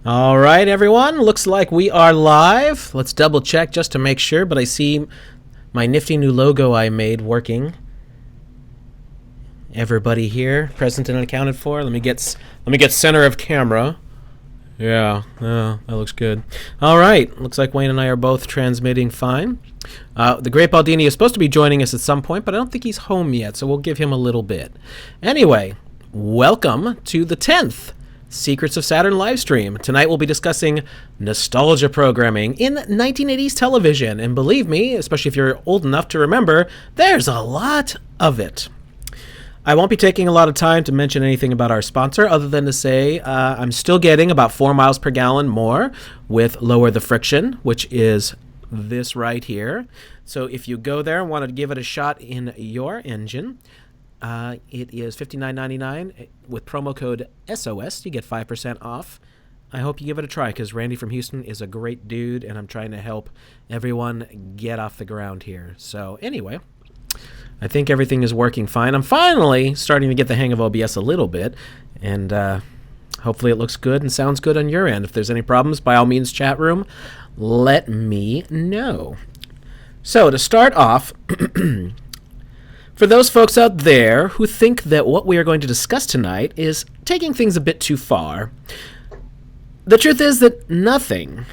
All right, everyone. Looks like we are live. Let's double check just to make sure, but I see my nifty new logo I made working. Everybody here present and accounted for. Let me get center of camera. Yeah, that looks good. All right, looks like Wayne and I are both transmitting fine. The Great Baldini is supposed to be joining us at some point, but I don't think he's home yet, so we'll give him a little bit. Anyway, welcome to the 10th Secrets of Saturn livestream. Tonight we'll be discussing nostalgia programming in 1980s television, and believe me, especially if you're old enough to remember, there's a lot of it. I won't be taking a lot of time to mention anything about our sponsor other than to say I'm still getting about 4 miles per gallon more with Lower the Friction, which is this right here. So if you go there and want to give it a shot in your engine, it is $59.99 with promo code SOS. You get 5% off. I hope you give it a try because Randy from Houston is a great dude, and I'm trying to help everyone get off the ground here. So anyway, I think everything is working fine. I'm finally starting to get the hang of OBS a little bit, and hopefully it looks good and sounds good on your end. If there's any problems, by all means, chat room, let me know. So to start off, for those folks out there who think that what we are going to discuss tonight is taking things a bit too far, the truth is that nothing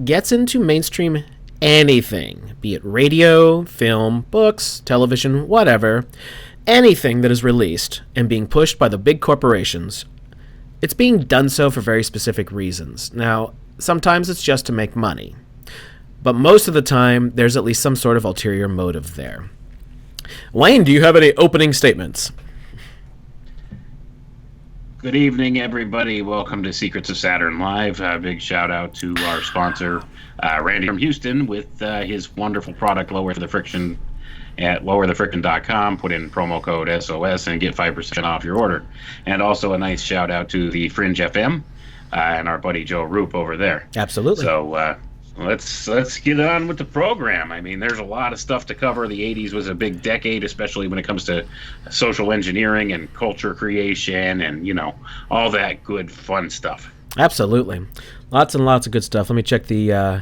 gets into mainstream anything, be it radio, film, books, television, whatever, anything that is released and being pushed by the big corporations, it's being done so for very specific reasons. Now, sometimes it's just to make money, but most of the time there's at least some sort of ulterior motive there. Wayne, do you have any opening statements? Good evening, everybody. Welcome to Secrets of Saturn Live. Big shout out to our sponsor, Randy from Houston, with his wonderful product, Lower the Friction, at lowerthefriction.com. Put in promo code SOS and get 5% off your order. And also a nice shout out to the Fringe FM and our buddy Joe Roop over there. Absolutely. So let's get on with the program. I mean, there's a lot of stuff to cover. The 80s was a big decade, especially when it comes to social engineering and culture creation and, you know, all that good fun stuff. Absolutely. Lots and lots of good stuff. Let me check the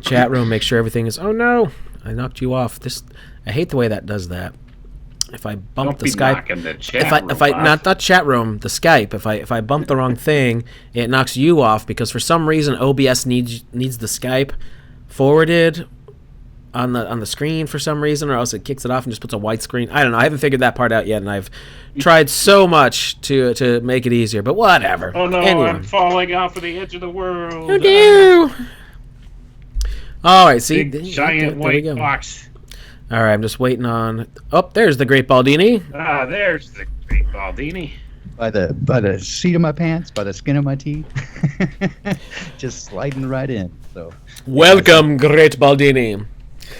chat room, make sure everything is... Oh, no. I knocked you off. I hate the way that does that. If I bump the Skype... Not chat room, the Skype. If I bump the wrong thing, it knocks you off because for some reason OBS needs the Skype forwarded on the screen for some reason, or else it kicks it off and just puts a white screen. I don't know. I haven't figured that part out yet, and I've tried so much to make it easier, but whatever. Oh no, anyway. I'm falling off of the edge of the world. Oh no! All right, see, big, giant white box. All right, I'm just waiting on... Oh, there's the Great Baldini. There's the Great Baldini. By the seat of my pants, by the skin of my teeth. Just sliding right in. So, welcome, Great Baldini.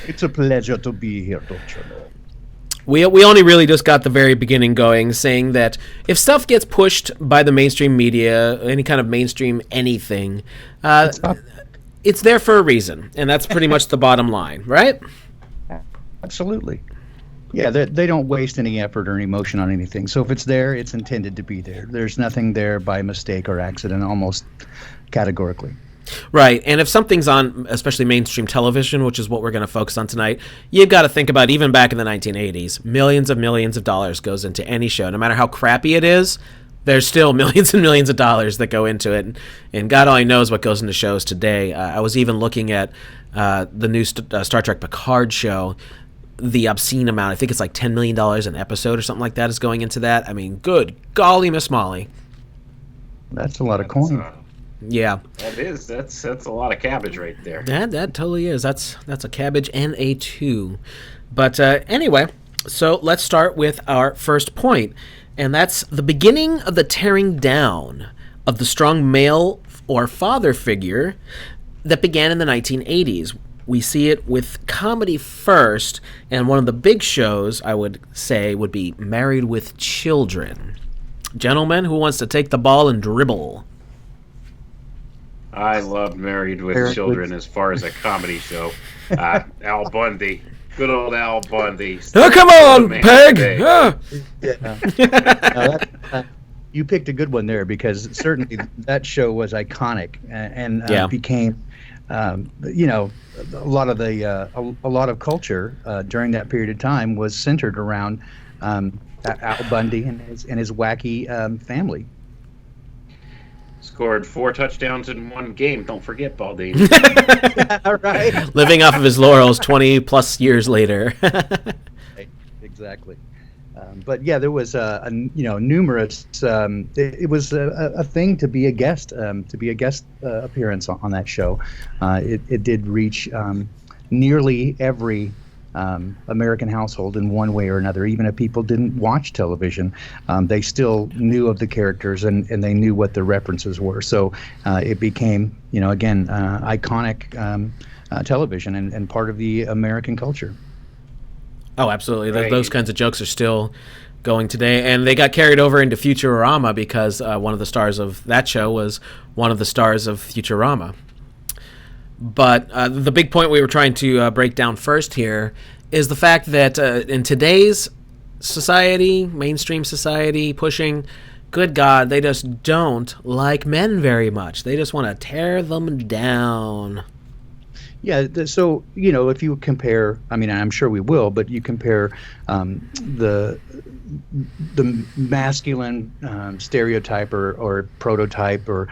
It's a pleasure to be here, don't you know? We only really just got the very beginning going, saying that if stuff gets pushed by the mainstream media, any kind of mainstream anything, it's there for a reason, and that's pretty much the bottom line, right? Absolutely. Yeah, they don't waste any effort or any emotion on anything. So if it's there, it's intended to be there. There's nothing there by mistake or accident, almost categorically. Right, and if something's on, especially mainstream television, which is what we're going to focus on tonight, you've got to think about, even back in the 1980s, millions of dollars goes into any show. No matter how crappy it is, there's still millions and millions of dollars that go into it, and God only knows what goes into shows today. I was even looking at the new Star Trek Picard show. The obscene amount, I think it's like $10 million an episode or something like that is going into that. I mean, good golly, Miss Molly. That's a lot of coin. Yeah. That is. That's a lot of cabbage right there. That totally is. That's a cabbage and a two. But anyway, so let's start with our first point, and that's the beginning of the tearing down of the strong male or father figure that began in the 1980s. We see it with comedy first, and one of the big shows, I would say, would be Married with Children. Gentlemen, who wants to take the ball and dribble? I loved Married with Children as far as a comedy show. Al Bundy. Good old Al Bundy. Oh, come on, Peg! You picked a good one there, because certainly that show was iconic, and became, a lot of a lot of culture during that period of time was centered around Al Bundy and his wacky family. Scored 4 touchdowns in one game. Don't forget, Baldini. Right. Living off of his laurels 20 plus years later. Exactly. But yeah, there was numerous. It was a thing to be a guest, appearance on that show. It did reach nearly every American household in one way or another. Even if people didn't watch television, they still knew of the characters, and they knew what the references were. So it became, again, iconic television and part of the American culture. Oh, absolutely. Right. Those kinds of jokes are still going today, and they got carried over into Futurama because one of the stars of that show was one of the stars of Futurama. But the big point we were trying to break down first here is the fact that in today's society, mainstream society, pushing, good God, they just don't like men very much. They just want to tear them down. Yeah, so, if you compare, I mean, I'm sure we will, but you compare the masculine stereotype or prototype or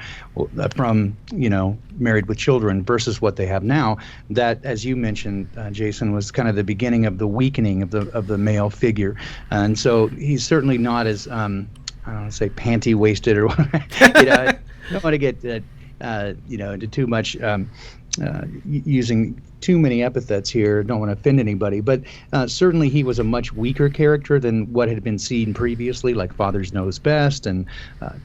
from, Married with Children versus what they have now, that, as you mentioned, Jason, was kind of the beginning of the weakening of the male figure. And so he's certainly not as, I don't want to say panty-waisted or I don't want to get, into too much using too many epithets here. Don't want to offend anybody, but certainly he was a much weaker character than what had been seen previously, like Fathers Knows Best and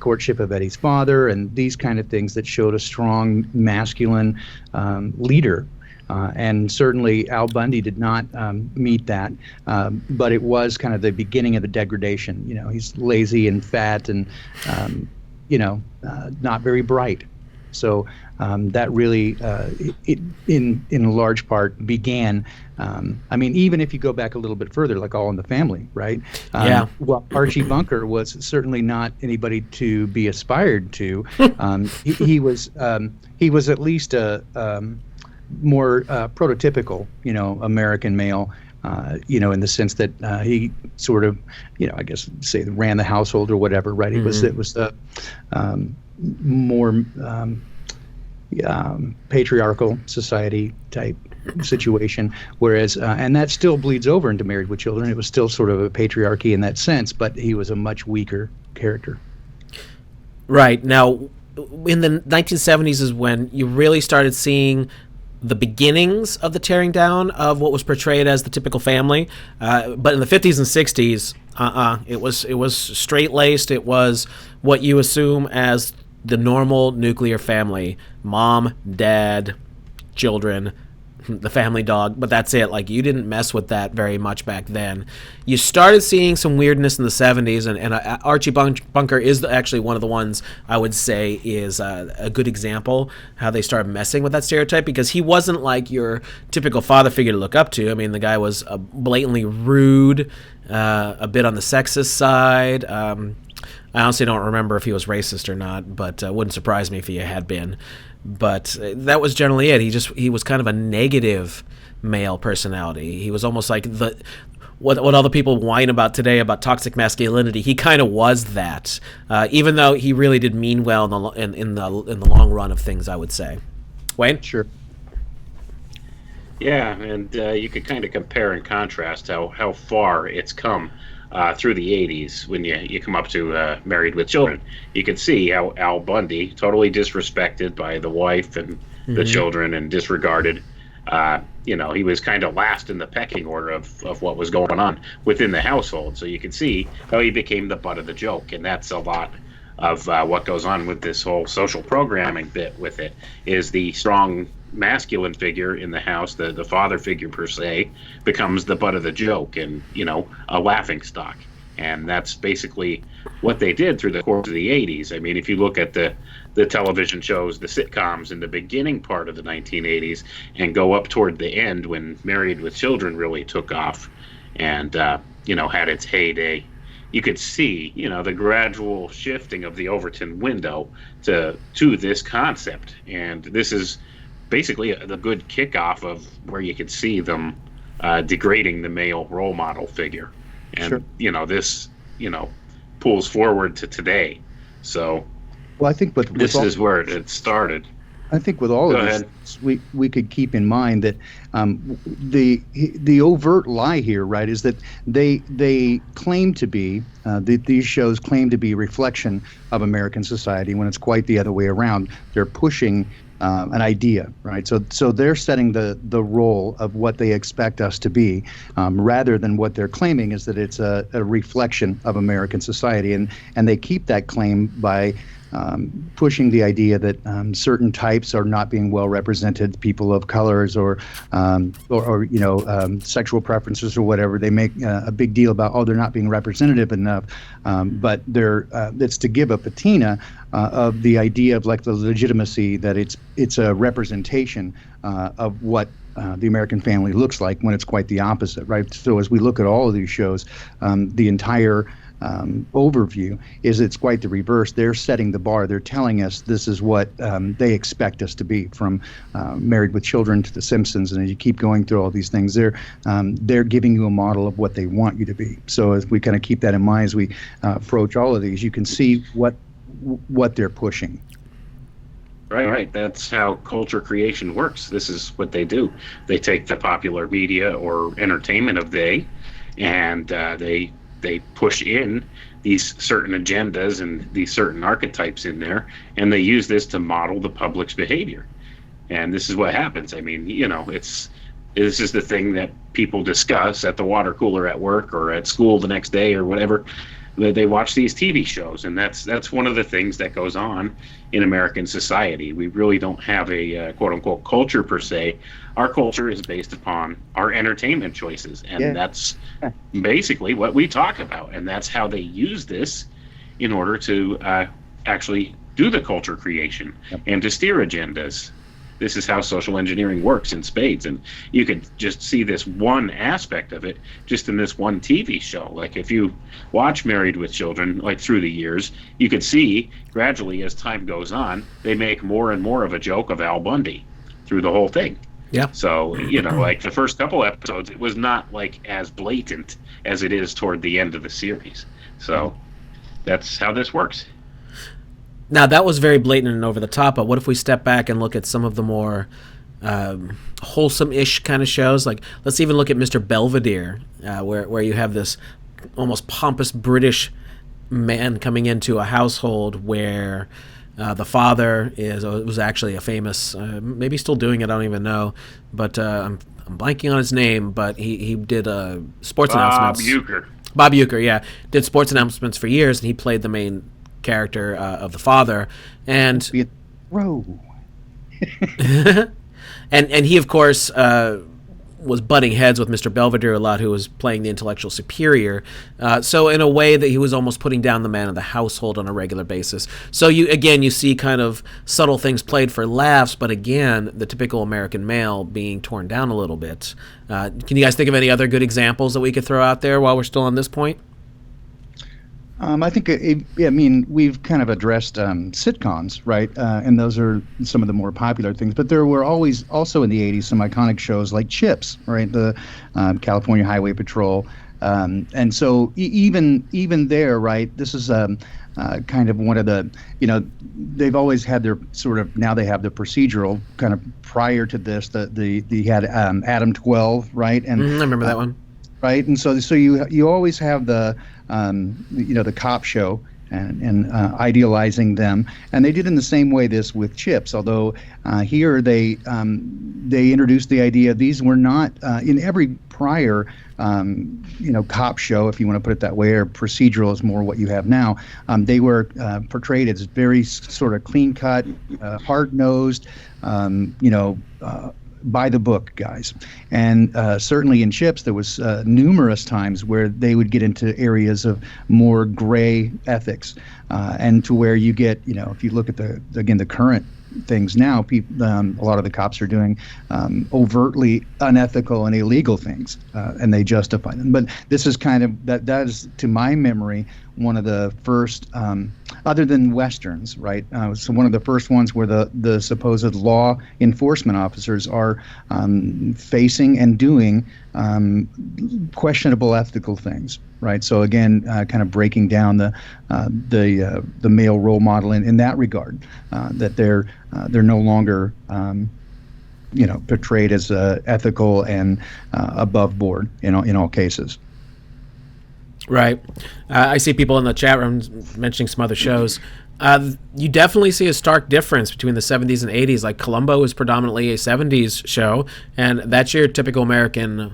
Courtship of Eddie's Father, and these kind of things that showed a strong masculine leader. And certainly Al Bundy did not meet that, but it was kind of the beginning of the degradation. He's lazy and fat and, not very bright. So that really, in large part, began. Even if you go back a little bit further, like All in the Family, right? Well, Archie Bunker was certainly not anybody to be aspired to. He was at least a more prototypical, American male. In the sense that he sort of, I guess, say ran the household or whatever, right? Mm-hmm. It was the more patriarchal society type situation, whereas and that still bleeds over into Married with Children. It was still sort of a patriarchy in that sense, but he was a much weaker character. Right. Now, in the 1970s is when you really started seeing the beginnings of the tearing down of what was portrayed as the typical family, but in the 50s and 60s, it was straight-laced. It was what you assume as the normal nuclear family: mom, dad, children, the family dog, but that's it. Like, you didn't mess with that very much back then. You started seeing some weirdness in the 70s, and Archie Bunker is actually one of the ones I would say is a good example how they started messing with that stereotype, because he wasn't like your typical father figure to look up to. I mean, the guy was blatantly rude, a bit on the sexist side. I honestly don't remember if he was racist or not, but wouldn't surprise me if he had been. But that was generally it. He was kind of a negative male personality. He was almost like what all the people whine about today about toxic masculinity. He kind of was that, even though he really did mean well in the long run of things, I would say. Wayne? Sure. Yeah, and you could kind of compare and contrast how far it's come through the 80s when you come up to Married with Children. You can see how Al Bundy, totally disrespected by the wife and the children and disregarded, he was kind of last in the pecking order of what was going on within the household. So you can see how he became the butt of the joke, and that's a lot of what goes on with this whole social programming bit with it, is the strong masculine figure in the house, the father figure per se, becomes the butt of the joke and, a laughing stock. And that's basically what they did through the course of the 80s. I mean, if you look at the television shows, the sitcoms in the beginning part of the 1980s and go up toward the end when Married with Children really took off and, had its heyday, you could see, the gradual shifting of the Overton window to this concept. And this is basically the good kickoff of where you could see them degrading the male role model figure. And, this, pulls forward to today. So, well, I think this is where it started. I think with all of this, we could keep in mind that the overt lie here, right, is that they claim to be these shows claim to be a reflection of American society when it's quite the other way around. They're pushing an idea, right? So they're setting the role of what they expect us to be, rather than what they're claiming is that it's a reflection of American society, and they keep that claim by pushing the idea that certain types are not being well represented, people of colors or sexual preferences or whatever. They make a big deal about, they're not being representative enough, but it's to give a patina of the idea of like the legitimacy that it's a representation of what the American family looks like, when it's quite the opposite, right? So as we look at all of these shows, the entire overview is it's quite the reverse. They're setting the bar. They're telling us this is what they expect us to be, from Married with Children to The Simpsons, and as you keep going through all these things, they're giving you a model of what they want you to be. So as we kind of keep that in mind as we approach all of these, you can see what they're pushing. Right. That's how culture creation works. This is what they do. They take the popular media or entertainment of the day, and they push in these certain agendas and these certain archetypes in there, and they use this to model the public's behavior. And this is what happens. I mean, this is the thing that people discuss at the water cooler at work or at school the next day or whatever. They watch these TV shows, and that's one of the things that goes on in American society. We really don't have a quote-unquote culture per se. Our culture is based upon our entertainment choices, and that's basically what we talk about, and that's how they use this in order to actually do the culture creation and to steer agendas. This is how social engineering works in spades, and you could just see this one aspect of it just in this one TV show. Like if you watch Married with Children, like through the years, you could see gradually as time goes on, they make more and more of a joke of Al Bundy through the whole thing. Yeah. So, like the first couple episodes, it was not like as blatant as it is toward the end of the series. So that's how this works. Now, that was very blatant and over the top, but what if we step back and look at some of the more wholesome-ish kind of shows? Like, let's even look at Mr. Belvedere, where you have this almost pompous British man coming into a household where the father was actually a famous, maybe still doing it, I don't even know, but I'm blanking on his name, but he did sports announcements. Bob Uecker, yeah. Did sports announcements for years, and he played the main character of the father, and and he of course was butting heads with Mr. Belvedere a lot, who was playing the intellectual superior, so in a way that he was almost putting down the man of the household on a regular basis. So you see kind of subtle things played for laughs, but again, the typical American male being torn down a little bit. Can you guys think of any other good examples that we could throw out there while we're still on this point? I think, we've kind of addressed sitcoms, right? And those are some of the more popular things. But there were always, also in the 80s, some iconic shows like Chips, right? The California Highway Patrol. And so even there, right, this is kind of one of the, they've always had their sort of, now they have the procedural kind of prior to this, they had Adam 12, right? And I remember that one. Right, and so you always have the the cop show and idealizing them, and they did in the same way this with Chips. Although here they introduced the idea these were not in every prior cop show, if you want to put it that way, or procedural is more what you have now. They were portrayed as very sort of clean cut, hard nosed, by the book guys. And certainly in Chips there was numerous times where they would get into areas of more gray ethics, and to where you get, if you look at the current things now. A lot of the cops are doing overtly unethical and illegal things, and they justify them. But this is kind of that is, to my memory, one of the first, other than westerns, right? So one of the first ones where the supposed law enforcement officers are facing and doing questionable ethical things, right? So again, kind of breaking down the male role model in that regard, that they're no longer portrayed as ethical and above board in all cases. Right. I see people in the chat room mentioning some other shows. You definitely see a stark difference between the 70s and 80s. Like Columbo is predominantly a 70s show, and that's your typical American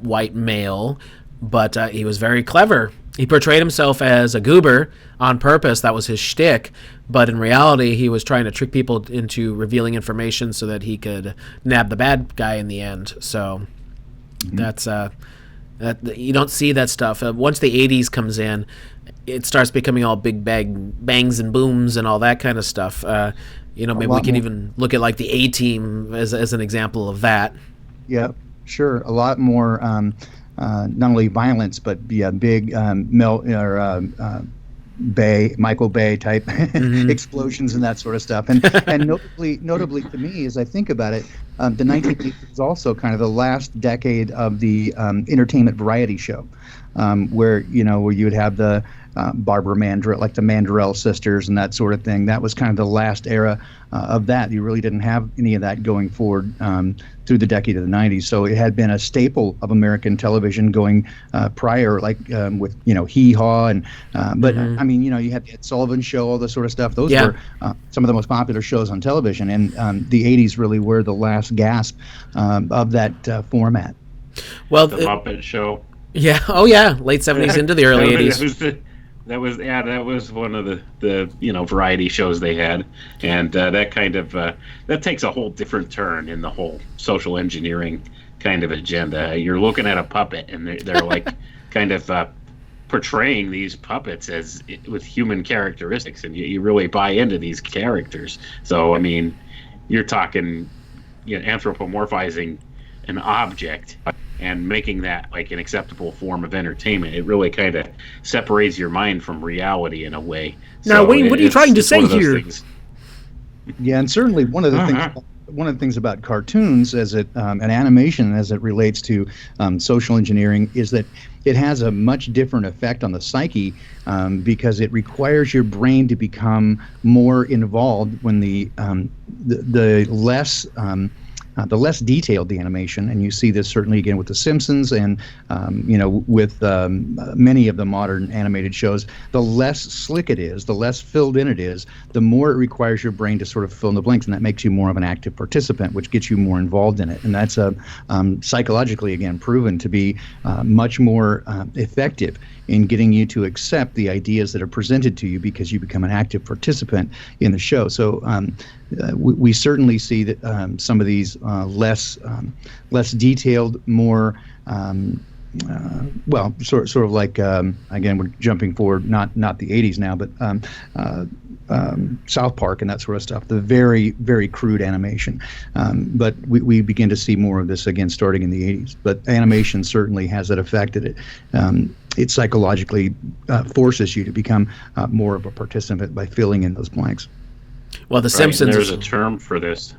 white male, but he was very clever. He portrayed himself as a goober on purpose. That was his shtick. But in reality, he was trying to trick people into revealing information so that he could nab the bad guy in the end. So that's... you don't see that stuff. Once the 80s comes in, it starts becoming all big bangs and booms and all that kind of stuff. Maybe we can even look at like the A-Team as an example of that. Yeah, sure. A lot more, not only violence, but big Michael Bay type explosions and that sort of stuff. And notably to me, as I think about it, the 1980s is also kind of the last decade of the entertainment variety show, where you would have the Barbara Mandrell, like the Mandrell sisters and that sort of thing. That was kind of the last era of that. You really didn't have any of that going forward through the decade of the 90s. So it had been a staple of American television going prior, like with Hee Haw and but I mean you had the Ed Sullivan Show, all this sort of stuff. Those were some of the most popular shows on television, and the 80s really were the last gasp of that format. Well, the Muppet Show. Yeah. Oh yeah. Late 70s into the early 80s. That was one of the variety shows they had, and that kind of that takes a whole different turn in the whole social engineering kind of agenda. You're looking at a puppet, and they're like kind of portraying these puppets as with human characteristics, and you really buy into these characters. So I mean, you're talking anthropomorphizing an object and making that like an acceptable form of entertainment. It really kind of separates your mind from reality in a way. Now, Wayne, what are you trying to say here? Yeah, and certainly one of the things about cartoons and animation as it relates to social engineering is that it has a much different effect on the psyche because it requires your brain to become more involved when the less detailed the animation, and you see this certainly again with The Simpsons and with many of the modern animated shows, the less slick it is, the less filled in it is, the more it requires your brain to sort of fill in the blanks, and that makes you more of an active participant, which gets you more involved in it. And that's psychologically, again, proven to be much more effective in getting you to accept the ideas that are presented to you because you become an active participant in the show. So we certainly see that some of these less detailed, more sort of like again, we're jumping forward, not the 80s now, but South Park and that sort of stuff, the very, very crude animation. But we begin to see more of this again starting in the 80s. But animation certainly has that effect that it psychologically forces you to become more of a participant by filling in those blanks. Well, The Simpsons. There's a term for this.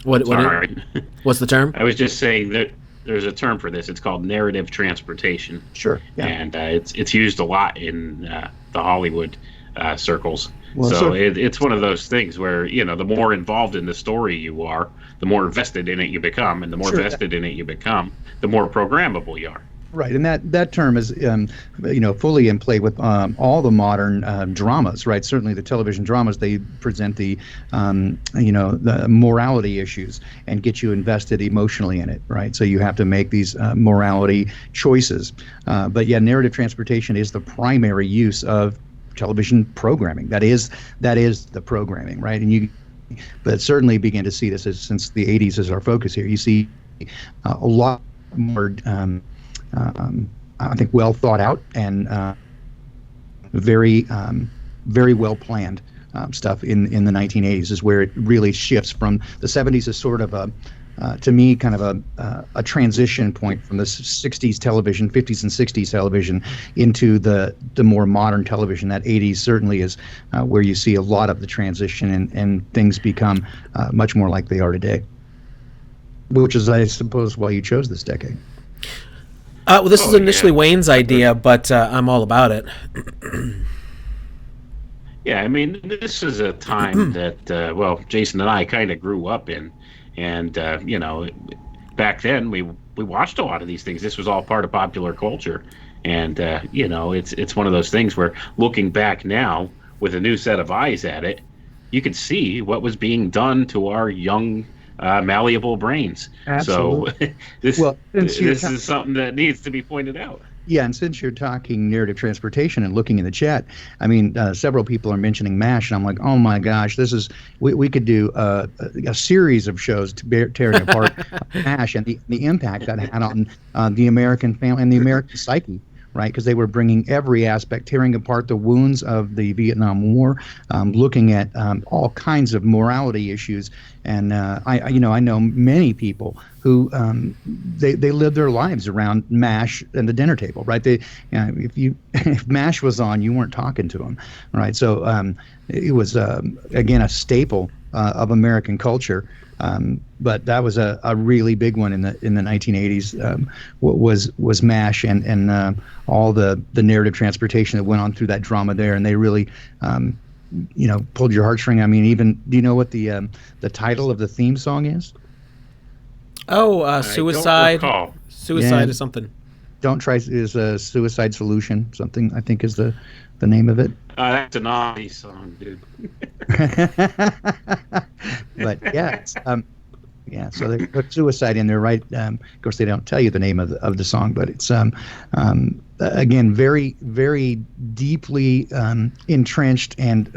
What's the term? I was just saying that there's a term for this. It's called narrative transportation. Sure. Yeah. And it's used a lot in the Hollywood circles. Well, so it's one of those things where the more involved in the story you are, the more vested in it you become, and the more vested in it you become, the more programmable you are. Right, and that term is fully in play with all the modern dramas. Right, certainly the television dramas, they present the the morality issues and get you invested emotionally in it. Right, so you have to make these morality choices. But yeah, narrative transportation is the primary use of television programming. That is the programming, right? And but certainly begin to see this since the 80s is our focus here. You see a lot more. I think well thought out and very well planned stuff in the 1980s is where it really shifts from the 70s is sort of a to me, kind of a transition point from the 60s television, 50s and 60s television into the more modern television. That 80s certainly is where you see a lot of the transition and things become much more like they are today, which is, I suppose, why you chose this decade. Well, this is initially Wayne's idea, but I'm all about it. Yeah, I mean, this is a time that, well, Jason and I kind of grew up in. And, you know, back then we watched a lot of these things. This was all part of popular culture. And, you know, it's one of those things where looking back now with a new set of eyes at it, you could see what was being done to our young, malleable brains. Absolutely. So this is something that needs to be pointed out. Yeah, and since you're talking narrative transportation and looking in the chat, I mean, several people are mentioning MASH, and I'm like, oh my gosh, this is we could do a series of shows tearing apart MASH and the impact that had on the American family and the American psyche. Right, because they were bringing every aspect, tearing apart the wounds of the Vietnam War, looking at all kinds of morality issues, and I know many people who they lived their lives around MASH and the dinner table. Right, if MASH was on, you weren't talking to them. Right, so it was again a staple of American culture. But that was a really big one in the 1980s. Was MASH and all the narrative transportation that went on through that drama there, and they really pulled your heartstring. I mean, even do you know what the title of the theme song is? Oh, Suicide. Suicide is something. Don't Try is a Suicide Solution. Something I think is the name of it. That's an naughty song, dude. But yeah, so they put suicide in there, right? Of course, they don't tell you the name of the song, but it's again very, very deeply entrenched and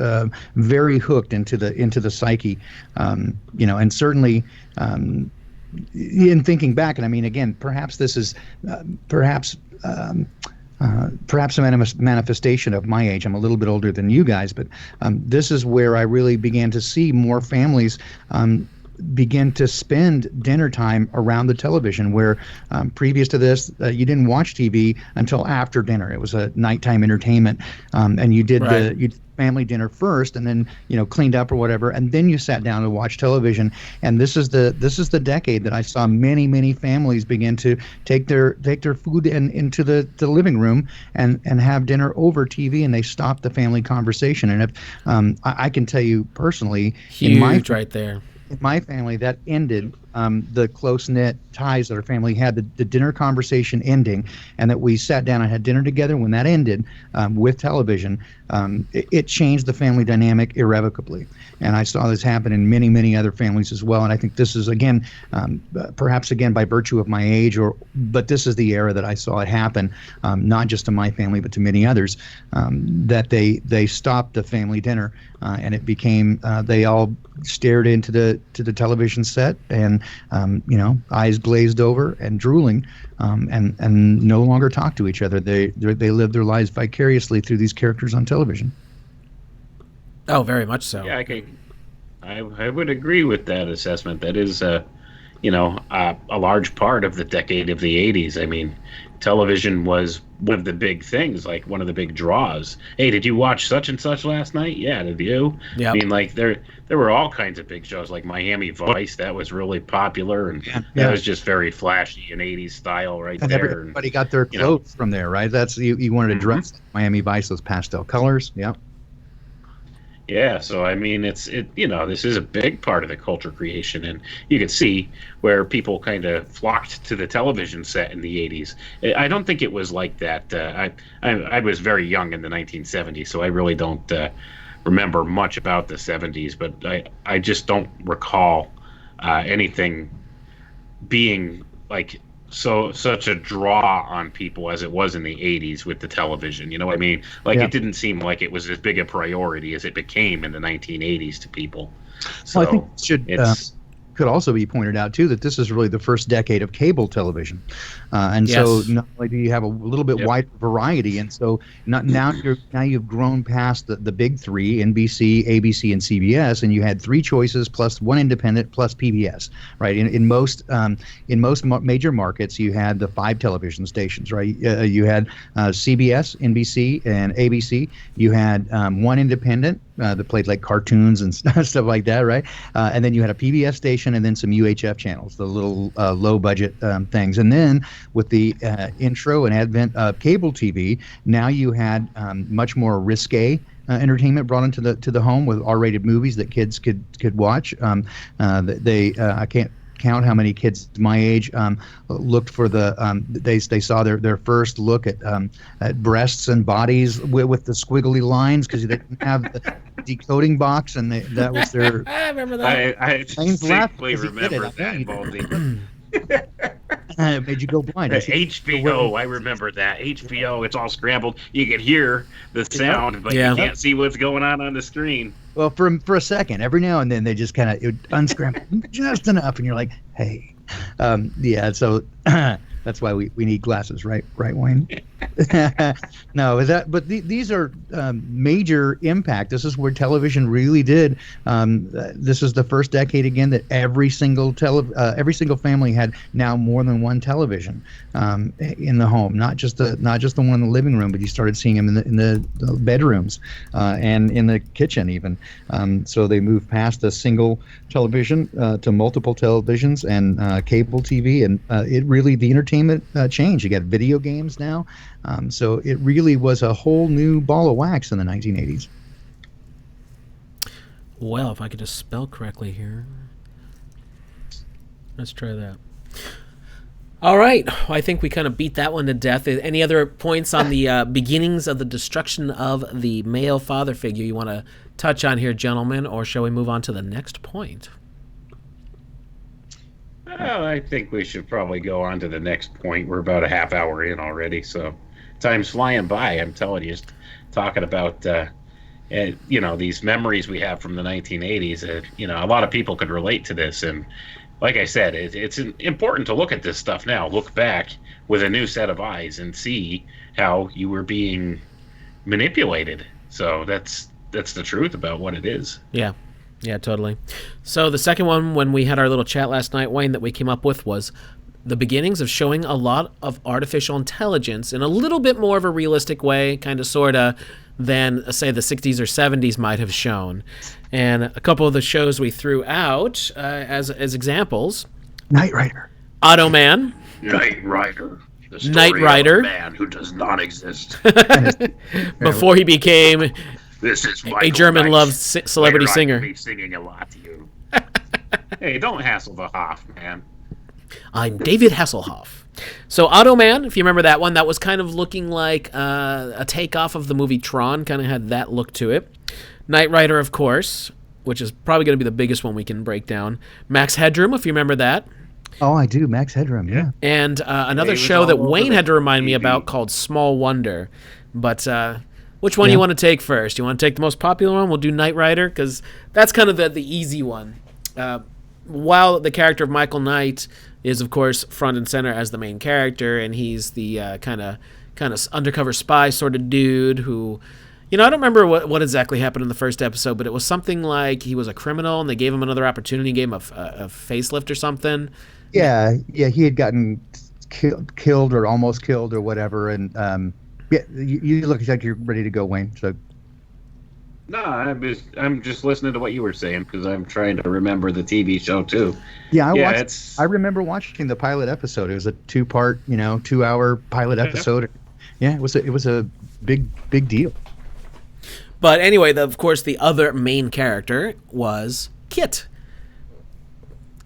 very hooked into the psyche, and certainly. In thinking back, and I mean, again, perhaps this is perhaps a manifestation of my age. I'm a little bit older than you guys, but this is where I really began to see more families begin to spend dinner time around the television, where previous to this, you didn't watch TV until after dinner. It was a nighttime entertainment, and you did the family dinner first, and then cleaned up or whatever, and then you sat down to watch television. And this is the decade that I saw many families begin to take their food into the living room and have dinner over TV, and they stopped the family conversation. And if I can tell you personally, huge right there. In my family, that ended the close-knit ties that our family had, the dinner conversation ending, and that we sat down and had dinner together. When that ended with television, it changed the family dynamic irrevocably. And I saw this happen in many other families as well. And I think this is, again, perhaps again by virtue of my age, but this is the era that I saw it happen, not just to my family, but to many others, that they stopped the family dinner, and it became they all stared into the television set and eyes glazed over and drooling, and no longer talk to each other. They live their lives vicariously through these characters on television. Oh, very much so. Yeah, I would agree with that assessment. That is, a large part of the decade of the 80s. I mean, television was one of the big things, like one of the big draws. Hey, did you watch such and such last night? Yeah, did you? Yeah. I mean, like there were all kinds of big shows, like Miami Vice. That was really popular, and that was just very flashy and 80s style right and there. Everybody got their clothes from there, right? That's you wanted to dress like Miami Vice, those pastel colors. Yeah. Yeah, so I mean, this is a big part of the culture creation, and you could see where people kind of flocked to the television set in the 80s. I don't think it was like that. I was very young in the 1970s, so I really don't remember much about the 70s, but I just don't recall anything being like such a draw on people as it was in the 80s with the television. You know what I mean? Like, It didn't seem like it was as big a priority as it became in the 1980s to people. So well, I think it should could also be pointed out too that this is really the first decade of cable television, and Yes. so not only do you have a little bit wider variety, and so now you've grown past the big three: NBC, ABC, and CBS, and you had three choices plus one independent plus PBS. Right? In most major markets, you had the 5 television stations. Right? You had CBS, NBC, and ABC. You had one independent that played like cartoons and stuff like that, right? And then you had a PBS station and then some UHF channels, the little low-budget things. And then with the intro and advent of cable TV, now you had much more risque entertainment brought into the home with R-rated movies that kids could watch. I can't count how many kids my age looked for they saw their first look at breasts and bodies with the squiggly lines because they didn't have the decoding box, and that was their. I remember that. I distinctly remember that, Baldy. It made you go blind. HBO, I remember that. HBO, it's all scrambled. You can hear the sound, but you can't see what's going on the screen. Well, for a second, every now and then they just kind of unscramble just enough, and you're like, hey. So that's why we need glasses, right, Wayne? No, these are major impact. This is where television really did. This is the first decade again that every single family had now more than one television in the home, not just the one in the living room, but you started seeing them in the bedrooms and in the kitchen even. So they moved past a single television to multiple televisions and cable TV, and the entertainment changed. You got video games now. So it really was a whole new ball of wax in the 1980s. Well, if I could just spell correctly here. Let's try that. All right. I think we kind of beat that one to death. Any other points on the beginnings of the destruction of the male father figure you want to touch on here, gentlemen, or shall we move on to the next point? Well, I think we should probably go on to the next point. We're about a half hour in already, so time's flying by. I'm telling you, just talking about these memories we have from the 1980s. A lot of people could relate to this, and like I said, it's important to look at this stuff now. Look back with a new set of eyes and see how you were being manipulated. So that's the truth about what it is. Yeah. Yeah, totally. So the second one, when we had our little chat last night, Wayne, that we came up with was the beginnings of showing a lot of artificial intelligence in a little bit more of a realistic way, kind of, sort of, than, say, the 60s or 70s might have shown. And a couple of the shows we threw out as examples. Knight Rider. Automan. Knight Rider. The story Knight Rider. Of a man who does not exist. Before he became... This is a German-loved celebrity singer. Be singing a lot to you. Hey, don't hassle the Hoff, man. I'm David Hasselhoff. So Automan, if you remember that one, that was kind of looking like a takeoff of the movie Tron, kind of had that look to it. Knight Rider, of course, which is probably going to be the biggest one we can break down. Max Headroom, if you remember that. Oh, I do. Max Headroom, yeah. And another show that Wayne had to remind me about called Small Wonder. But... which one do you want to take first? You want to take the most popular one? We'll do Knight Rider, because that's kind of the easy one. While the character of Michael Knight is, of course, front and center as the main character, and he's the kind of undercover spy sort of dude who... I don't remember what exactly happened in the first episode, but it was something like he was a criminal, and they gave him another opportunity, gave him a facelift or something. Yeah, he had gotten killed or almost killed or whatever, and... Yeah, you look like you're ready to go, Wayne. So. No, I'm just listening to what you were saying because I'm trying to remember the TV show too. Yeah, I remember watching the pilot episode. It was a 2-part, 2-hour pilot episode. Yeah, it was a big deal. But anyway, of course, the other main character was Kit.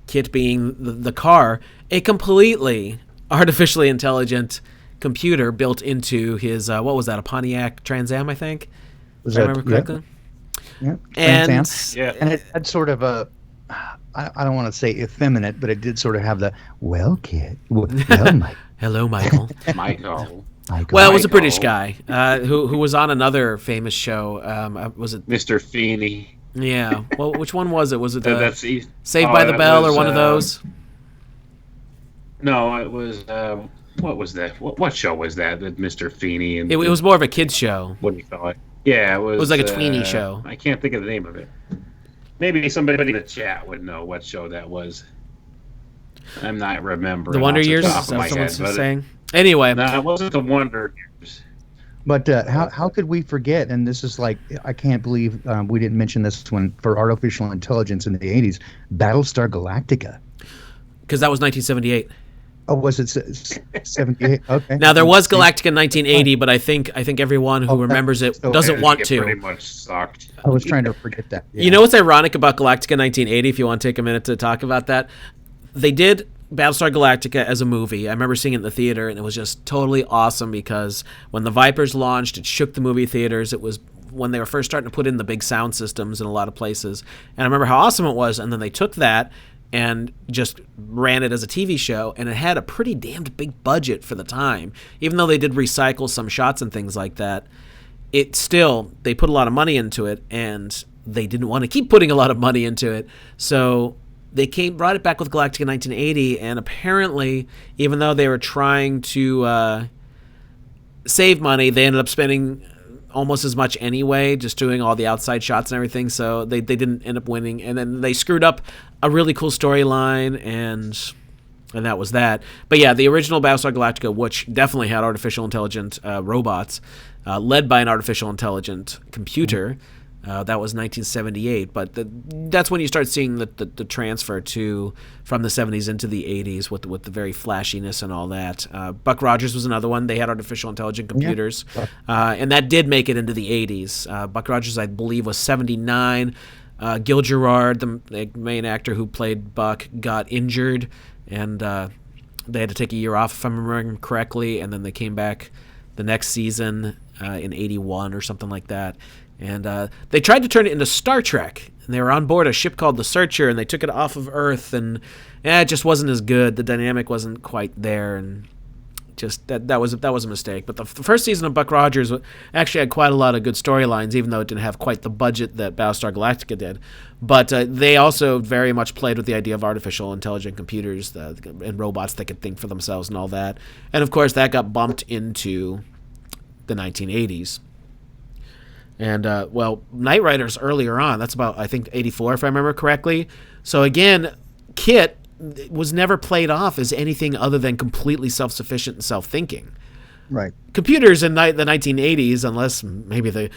Kit being the car, a completely artificially intelligent computer built into his what was that, a Pontiac Trans Am, I think, if I remember correctly. Yeah. And it had sort of a, I don't want to say effeminate, but it did sort of have the Kit, Mike. Hello, Michael. Michael. Well, it was a British guy who was on another famous show. Was it Mr. Feeney? Yeah. Well, which one was it? Was it That's Saved by the that Bell or was, one of those? No, it was. What was that? What show was that? That Mr. Feeney and It was more of a kids show. what do you call it? Yeah, it was. It was like a tweenie show. I can't think of the name of it. Maybe somebody in the chat would know what show that was. I'm not remembering. The Wonder off the Years? top Is of that my what someone's head, but saying? Anyway. No, it wasn't the Wonder Years. But how could we forget? And this is like, I can't believe we didn't mention this one for artificial intelligence in the 80s. Battlestar Galactica. Because that was 1978. Oh, was it 78? Okay. Now there was Galactica in 1980, but I think everyone who remembers it doesn't want It to. pretty much sucked. I was trying to forget that. Yeah. You know what's ironic about Galactica 1980? If you want to take a minute to talk about that, they did Battlestar Galactica as a movie. I remember seeing it in the theater, and it was just totally awesome because when the Vipers launched, it shook the movie theaters. It was when they were first starting to put in the big sound systems in a lot of places, and I remember how awesome it was. And then they took that and just ran it as a TV show, and it had a pretty damned big budget for the time. Even though they did recycle some shots and things like that, it still, they put a lot of money into it, and they didn't want to keep putting a lot of money into it. So they brought it back with Galactica in 1980, and apparently, even though they were trying to save money, they ended up spending almost as much anyway, just doing all the outside shots and everything, so they didn't end up winning. And then they screwed up a really cool storyline, and that was that. But yeah, the original Battlestar Galactica, which definitely had artificial intelligent robots, led by an artificial intelligent computer, that was 1978. But that's when you start seeing the transfer from the 70s into the 80s with the very flashiness and all that. Buck Rogers was another one. They had artificial intelligent computers, and that did make it into the 80s. Buck Rogers, I believe, was 79. Gil Gerard, the main actor who played Buck, got injured, and they had to take a year off, if I'm remembering correctly, and then they came back the next season in 81 or something like that. And they tried to turn it into Star Trek, and they were on board a ship called the Searcher, and they took it off of Earth, and it just wasn't as good. The dynamic wasn't quite there, and just that was a mistake. But the first season of Buck Rogers actually had quite a lot of good storylines, even though it didn't have quite the budget that Battlestar Galactica did. But they also very much played with the idea of artificial intelligent computers and robots that could think for themselves and all that. And of course, that got bumped into the 1980s. And, Knight Rider's earlier on. That's about, I think, 84, if I remember correctly. So, again, Kit was never played off as anything other than completely self-sufficient and self-thinking. Right. Computers in the 1980s, unless maybe the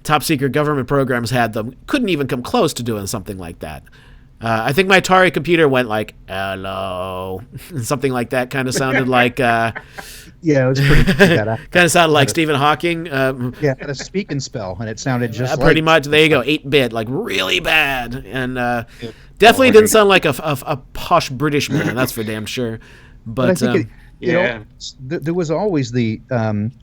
top-secret government programs had them, couldn't even come close to doing something like that. I think my Atari computer went like, hello, something like that. Kind of sounded like... Yeah, it was pretty bad. Kind of sounded like Stephen Hawking. Yeah, it had a speak and spell, and it sounded just pretty much. There you go, 8-bit, like really bad, and definitely didn't sound like a posh British man. That's for damn sure. But I think there was always the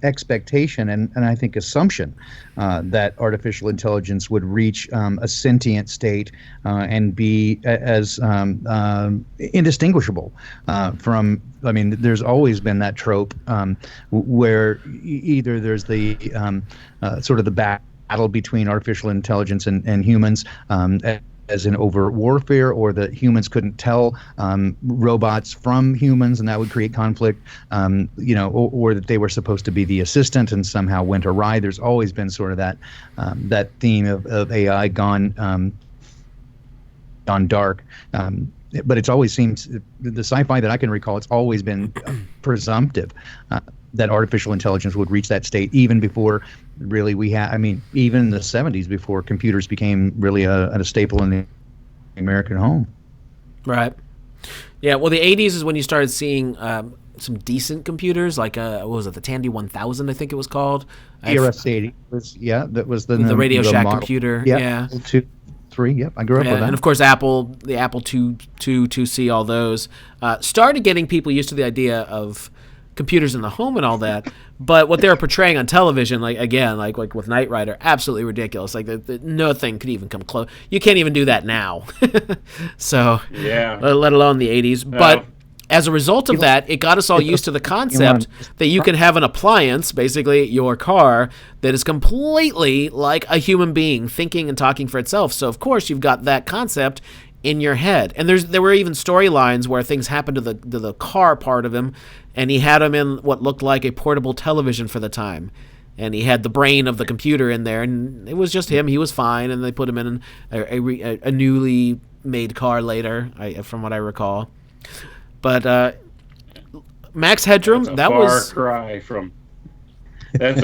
expectation and I think assumption that artificial intelligence would reach a sentient state and be as indistinguishable from. I mean, there's always been that trope where either there's the sort of the battle between artificial intelligence and humans. As in overt warfare, or that humans couldn't tell robots from humans, and that would create conflict, or that they were supposed to be the assistant and somehow went awry. There's always been sort of that theme of AI gone dark. But it's always seems, the sci-fi that I can recall, it's always been presumptive that artificial intelligence would reach that state even before really even in the 70s, before computers became really a staple in the American home. Right. Yeah, well, the 80s is when you started seeing some decent computers, like, what was it, the Tandy 1000, I think it was called? ERS-80 was, that was the Radio Shack model. Computer. Yeah. 2, 3, yep, I grew up with that. And of course, the Apple II, 2C, all those started getting people used to the idea of computers in the home and all that. But what they were portraying on television, like with Knight Rider, absolutely ridiculous. Like nothing could even come close. You can't even do that now. So yeah, let alone the 80s. But as a result of that, it got us all used to the concept that you can have an appliance, basically your car, that is completely like a human being, thinking and talking for itself. So, of course, you've got that concept in your head. And there were even storylines where things happened to the car part of him, and he had him in what looked like a portable television for the time. And he had the brain of the computer in there, and it was just him. He was fine, and they put him in a newly made car later, from what I recall. But Max Headroom, that's a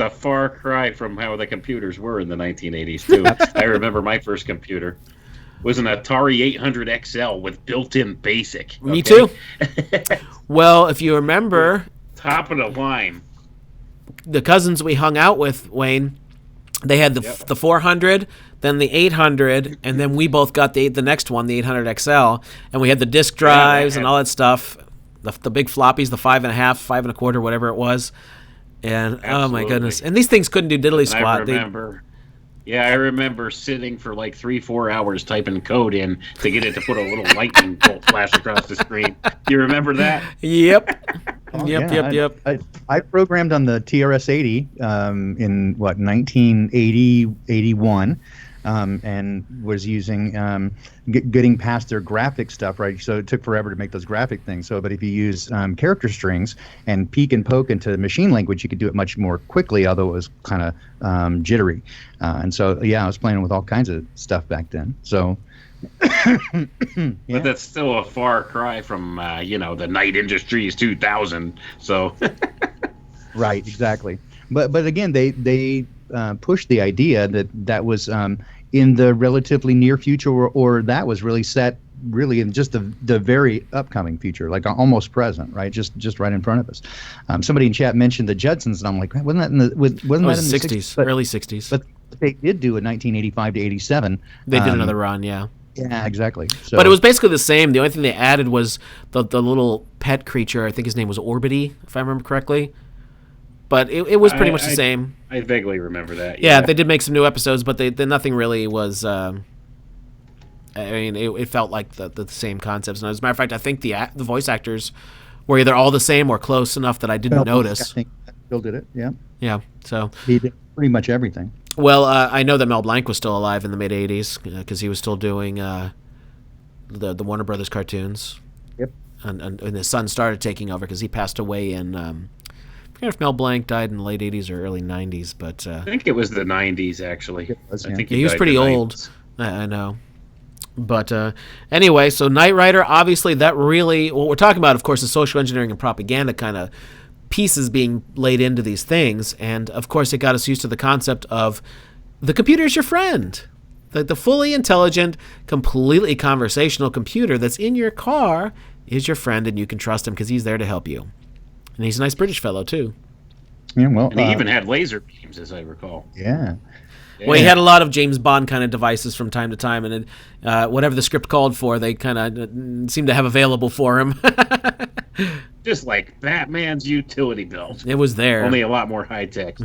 far cry from how the computers were in the 1980s too. I remember my first computer was an Atari 800 XL with built-in BASIC. Okay? Me too. Well, if you remember, top of the line. The cousins we hung out with, Wayne, they had the 400, then the 800, and then we both got the next one, the 800 XL, and we had the disk drives and all that stuff, the big floppies, the 5.5, 5.25, whatever it was, and Absolutely. Oh my goodness, and these things couldn't do diddly squat. I remember sitting for like 3-4 hours typing code in to get it to put a little lightning bolt flash across the screen. You remember that? Yep. Yep. I programmed on the TRS-80 in 1980, 81, and was using getting past their graphic stuff, right? So it took forever to make those graphic things. So, but if you use character strings and peek and poke into machine language, you could do it much more quickly, although it was kind of jittery. And so, I was playing with all kinds of stuff back then. So. But that's still a far cry from the Night Industries 2000. So right, exactly. But again, they pushed the idea that was in the relatively near future, or that was really set in just the very upcoming future, like almost present, right? Just right in front of us. Somebody in chat mentioned the Jetsons, and I'm like, wasn't that in the 60s, early 60s? But they did do it 1985 to 87. They did another run, yeah. Yeah, exactly. So, but it was basically the same. The only thing they added was the little pet creature. I think his name was Orbity, if I remember correctly. But it was pretty much the same. I vaguely remember that. Yeah, they did make some new episodes, but nothing really was. It felt like the same concepts. And as a matter of fact, I think the voice actors were either all the same or close enough that I didn't notice. I think Bill did it. Yeah. Yeah. So he did pretty much everything. Well, I know that Mel Blanc was still alive in the mid '80s because he was still doing the Warner Brothers cartoons. Yep. And his son started taking over because he passed away in. I forget if Mel Blanc died in the late '80s or early '90s, but I think it was the '90s actually. I think he was pretty old. I know. But anyway, so Knight Rider, obviously, that really what we're talking about, of course, is social engineering and propaganda kind of pieces being laid into these things, and of course it got us used to the concept of the computer is your friend, the fully intelligent, completely conversational computer that's in your car is your friend, and you can trust him because he's there to help you, and he's a nice British fellow too. Yeah, well, and he even had laser beams, as I recall. Yeah. Well, he had a lot of James Bond kind of devices from time to time, and whatever the script called for, they kind of seemed to have available for him. Just like Batman's utility belt. It was there. Only a lot more high tech.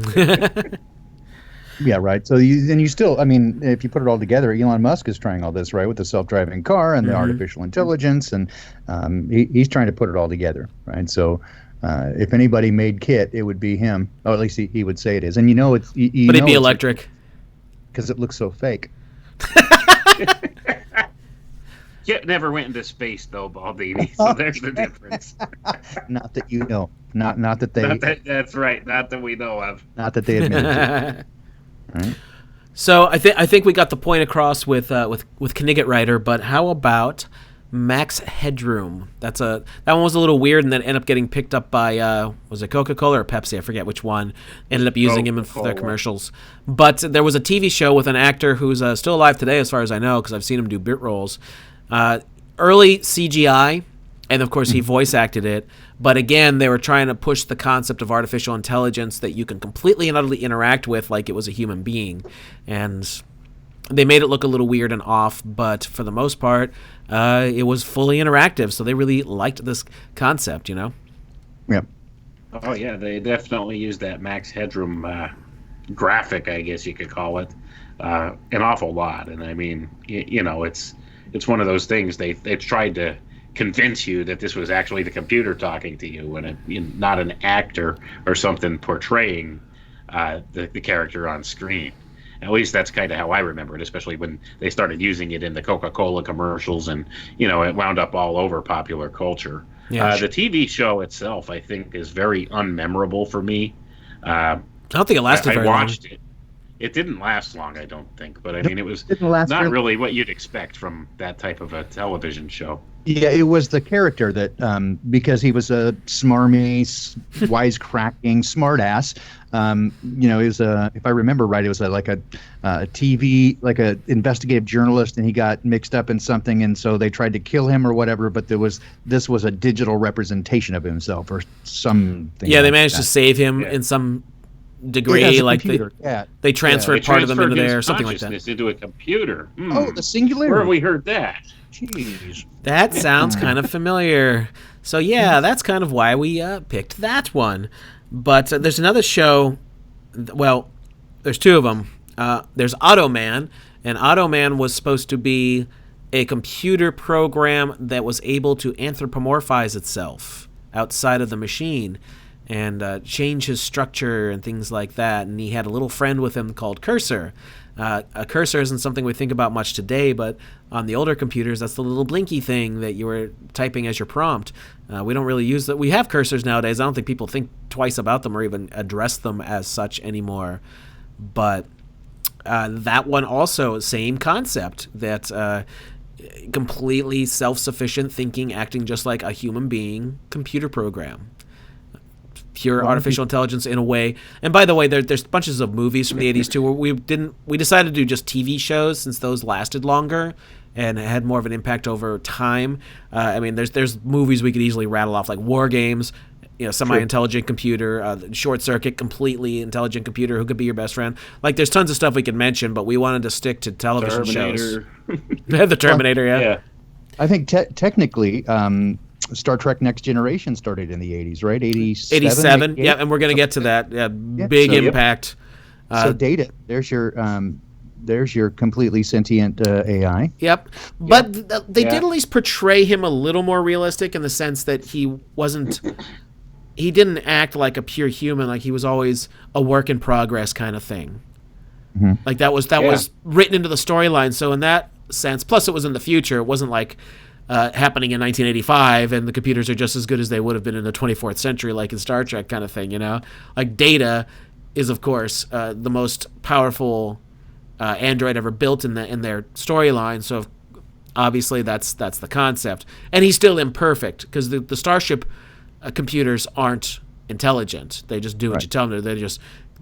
Yeah, right. So you still, I mean, if you put it all together, Elon Musk is trying all this, right, with the self-driving car and the artificial intelligence, and he's trying to put it all together, right? So if anybody made KITT, it would be him. Or at least he would say it is. And it's... but it'd be electric. Because it looks so fake. KITT never went into space, though, Baldini. So there's the difference. Not that you know. Not that they... that's right. Not that we know of. Not that they admit it. Right. So I think we got the point across with Knight Rider, but how about Max Headroom? That one was a little weird, and then ended up getting picked up by was it Coca-Cola or Pepsi? I forget which one. Ended up using him for their commercials. But there was a TV show with an actor who's still alive today, as far as I know, because I've seen him do bit roles. Early CGI, and of course he voice acted it. But again, they were trying to push the concept of artificial intelligence that you can completely and utterly interact with like it was a human being, and they made it look a little weird and off, but for the most part, it was fully interactive, so they really liked this concept, you know? Yeah. Oh, yeah, they definitely used that Max Headroom graphic, I guess you could call it, an awful lot. And I mean, it's one of those things, they tried to convince you that this was actually the computer talking to you, and not an actor or something portraying the character on screen. At least that's kind of how I remember it, especially when they started using it in the Coca-Cola commercials, and it wound up all over popular culture. Yeah, the TV show itself, I think, is very unmemorable for me. I don't think it lasted I very long. watched it. It didn't last long, I don't think, but I mean, it was Didn't last not very- really what you'd expect from that type of a television show. Yeah, it was the character that, because he was a smarmy, wisecracking, smartass. He was if I remember right, it was like a TV, like a investigative journalist, and he got mixed up in something, and so they tried to kill him or whatever. But this was a digital representation of himself or something. Yeah, they like managed that. to save him in some degree, like they transferred They part of him into transferred there, his something like that. consciousness into a computer. Oh, the singularity. Where have we heard that? Jeez. That sounds kind of familiar. So yeah, that's kind of why we picked that one. But there's another show. Well, there's two of them. There's Automan, and Automan was supposed to be a computer program that was able to anthropomorphize itself outside of the machine and change his structure and things like that. And he had a little friend with him called Cursor. A cursor isn't something we think about much today, but on the older computers, that's the little blinky thing that you were typing as your prompt. We don't really use that. We have cursors nowadays. I don't think people think twice about them or even address them as such anymore. But that one also, same concept, that completely self-sufficient thinking, acting just like a human being computer program. Pure artificial intelligence in a way. And by the way, there's bunches of movies from the 80s too where we decided to do just TV shows since those lasted longer and had more of an impact over time. I mean, there's movies we could easily rattle off, like War Games, semi-intelligent computer, Short Circuit, completely intelligent computer who could be your best friend. Like, there's tons of stuff we could mention, but we wanted to stick to television shows. The Terminator, yeah. I think technically, Star Trek Next Generation started in the 80s, right? 87, yeah, and we're going to get to that. Yeah, big impact. So Data, there's your completely sentient AI. Yep. But they did at least portray him a little more realistic in the sense that he didn't act like a pure human, like he was always a work in progress kind of thing. Mm-hmm. Like that was written into the storyline. So in that sense, plus it was in the future, it wasn't like happening in 1985 and the computers are just as good as they would have been in the 24th century, like in Star Trek kind of thing, Like Data is, of course, the most powerful android ever built in their storyline, so obviously that's the concept. And he's still imperfect because the Starship computers aren't intelligent. They just do what you tell them.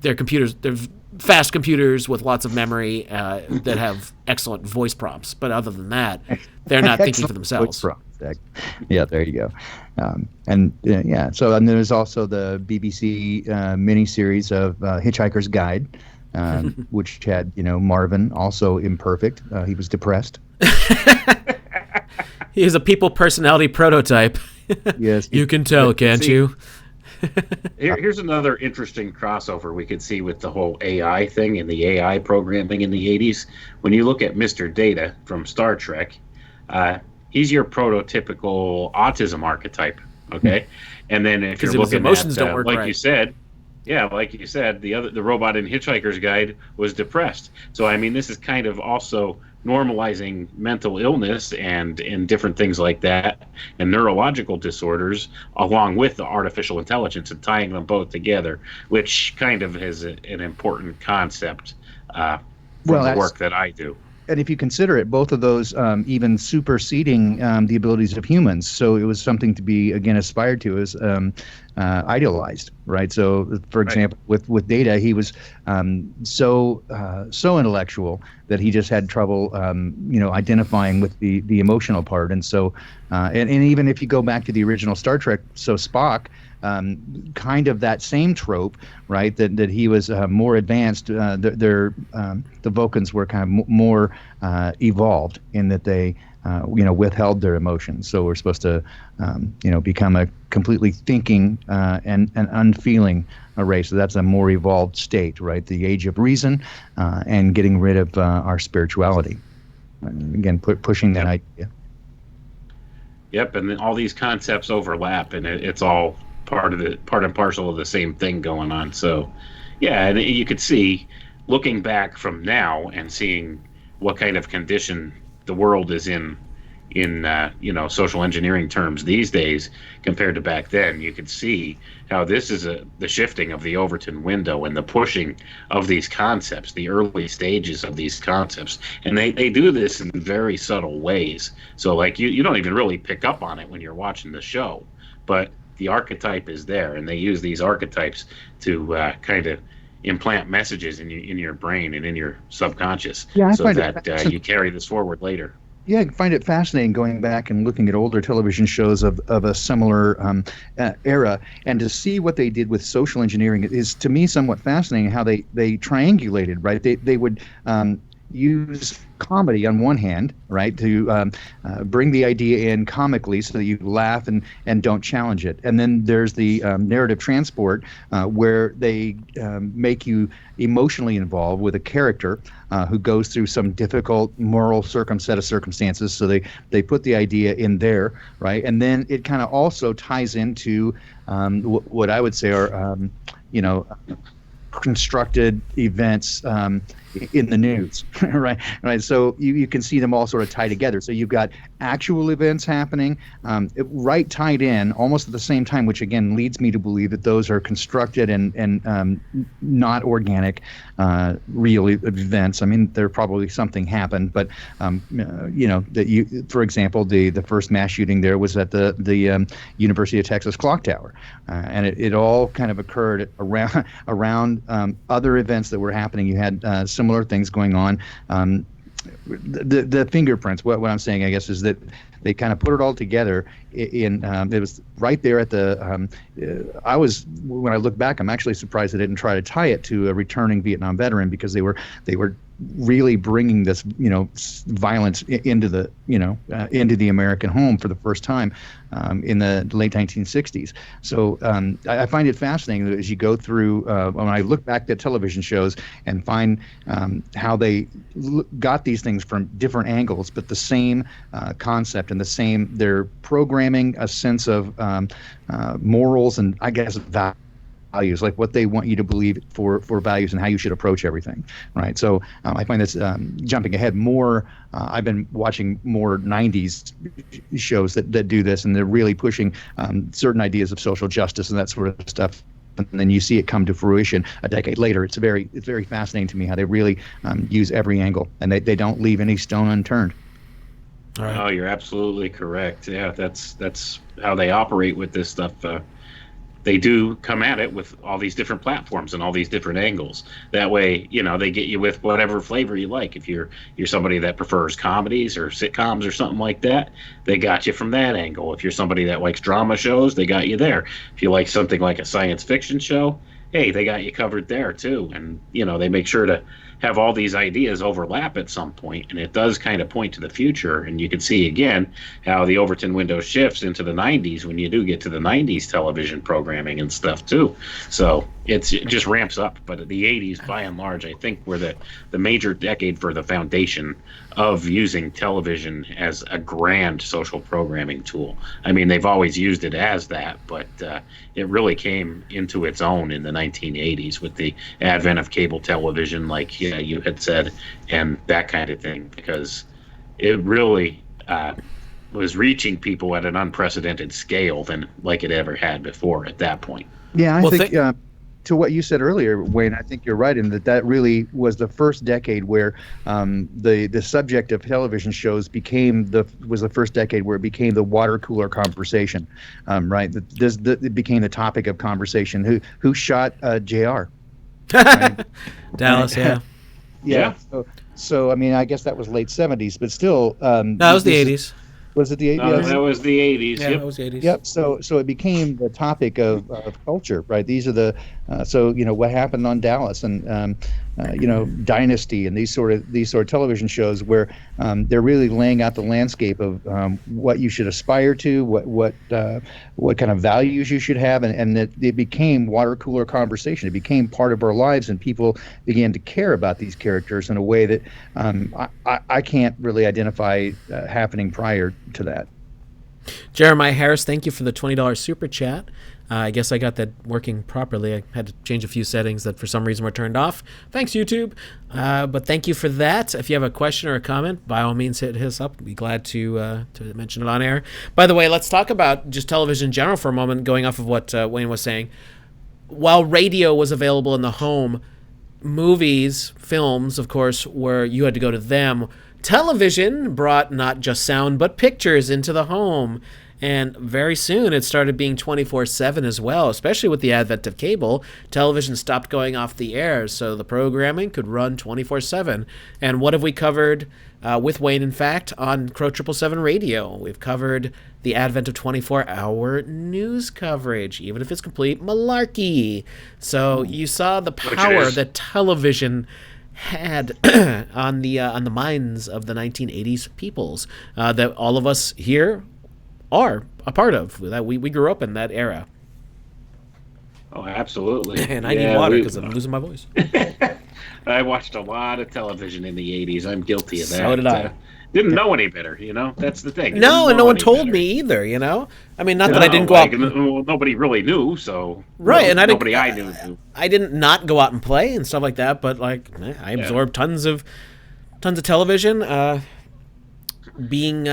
They're computers. They're fast computers with lots of memory that have excellent voice prompts. But other than that, they're not thinking for themselves. Yeah, there you go. So and there's also the BBC miniseries of Hitchhiker's Guide, which had Marvin, also imperfect. He was depressed. He is a people personality prototype. Yes, you can tell, can't you? Here's another interesting crossover we could see with the whole AI thing and the AI programming in the 80s. When you look at Mr. Data from Star Trek, he's your prototypical autism archetype, okay? And then if you're looking emotions at, don't work like right. you said, the robot in Hitchhiker's Guide was depressed. So, I mean, this is kind of also normalizing mental illness and different things like that and neurological disorders along with the artificial intelligence and tying them both together, which kind of is an important concept from the work that I do. And if you consider it, both of those even superseding the abilities of humans. So it was something to be, again, aspired to as idealized, right? So, for example, with Data, he was so intellectual that he just had trouble, identifying with the emotional part. And so, and even if you go back to the original Star Trek, so Spock, kind of that same trope, right? That he was more advanced. The Vulcans were kind of more evolved in that they, withheld their emotions. So we're supposed to, become a completely thinking and unfeeling race. So that's a more evolved state, right? The age of reason and getting rid of our spirituality. Again, pushing that idea. Yep, and then all these concepts overlap, and it's all part and parcel of the same thing going on. So, yeah, and you could see, looking back from now and seeing what kind of condition the world is in social engineering terms these days compared to back then. You could see how this is the shifting of the Overton window and the pushing of these concepts, the early stages of these concepts, and they do this in very subtle ways. So like you don't even really pick up on it when you're watching the show, but the archetype is there, and they use these archetypes to kind of implant messages in your brain and in your subconscious, so that you carry this forward later. Yeah, I find it fascinating going back and looking at older television shows of a similar era, and to see what they did with social engineering is, to me, somewhat fascinating. How they triangulated, right? They would use comedy on one hand, right, to bring the idea in comically so that you laugh and don't challenge it. And then there's the narrative transport where they make you emotionally involved with a character who goes through some difficult moral set of circumstances. So they put the idea in there, right? And then it kind of also ties into what I would say are, constructed events in the news, right? So you can see them all sort of tie together. So you've got actual events happening, right, tied in almost at the same time, which again leads me to believe that those are constructed and not organic, real events. I mean, there probably something happened, but for example, the first mass shooting there was at the University of Texas clock tower, and it all kind of occurred around other events that were happening. You had similar things going on. The fingerprints. What I'm saying, I guess, is that they kind of put it all together. It was right there at the. When I look back, I'm actually surprised they didn't try to tie it to a returning Vietnam veteran, because they were really bringing this violence into the American home for the first time in the late 1960s. So I find it fascinating that as you go through, when I look back at television shows and find how they got these things from different angles, but the same concept and they're programming a sense of morals and, I guess, values, like what they want you to believe for values and how you should approach everything, right? So I find this, jumping ahead more, I've been watching more 90s shows that do this, and they're really pushing certain ideas of social justice and that sort of stuff. And then you see it come to fruition a decade later. It's very fascinating to me how they really use every angle, and they don't leave any stone unturned. All right. Oh, you're absolutely correct. Yeah, that's how they operate with this stuff. They do come at it with all these different platforms and all these different angles. That way, they get you with whatever flavor you like. If you're somebody that prefers comedies or sitcoms or something like that, they got you from that angle. If you're somebody that likes drama shows, they got you there. If you like something like a science fiction show, hey, they got you covered there too. And they make sure to have all these ideas overlap at some point, and it does kind of point to the future. And you can see again how the Overton window shifts into the 90s when you do get to the 90s television programming and stuff too. So it just ramps up. But the 80s, by and large, I think were the major decade for the foundation of using television as a grand social programming tool. I mean, they've always used it as that, but it really came into its own in the 1980s with the advent of cable television, like you had said, and that kind of thing, because it really was reaching people at an unprecedented scale than like it ever had before at that point. Yeah, I think to what you said earlier, Wayne, I think you're right in that really was the first decade where the subject of television shows was the first decade where it became the water cooler conversation, right? It became the topic of conversation. Who shot JR? Right? Dallas, yeah. Yeah. So I mean, I guess that was late 70s, but still. That was the 80s. Was it the 80s? No, that was the 80s. Yeah, yep. That was the 80s. Yep. So it became the topic of culture, right? These are the what happened on Dallas and Dynasty and these sort of television shows where they're really laying out the landscape of what you should aspire to, what kind of values you should have, and that it became water cooler conversation. It became part of our lives, and people began to care about these characters in a way that I can't really identify happening prior to that. Jeremiah Harris, thank you for the $20 super chat. I guess I got that working properly. I had to change a few settings that for some reason were turned off. Thanks, YouTube. But thank you for that. If you have a question or a comment, by all means, hit us up. We'd be glad to mention it on air. By the way, let's talk about just television in general for a moment, going off of what Wayne was saying. While radio was available in the home, movies, films, of course, where you had to go to them. Television brought not just sound, but pictures into the home. And very soon it started being 24/7 as well, especially with the advent of cable. Television stopped going off the air, so the programming could run 24/7. And what have we covered with Wayne, in fact, on Crow 777 Radio? We've covered the advent of 24-hour news coverage, even if it's complete malarkey. So you saw the power that television had on the minds of the 1980s peoples that all of us here are a part of. That we grew up in that era. Oh, absolutely. And I need water because I'm losing my voice. I watched a lot of television in the 80s. I'm guilty of that. So did I. Didn't know any better, That's the thing. No, and no one told me either, I mean, not that I didn't go out. Well, nobody really knew, so. Right, and nobody I knew. I didn't not go out and play and stuff like that, but I absorbed tons of television. Being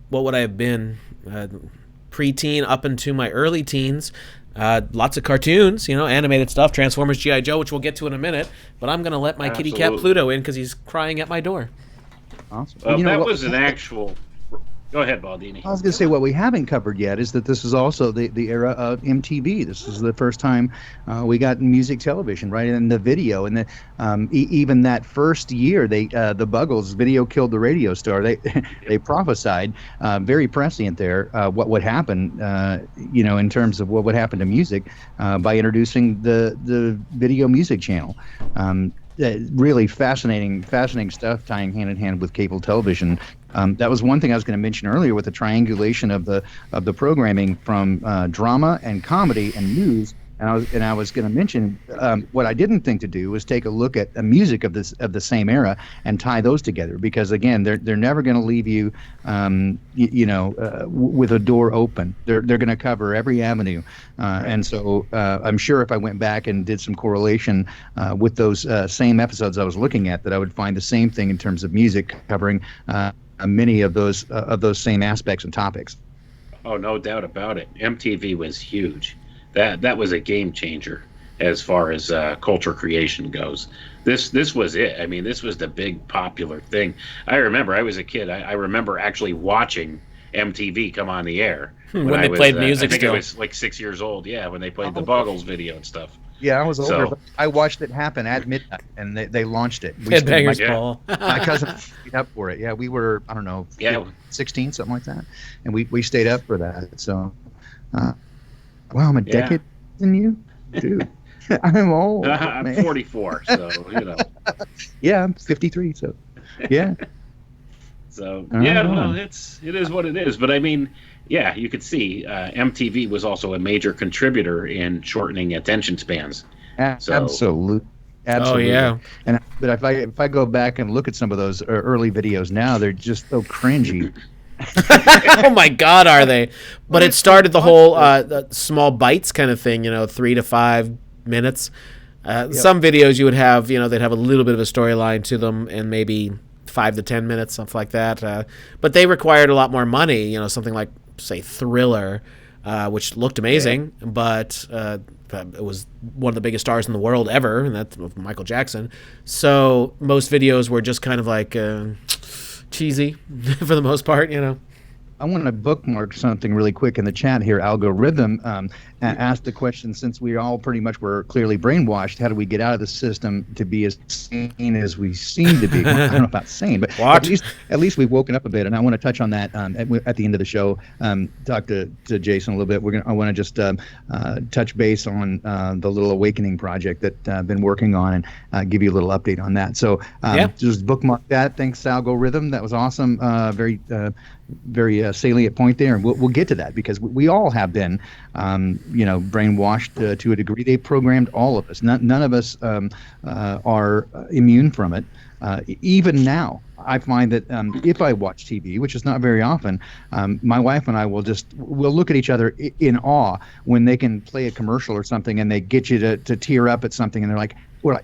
what would I have been? Preteen up into my early teens. Lots of cartoons, animated stuff, Transformers, G.I. Joe, which we'll get to in a minute. But I'm going to let my kitty cat Pluto in because he's crying at my door. Awesome. That was an actual... Go ahead, Baldini. I was going to say what we haven't covered yet is that this is also the era of MTV. This is the first time we got music television, right, in the video. And even that first year, the Buggles, video killed the radio star. They prophesied very prescient there what would happen, in terms of what would happen to music by introducing the video music channel. Really fascinating stuff tying hand in hand with cable television. That was one thing I was going to mention earlier with the triangulation of the programming from drama and comedy and news. And I was going to mention what I didn't think to do was take a look at the music of the same era and tie those together, because again they're never going to leave you with a door open. They're going to cover every avenue, and so I'm sure if I went back and did some correlation with those same episodes I was looking at, that I would find the same thing in terms of music covering many of those same aspects and topics. Oh, no doubt about it. MTV was huge. That was a game changer as far as culture creation goes. This was it. I mean, this was the big popular thing. I remember I was a kid. I remember actually watching MTV come on the air when they played music. I think I was like 6 years old. Yeah, when they played the Buggles video and stuff. Yeah, I was older, but I watched it happen at midnight, and they launched it. Headbangers Ball. My cousin stayed up for it. Yeah, we were, 16, something like that, and we stayed up for that. So, wow, I'm a decade than you, dude. I'm old. I'm 44, so Yeah, I'm 53, so yeah. So well, it is what it is. But I mean, you could see MTV was also a major contributor in shortening attention spans. Absolutely. Oh yeah. But if I go back and look at some of those early videos now, they're just so cringy. Oh my God, are they? But it started the whole small bites kind of thing, 3 to 5 minutes. Some videos you would have, they'd have a little bit of a storyline to them, and maybe 5 to 10 minutes, something like that. But they required a lot more money, something like, say, Thriller, which looked amazing, but it was one of the biggest stars in the world ever, and that's Michael Jackson. So most videos were just kind of like cheesy for the most part, I want to bookmark something really quick in the chat here. Algorithm asked the question, since we all pretty much were clearly brainwashed, how do we get out of the system to be as sane as we seem to be? Well, I don't know about sane, but at least we've woken up a bit, and I want to touch on that at the end of the show. Talk to Jason a little bit. I want to just touch base on the Little Awakening project that I've been working on, and give you a little update on that. So just bookmark that. Thanks, Algorithm. That was awesome. Very salient point there, and we'll get to that, because we all have been brainwashed to a degree. They programmed all of us. None of us are immune from it. Even now, I find that if I watch TV, which is not very often, my wife and I we'll look at each other in awe when they can play a commercial or something and they get you to tear up at something, and we're like,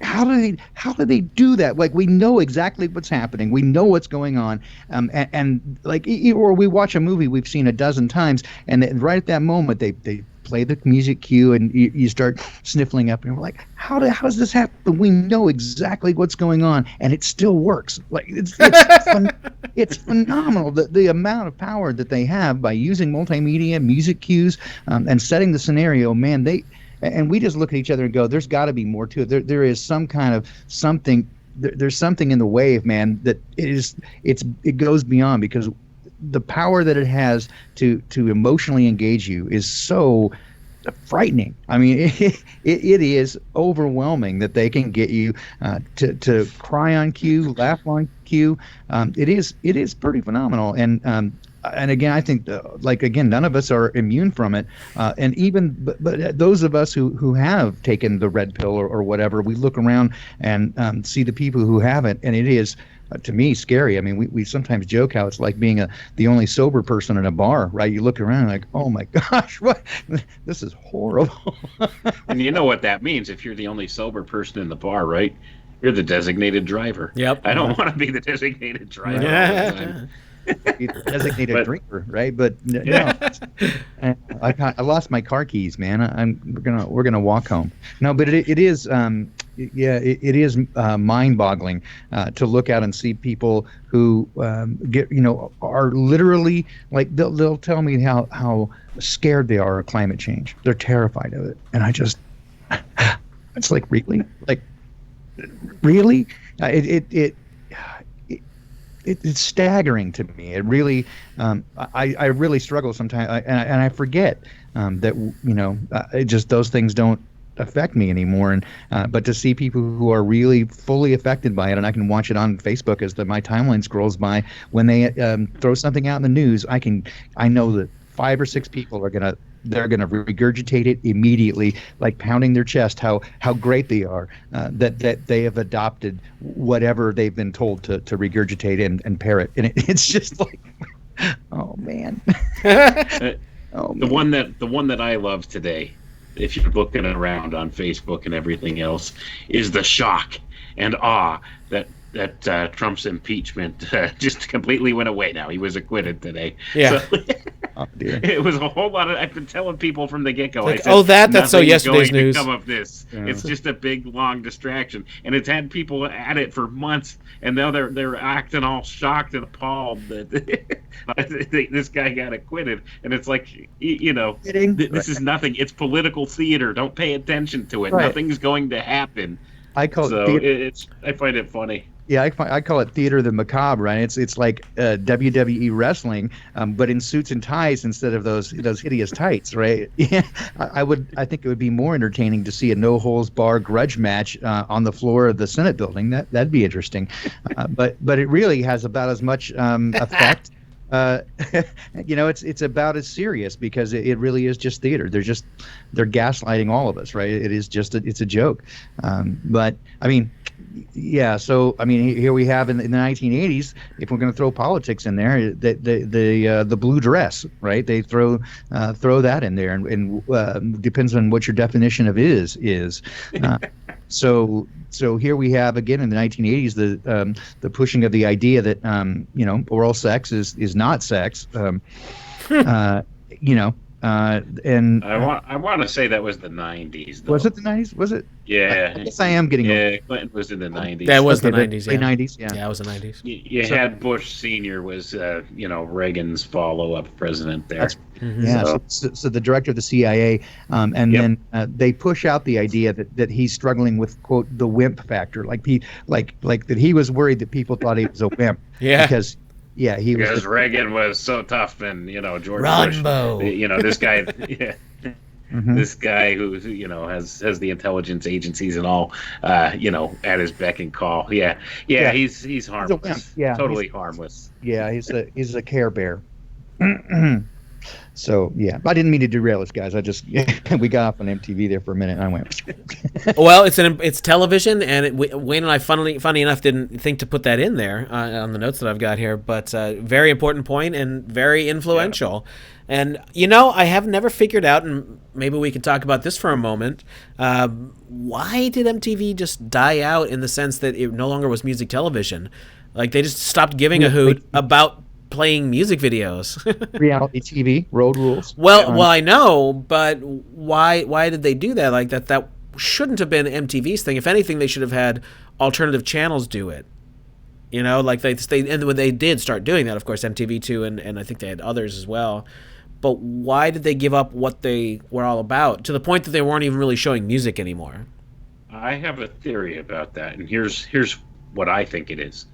how do they do that? Like, we know exactly what's happening. We know what's going on. And like, or we watch a movie we've seen a dozen times, and right at that moment, they play the music cue, and you start sniffling up, and we're like, how does this happen? We know exactly what's going on, and it still works. Like, it's phenomenal, the amount of power that they have by using multimedia, music cues, and setting the scenario. Man, and we just look at each other and go, there's got to be more to it. There is some kind of something. There's something in the wave, man, that it goes beyond, because the power that it has to emotionally engage you is so frightening. I mean, it is overwhelming that they can get you to cry on cue, laugh on cue. It is pretty phenomenal. And again, I think, none of us are immune from it. And even, but those of us who have taken the red pill or whatever, we look around and see the people who haven't, and it is, to me, scary. I mean, we sometimes joke how it's like being the only sober person in a bar, right? You look around like, oh my gosh, what? This is horrible. And you know what that means if you're the only sober person in the bar, right? You're the designated driver. Yep. I don't want to be the designated driver all the time. Designated drinker, right? But Yeah. no, I lost my car keys, man. We're gonna walk home. No, but it is it is mind-boggling to look out and see people who are literally, like, they'll tell me how scared they are of climate change. They're terrified of it, and it's like, really, it's staggering to me. It really, I really struggle sometimes, and I forget that just those things don't affect me anymore. And but to see people who are really fully affected by it, and I can watch it on Facebook as my timeline scrolls by, when they throw something out in the news, I know that 5 or 6 people they're gonna regurgitate it immediately, like pounding their chest how great they are, that they have adopted whatever they've been told to regurgitate and parrot, and it's just like, oh man. Oh, man. The one that I love today, if you're looking around on Facebook and everything else, is the shock and awe that Trump's impeachment just completely went away. Now he was acquitted today. Yeah. So, Oh, dear. it was a whole lot of. I've been telling people from the get-go. Like, I said, that's so yesterday's going news. To come of this. Yeah. It's just a big, long distraction, and it's had people at it for months, and now they're acting all shocked and appalled that this guy got acquitted, and it's like, this is nothing. It's political theater. Don't pay attention to it. Right. Nothing's going to happen. I call So it I find it funny. Yeah, I call it theater of the macabre, right? It's like WWE wrestling, but in suits and ties instead of those hideous tights, right? Yeah, I think it would be more entertaining to see a no holds bar grudge match on the floor of the Senate building. That'd be interesting, but it really has about as much effect. It's about as serious, because it really is just theater. They're gaslighting all of us, right? It is just it's a joke, but I mean. Yeah, so I mean, here we have in the 1980s. If we're going to throw politics in there, the blue dress, right? They throw that in there, and depends on what your definition of is. So here we have again in the 1980s the pushing of the idea that oral sex is not sex. And I want to say that was the 90s. Though. Was it the 90s? Was it? Yeah. I guess I am getting. Yeah, Clinton was in the 90s. That was Okay, the 90s. Yeah. 90s. Yeah. Yeah, it was the 90s. You had Bush Senior was Reagan's follow-up president there. Yeah. So the director of the CIA, and then they push out the idea that he's struggling with, quote, the wimp factor, like that he was worried that people thought he was a wimp. Yeah. Because Reagan was so tough, and George Rambo. Bush, this guy, Mhm. this guy who has the intelligence agencies and all, at his beck and call. Yeah. He's harmless. Yeah, totally harmless. Yeah, he's a Care Bear. So yeah, I didn't mean to derail us, guys. I just we got off on MTV there for a minute, and I went. Well, it's television, and Wayne and I, funny enough, didn't think to put that in there on the notes that I've got here, but very important point and very influential. Yeah. And I have never figured out, and maybe we can talk about this for a moment. Why did MTV just die out in the sense that it no longer was music television? Like they just stopped giving a hoot about playing music videos. Reality TV, road rules. Well, I know, but why did they do that? Like that shouldn't have been MTV's thing. If anything, they should have had alternative channels do it. Like and when they did start doing that, of course, MTV2 and I think they had others as well. But why did they give up what they were all about to the point that they weren't even really showing music anymore? I have a theory about that, and here's what I think it is.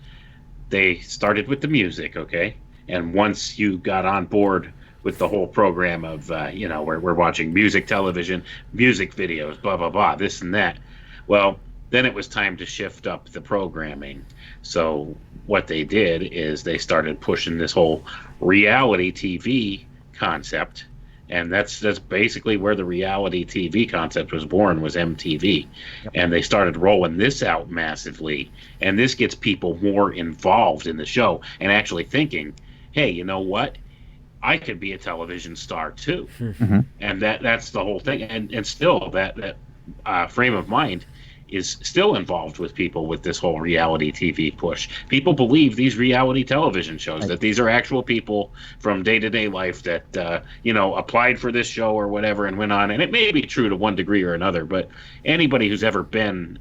They started with the music, okay? And once you got on board with the whole program of, we're watching music television, music videos, blah, blah, blah, this and that, well, then it was time to shift up the programming. So what they did is they started pushing this whole reality TV concept, and that's basically where the reality TV concept was born, was MTV. Yep. And they started rolling this out massively, and this gets people more involved in the show and actually thinking, hey, you know what? I could be a television star too. Mm-hmm. And that's the whole thing. And still that frame of mind is still involved with people with this whole reality TV push. People believe these reality television shows, right, that these are actual people from day-to-day life that, applied for this show or whatever and went on. And it may be true to one degree or another, but anybody who's ever been,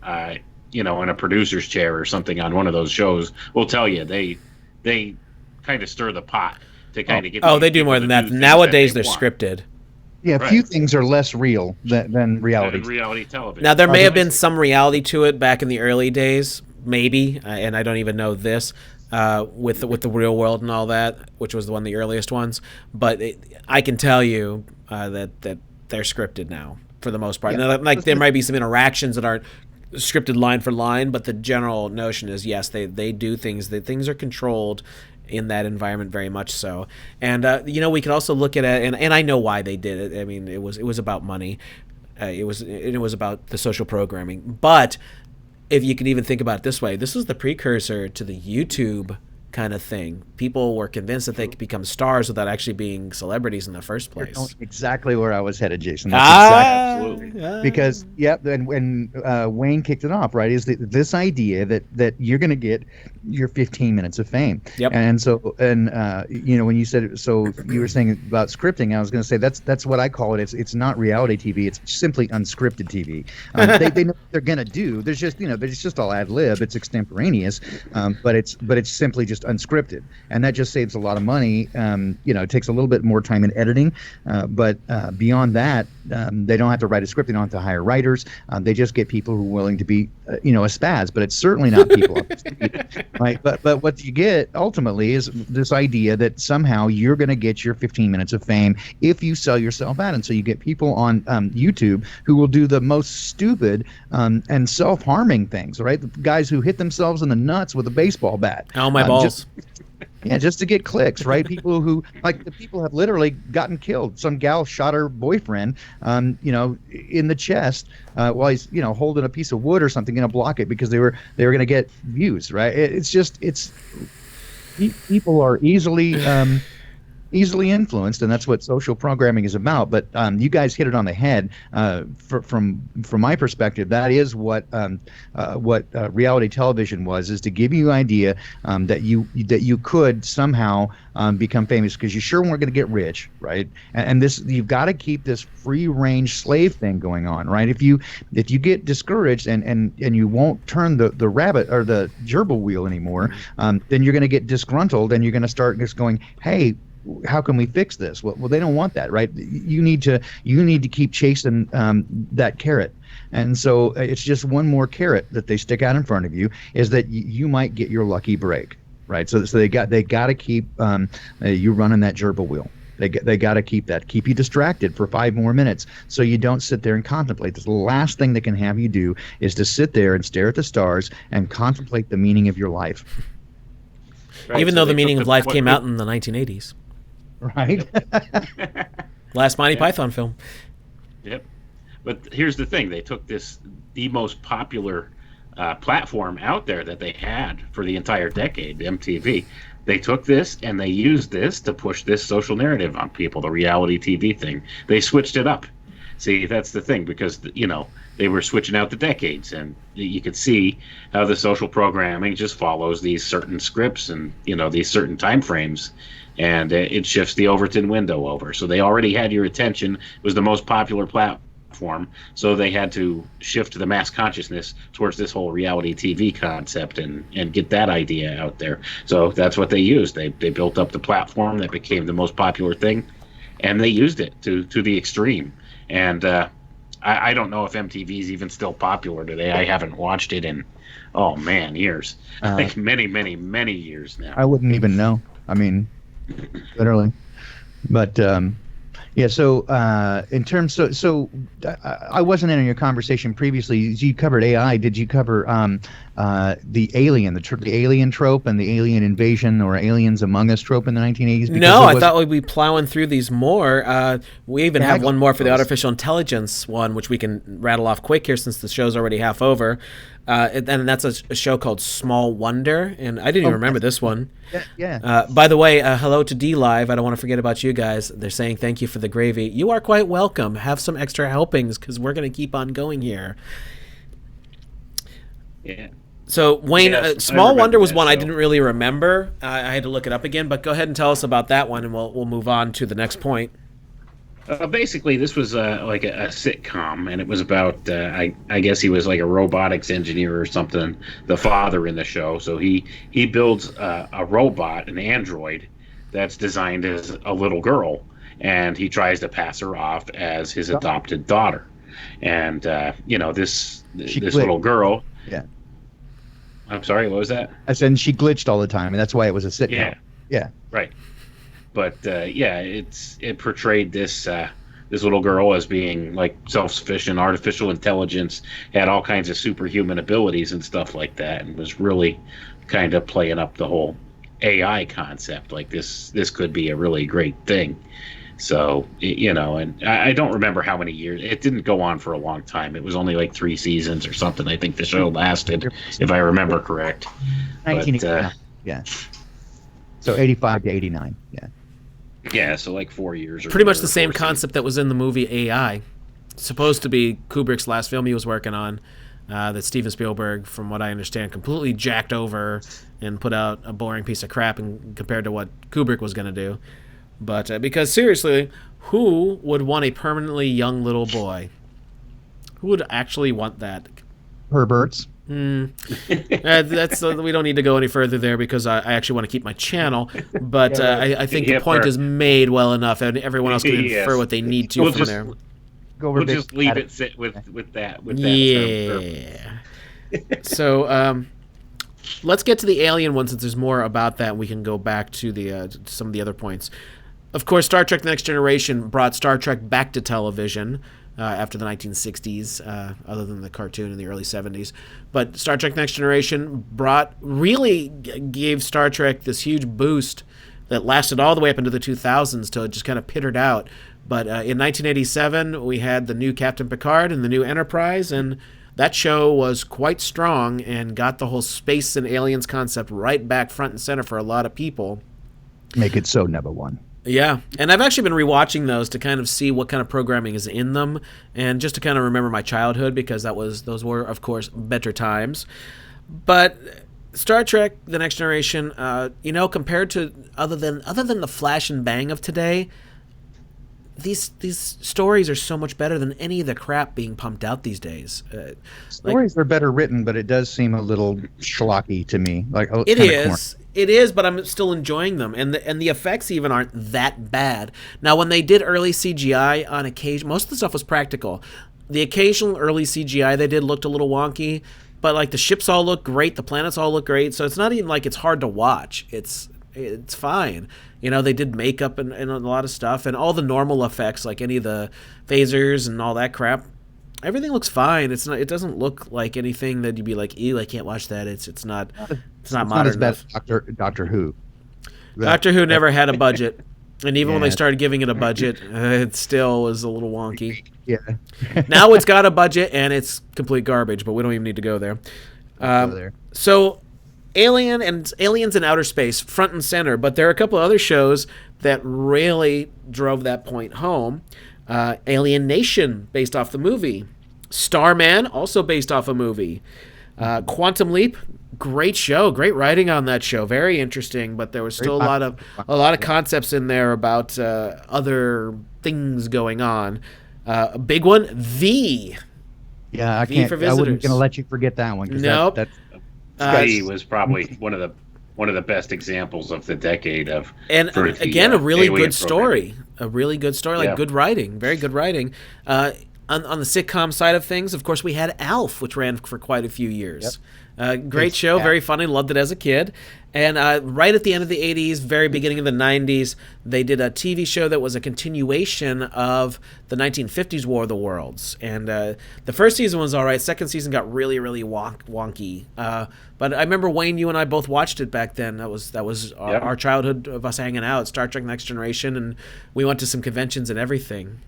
in a producer's chair or something on one of those shows will tell you they kind of stir the pot to kind of get. Oh, they do more than that. Nowadays, they're scripted. Yeah, right. Few things are less real than reality. Reality television. Now, there may have been some reality to it back in the early days, maybe, and I don't even know this, with the Real World and all that, which was one of the earliest ones. But I can tell you that they're scripted now, for the most part. Yeah. Now, there might be some interactions that aren't scripted line for line, but the general notion is, yes, they do things. Things are controlled in that environment very much so. And we could also look at it, and I know why they did it. I mean, it was about money. It was about the social programming. But if you can even think about it this way, this was the precursor to the YouTube kind of thing. People were convinced that they could become stars without actually being celebrities in the first place. Exactly where I was headed, Jason. Absolutely. Because when Wayne kicked it off, right, is this idea that you're going to get your 15 minutes of fame. Yep. And so when you said, so you were saying about scripting, I was going to say that's what I call it. It's not reality TV. It's simply unscripted TV. They know what they're going to do. There's just all ad lib. It's extemporaneous, but it's simply just unscripted, and that just saves a lot of money. It takes a little bit more time in editing, but beyond that, they don't have to write a script. They don't have to hire writers. They just get people who are willing to be, a spaz. But it's certainly not people up to speed, right? But what you get ultimately is this idea that somehow you're going to get your 15 minutes of fame if you sell yourself out, and so you get people on YouTube who will do the most stupid and self-harming things, right? The guys who hit themselves in the nuts with a baseball bat. Oh, my balls. Just to get clicks, right? People who, the people have literally gotten killed. Some gal shot her boyfriend, in the chest while he's, holding a piece of wood or something, going to block it because they were going to get views, right? People are easily influenced, and that's what social programming is about. But you guys hit it on the head. From my perspective, that is what reality television is to give you an idea that you could somehow become famous, because you sure weren't going to get rich, right? And this, you've got to keep this free range slave thing going on, right? If you get discouraged and you won't turn the rabbit or the gerbil wheel anymore, then you're going to get disgruntled, and you're going to start just going, hey, how can we fix this? Well, they don't want that, right? You need to keep chasing that carrot. And so it's just one more carrot that they stick out in front of you, is that you might get your lucky break, right? So they got to keep you running that gerbil wheel. They got to keep you distracted for 5 more minutes, so you don't sit there and contemplate. The last thing they can have you do is to sit there and stare at the stars and contemplate the meaning of your life. Right, even though the meaning of life came out in the 1980s. right? Last Monty Python film. Yep. But here's the thing: they took the most popular platform out there that they had for the entire decade, MTV. They took this and they used this to push this social narrative on people, the reality TV thing. They switched it up. See, that's the thing, because they were switching out the decades, and you could see how the social programming just follows these certain scripts and these certain time frames, and it shifts the Overton window over. So they already had your attention. It was the most popular platform, so they had to shift the mass consciousness towards this whole reality TV concept and get that idea out there. So that's what they used. They built up the platform that became the most popular thing, and they used it to the extreme. And I don't know if MTV is even still popular today. I haven't watched it in, years. Like many, many, many years now. I wouldn't even know. I mean, literally. But yeah. So in terms, I wasn't in on your conversation previously. You covered AI. Did you cover the alien, the alien trope and the alien invasion or aliens among us trope in the 1980s? No, I thought we'd be plowing through these more. We even have one more for the artificial intelligence one, which we can rattle off quick here since the show's already half over. And that's a show called Small Wonder, and I didn't even remember this one. Yeah. By the way, hello to D Live. I don't want to forget about you guys. They're saying thank you for the gravy. You are quite welcome. Have some extra helpings because we're going to keep on going here. Yeah. So Wayne, Yes, Small Wonder was one I show. didn't really remember. I had to look it up again, but go ahead and tell us about that one, and we'll move on to the next point. Basically, this was like a sitcom, and it was about I guess he was like a robotics engineer or something. The father in the show, so he builds a robot, an android, that's designed as a little girl, and he tries to pass her off as his adopted daughter. And this little girl. Yeah. I'm sorry, what was that? I said she glitched all the time, and that's why it was a sitcom. Yeah. Yeah. Right. But it portrayed this little girl as being like self-sufficient, artificial intelligence, had all kinds of superhuman abilities and stuff like that, and was really kind of playing up the whole AI concept. Like this could be a really great thing. So and I don't remember how many years. It didn't go on for a long time. It was only like 3 seasons or something. I think the show lasted, if I remember correct. 1989. Yeah. So 85 to 89. Yeah. Yeah, so like 4 years. Or Pretty much the or same 4 concept that was in the movie AI. Supposed to be Kubrick's last film he was working on, that Steven Spielberg, from what I understand, completely jacked over and put out a boring piece of crap compared to what Kubrick was going to do. But because seriously, who would want a permanently young little boy? Who would actually want that? Herberts. That's we don't need to go any further there because I actually want to keep my channel. But I think the point is made well enough, and everyone else can infer what they need to from there. We'll just leave it sit with that. Yeah. So let's get to the alien one since there's more about that. We can go back to the to some of the other points. Of course, Star Trek: The Next Generation brought Star Trek back to television after the 1960s, other than the cartoon in the early 70s. But Star Trek: Next Generation really gave Star Trek this huge boost that lasted all the way up into the 2000s till it just kind of pittered out. But in 1987, we had the new Captain Picard and the new Enterprise, and that show was quite strong and got the whole space and aliens concept right back front and center for a lot of people. Make it so, number one. Yeah, and I've actually been rewatching those to kind of see what kind of programming is in them, and just to kind of remember my childhood because those were, of course, better times. But Star Trek: The Next Generation, compared to other than the flash and bang of today, these stories are so much better than any of the crap being pumped out these days. Stories are better written, but it does seem a little schlocky to me. It is, but I'm still enjoying them, and the effects even aren't that bad. Now, when they did early CGI on occasion, most of the stuff was practical. The occasional early CGI they did looked a little wonky, but like the ships all look great, the planets all look great, so it's not even like it's hard to watch. It's fine. They did makeup and a lot of stuff, and all the normal effects, like any of the phasers and all that crap. Everything looks fine. It doesn't look like anything that you'd be like, ew, I can't watch that. It's not modern as bad enough. as Doctor Who. Doctor Who never had a budget. And even when they Yeah. started giving it a budget, it still was a little wonky. Yeah. Now it's got a budget and it's complete garbage, but we don't even need to go there. Go there. So Aliens in Outer Space, front and center, but there are a couple of other shows that really drove that point home. Alien Nation, based off the movie. Starman, also based off a movie. Quantum Leap, great show, great writing on that show, very interesting, but there was still a lot of concepts in there about other things going on. A big one, V. Yeah, I V can't. for I wasn't Visitors. going to let you forget that one. 'Cause Nope. He was probably one of the best examples of the decade of. And for the, again, a really Alien good story. A really good story, like Yeah. good writing, very good writing. On the sitcom side of things, of course, we had Alf, which ran for quite a few years. Great show, very funny, loved it as a kid. And right at the end of the 80s, very beginning of the 90s, they did a TV show that was a continuation of the 1950s War of the Worlds. And the first season was all right. Second season got really, really wonky. But I remember, Wayne, you and I both watched it back then. That was our childhood of us hanging out, Star Trek Next Generation, and we went to some conventions and everything.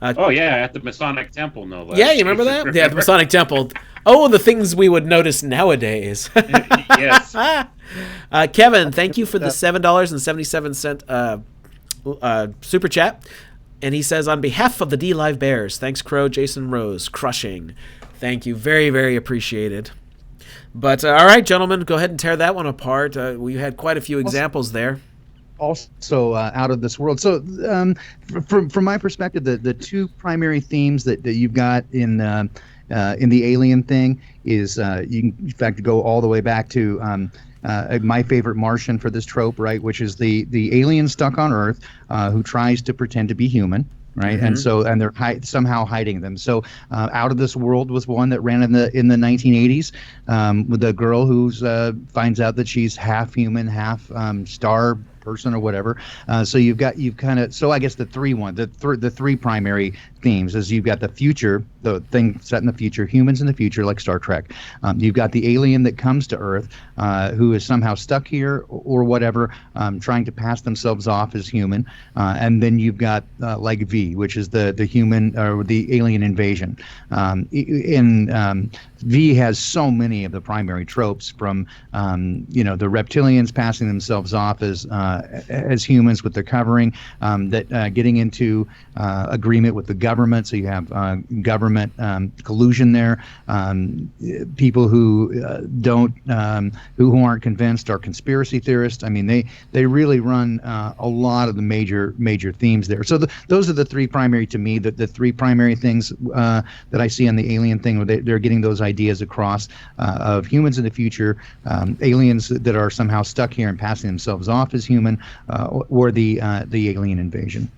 At the Masonic Temple, no less. Yeah, you remember that? Yeah, the Masonic Temple. Oh, the things we would notice nowadays. Yes. Kevin, thank you for the $7.77 super chat. And he says, on behalf of the D Live Bears, thanks, Crow, Jason Rose, crushing. Thank you. Very, very appreciated. But, all right, gentlemen, go ahead and tear that one apart. We had quite a few examples there. Also out of this world. So from my perspective, the two primary themes that you've got in the Alien thing is you can in fact go all the way back to my favorite Martian for this trope, right, which is the alien stuck on Earth who tries to pretend to be human. Right, Mm-hmm. and they're somehow hiding them. So, Out of This World was one that ran in the 1980s with a girl who finds out that she's half human, half star person or whatever. So I guess the three primary themes is you've got the future, the thing set in the future, humans in the future, like Star Trek. You've got the alien that comes to Earth, who is somehow stuck here or whatever, trying to pass themselves off as human. And then you've got like V, which is the human or the alien invasion. V has so many of the primary tropes from the reptilians passing themselves off as humans with their covering, that getting into agreement with the government. So you have government collusion there. People who who aren't convinced are conspiracy theorists. I mean, they really run a lot of the major themes there. So those are the three primary, to me, the three primary things that I see on the alien thing, where they're getting those ideas across of humans in the future, aliens that are somehow stuck here and passing themselves off as human, or the alien invasion.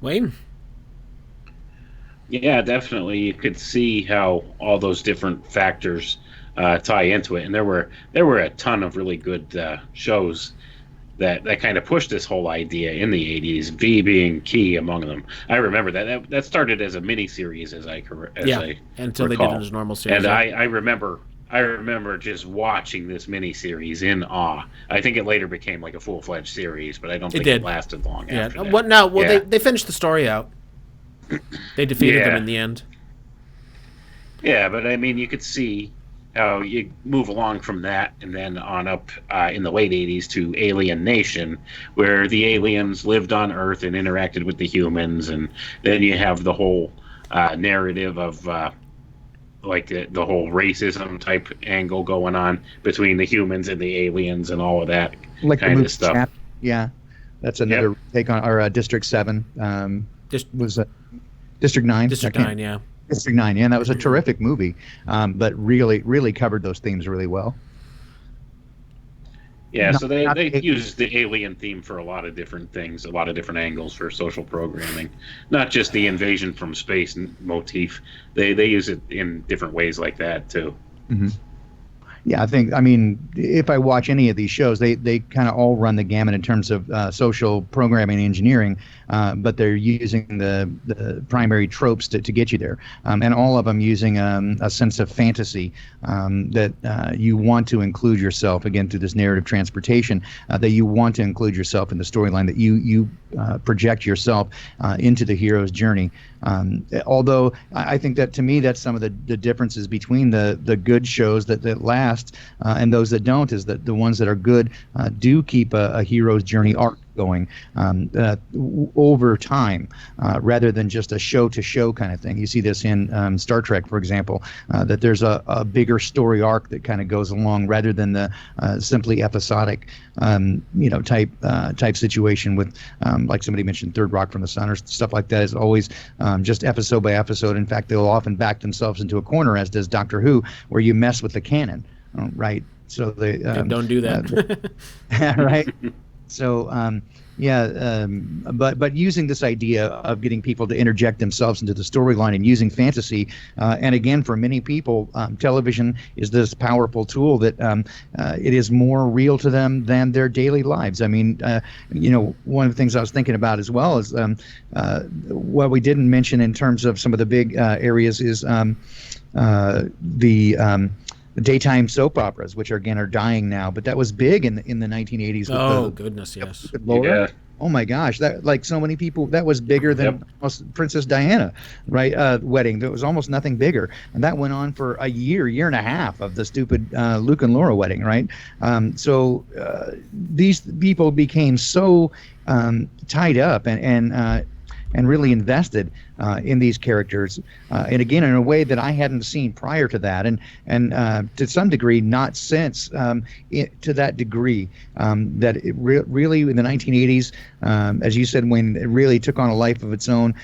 Wayne? Yeah, definitely. You could see how all those different factors tie into it, and there were a ton of really good shows that kind of pushed this whole idea in the 80s. V being key among them. I remember that started as a miniseries, until they recall. did it as a normal series. And I remember just watching this miniseries in awe. I think it later became like a full-fledged series, but I don't think it lasted long after that. They finished the story out. They defeated them in the end. Yeah, but I mean, you could see how you move along from that and then on up in the late 80s to Alien Nation, where the aliens lived on Earth and interacted with the humans, and then you have the whole narrative of like the whole racism type angle going on between the humans and the aliens and all of that like kind of stuff. Yeah, that's another take on our District 7. Was District 9? District 9, yeah. District 9, yeah, and that was a terrific movie, but really covered those themes really well. Yeah, so they use the alien theme for a lot of different things, a lot of different angles for social programming, not just the invasion from space motif. They use it in different ways like that too. Mm-hmm. Yeah, I think, I mean, if I watch any of these shows, they kind of all run the gamut in terms of social programming and engineering, but they're using the primary tropes to get you there. And all of them using a sense of fantasy that you want to include yourself, again, through this narrative transportation, that you want to include yourself in the storyline, that you project yourself into the hero's journey. Although I think that, to me, that's some of the differences between the good shows that last and those that don't, is that the ones that are good do keep a hero's journey arc going over time, rather than just a show-to-show kind of thing. You see this in Star Trek, for example, that there's a bigger story arc that kind of goes along, rather than the simply episodic, type situation with, like somebody mentioned, Third Rock from the Sun or stuff like that, is always just episode by episode. In fact, they'll often back themselves into a corner, as does Doctor Who, where you mess with the canon, right? So they don't do that. right. So but using this idea of getting people to interject themselves into the storyline and using fantasy, and again, for many people, television is this powerful tool that it is more real to them than their daily lives. I mean, one of the things I was thinking about as well is what we didn't mention in terms of some of the big areas is the daytime soap operas, which again are dying now, but that was big in the 1980s. With goodness, yes. Laura. Yeah. Oh my gosh, that, like so many people, that was bigger than Princess Diana, right? Wedding. There was almost nothing bigger, and that went on for a year and a half of the stupid Luke and Laura wedding, right? So these people became so tied up and really invested in these characters, and again, in a way that I hadn't seen prior to that, and to some degree not since, to that degree, that it really in the 1980s, as you said, when it really took on a life of its own,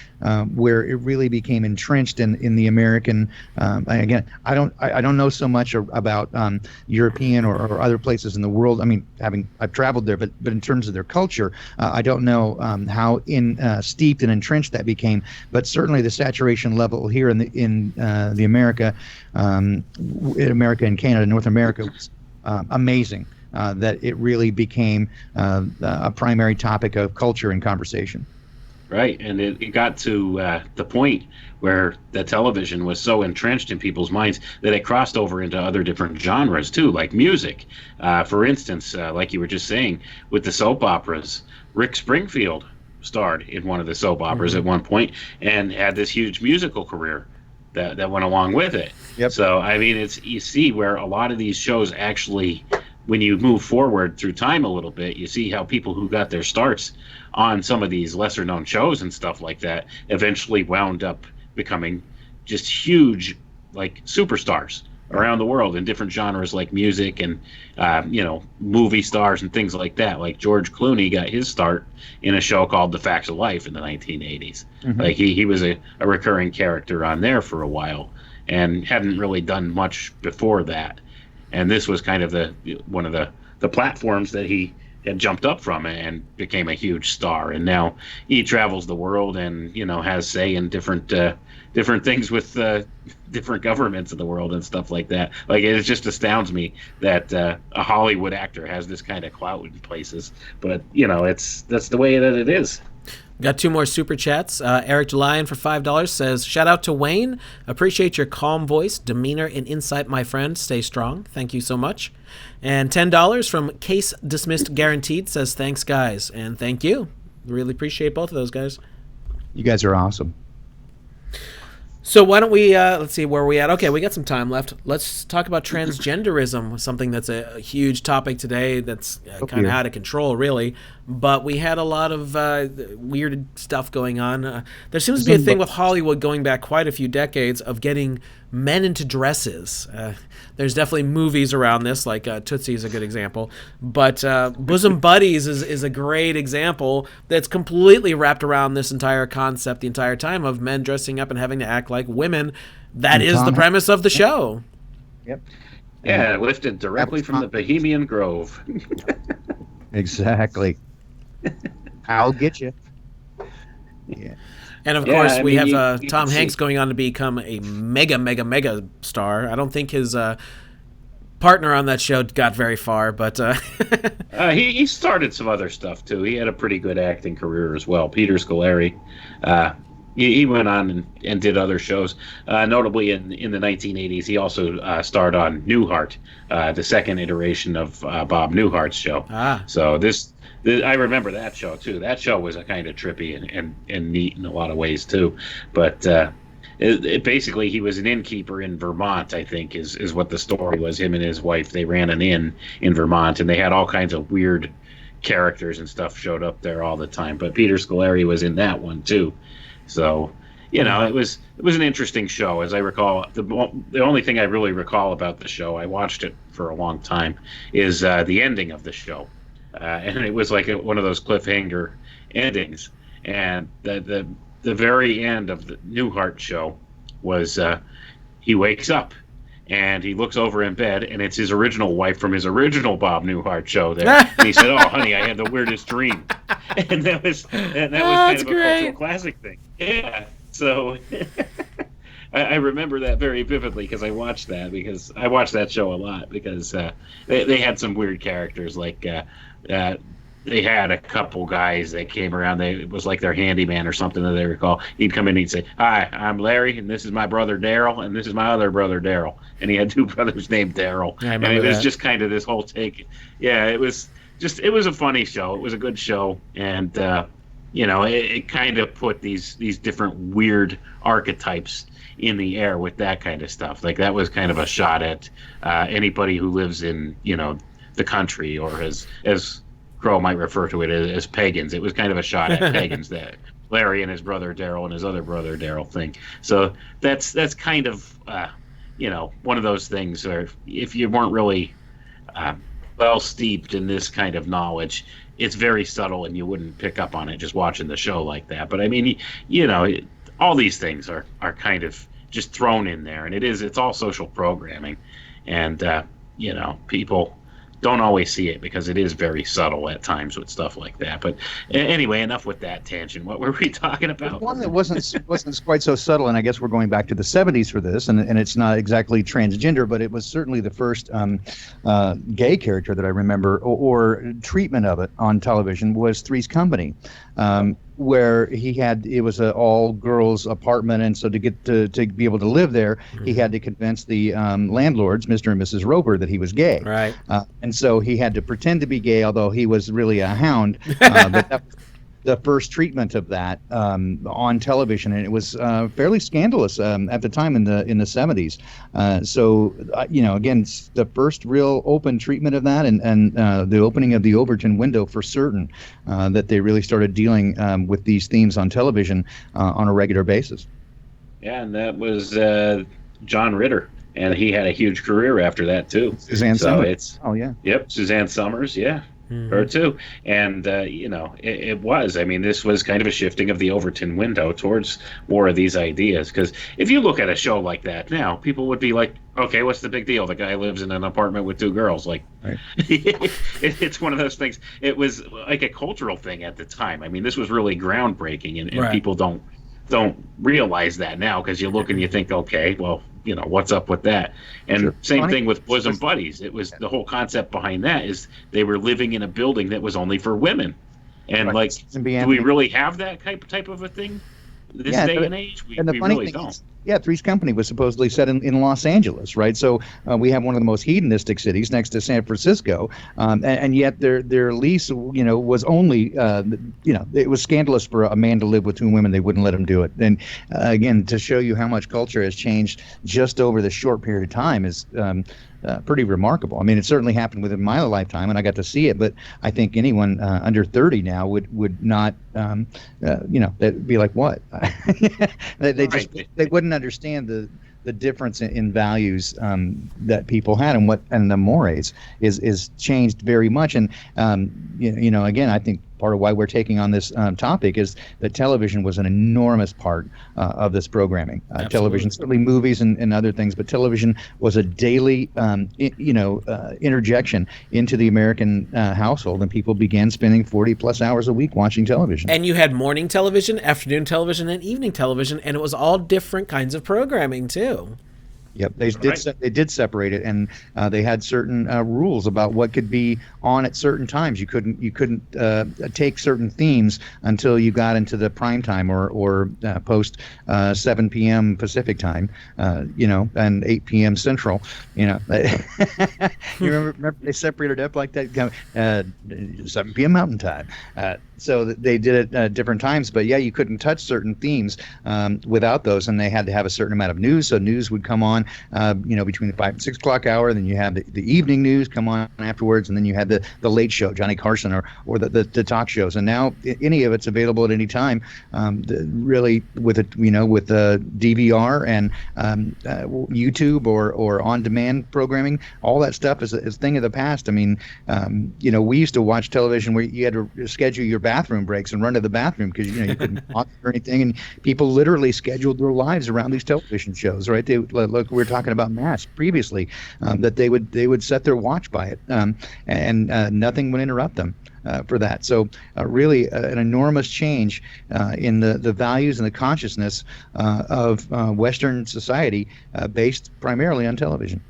where it really became entrenched in the American. Again, I don't know so much about European or other places in the world. I mean, I've traveled there, but in terms of their culture, I don't know how steeped and entrenched that became. But certainly the saturation level here in the America and Canada, North America, was amazing. That it really became a primary topic of culture and conversation. Right, and it got to the point where the television was so entrenched in people's minds that it crossed over into other different genres too, like music. For instance, like you were just saying, with the soap operas, Rick Springfield starred in one of the soap operas at one point and had this huge musical career that went along with it. Yep. So, I mean, you see where a lot of these shows actually, when you move forward through time a little bit, you see how people who got their starts on some of these lesser known shows and stuff like that eventually wound up becoming just huge, like, superstars around the world in different genres like music and movie stars and things like that. Like George Clooney got his start in a show called The Facts of Life in the 1980s. Like he was a recurring character on there for a while and hadn't really done much before that. And this was kind of one of the platforms that he had jumped up from and became a huge star. And now he travels the world and has say in different things with different governments of the world and stuff like that. Like, it just astounds me that a Hollywood actor has this kind of clout in places. But that's the way that it is. Got two more super chats. Eric Jelian for $5 says, shout out to Wayne. Appreciate your calm voice, demeanor, and insight, my friend. Stay strong. Thank you so much. And $10 from Case Dismissed Guaranteed says, thanks, guys. And thank you. Really appreciate both of those guys. You guys are awesome. So why don't we, let's see, where are we at? Okay, we got some time left. Let's talk about transgenderism, something that's a huge topic today that's kind of out of control, really. But we had a lot of weird stuff going on. There seems to be a thing with Hollywood going back quite a few decades of getting men into dresses. There's definitely movies around this, like Tootsie is a good example. But Bosom Buddies is a great example that's completely wrapped around this entire concept the entire time of men dressing up and having to act like women. That is the premise of the show. Yep. Yeah, lifted directly from the Bohemian Grove. Exactly. I'll get you. Yeah. And of course, we have Tom Hanks going on to become a mega star. I don't think his partner on that show got very far, but he started some other stuff too. He had a pretty good acting career as well. Peter Scolari. He went on and did other shows. Notably in the 1980s, he also starred on Newhart, the second iteration of Bob Newhart's show. So I remember that show too. That show was a kind of trippy and neat in a lot of ways too. But basically, he was an innkeeper in Vermont, I think, is what the story was. Him and his wife, they ran an inn in Vermont, and they had all kinds of weird characters and stuff showed up there all the time. But Peter Scolari was in that one too. So, it was an interesting show, as I recall. The only thing I really recall about the show, I watched it for a long time, is the ending of the show, and it was like one of those cliffhanger endings. And the very end of the Newhart show was he wakes up and he looks over in bed, and it's his original wife from his original Bob Newhart show there. And he said, "Oh, honey, I had the weirdest dream," and that was kind of a cultural classic thing. Yeah, so I remember that very vividly because I watched that show a lot because they had some weird characters like. They had a couple guys that came around. It was like their handyman or something that they recall. He'd come in and he'd say, "Hi, I'm Larry, and this is my brother Daryl, and this is my other brother Daryl." And he had two brothers named Daryl. And it was just kind of this whole take. Yeah, it was a funny show. It was a good show, and it kind of put these different weird archetypes in the air with that kind of stuff. Like that was kind of a shot at anybody who lives in the country, or as Crow might refer to it as pagans. It was kind of a shot at pagans, that Larry and his brother Daryl and his other brother Daryl thing. So that's kind of one of those things where if you weren't really well steeped in this kind of knowledge, it's very subtle and you wouldn't pick up on it just watching the show like that. But I mean, all these things are kind of just thrown in there, and it's all social programming, and people don't always see it because it is very subtle at times with stuff like that. But anyway, enough with that tangent. What were we talking about? One that wasn't quite so subtle, and I guess we're going back to the 70s for this, and it's not exactly transgender, but it was certainly the first gay character that I remember, or treatment of it on television, was Three's Company. Where it was an all-girls apartment, and so to get to be able to live there, he had to convince the landlords, Mr. and Mrs. Roper, that he was gay. Right. And so he had to pretend to be gay, although he was really a hound. But that was the first treatment of that on television, and it was fairly scandalous at the time in the 70s. Again, it's the first real open treatment of that, and the opening of the Overton window for certain, that they really started dealing with these themes on television on a regular basis. Yeah, and that was John Ritter, and he had a huge career after that too. Suzanne Summers. Oh yeah. Yep, Suzanne Summers. Yeah. Mm-hmm. Her too. And it was, I mean, this was kind of a shifting of the Overton window towards more of these ideas, because if you look at a show like that now, people would be like, okay, what's the big deal? The guy lives in an apartment with two girls. Like, right. It's one of those things. It was like a cultural thing at the time. I mean, this was really groundbreaking, and right. People don't realize that now, because you look and you think, okay, well, what's up with that? And sure. Same thing with Bosom Buddies. It was the whole concept behind that is they were living in a building that was only for women. And right. Do we really have that type of a thing this day and age? We really don't. Three's Company was supposedly set in Los Angeles, right? So we have one of the most hedonistic cities next to San Francisco, and yet their lease, was only, it was scandalous for a man to live with two women. They wouldn't let him do it. And again, to show you how much culture has changed just over this short period of time is pretty remarkable. I mean, it certainly happened within my lifetime, and I got to see it. But I think anyone under 30 now would not, they'd be like, what? They wouldn't understand the difference in values that people had, and the mores is changed very much. And again, I think part of why we're taking on this topic is that television was an enormous part of this programming. Television, certainly movies and other things, but television was a daily interjection into the American household, and people began spending 40 plus hours a week watching television. And you had morning television, afternoon television, and evening television, and it was all different kinds of programming too. Yep, Right. they did separate it, and they had certain rules about what could be on at certain times. You couldn't take certain themes until you got into the prime time or post 7 p.m. Pacific time, and 8 p.m. Central. You remember they separated up like that, 7 p.m. Mountain time. So they did it at different times, but yeah, you couldn't touch certain themes without those, and they had to have a certain amount of news. So news would come on, between the 5 and 6 o'clock hour. Then you had the evening news come on afterwards, and then you had the late show, Johnny Carson, or the talk shows. And now any of it's available at any time. Really, with with DVR and YouTube or on demand programming, all that stuff is a thing of the past. I mean, we used to watch television where you had to schedule your bathroom breaks and run to the bathroom because you couldn't watch or anything, and people literally scheduled their lives around these television shows. Right? Look, we were talking about MASH previously, that they would set their watch by it, and nothing would interrupt them. For that. So really an enormous change in the values and the consciousness of Western society based primarily on television.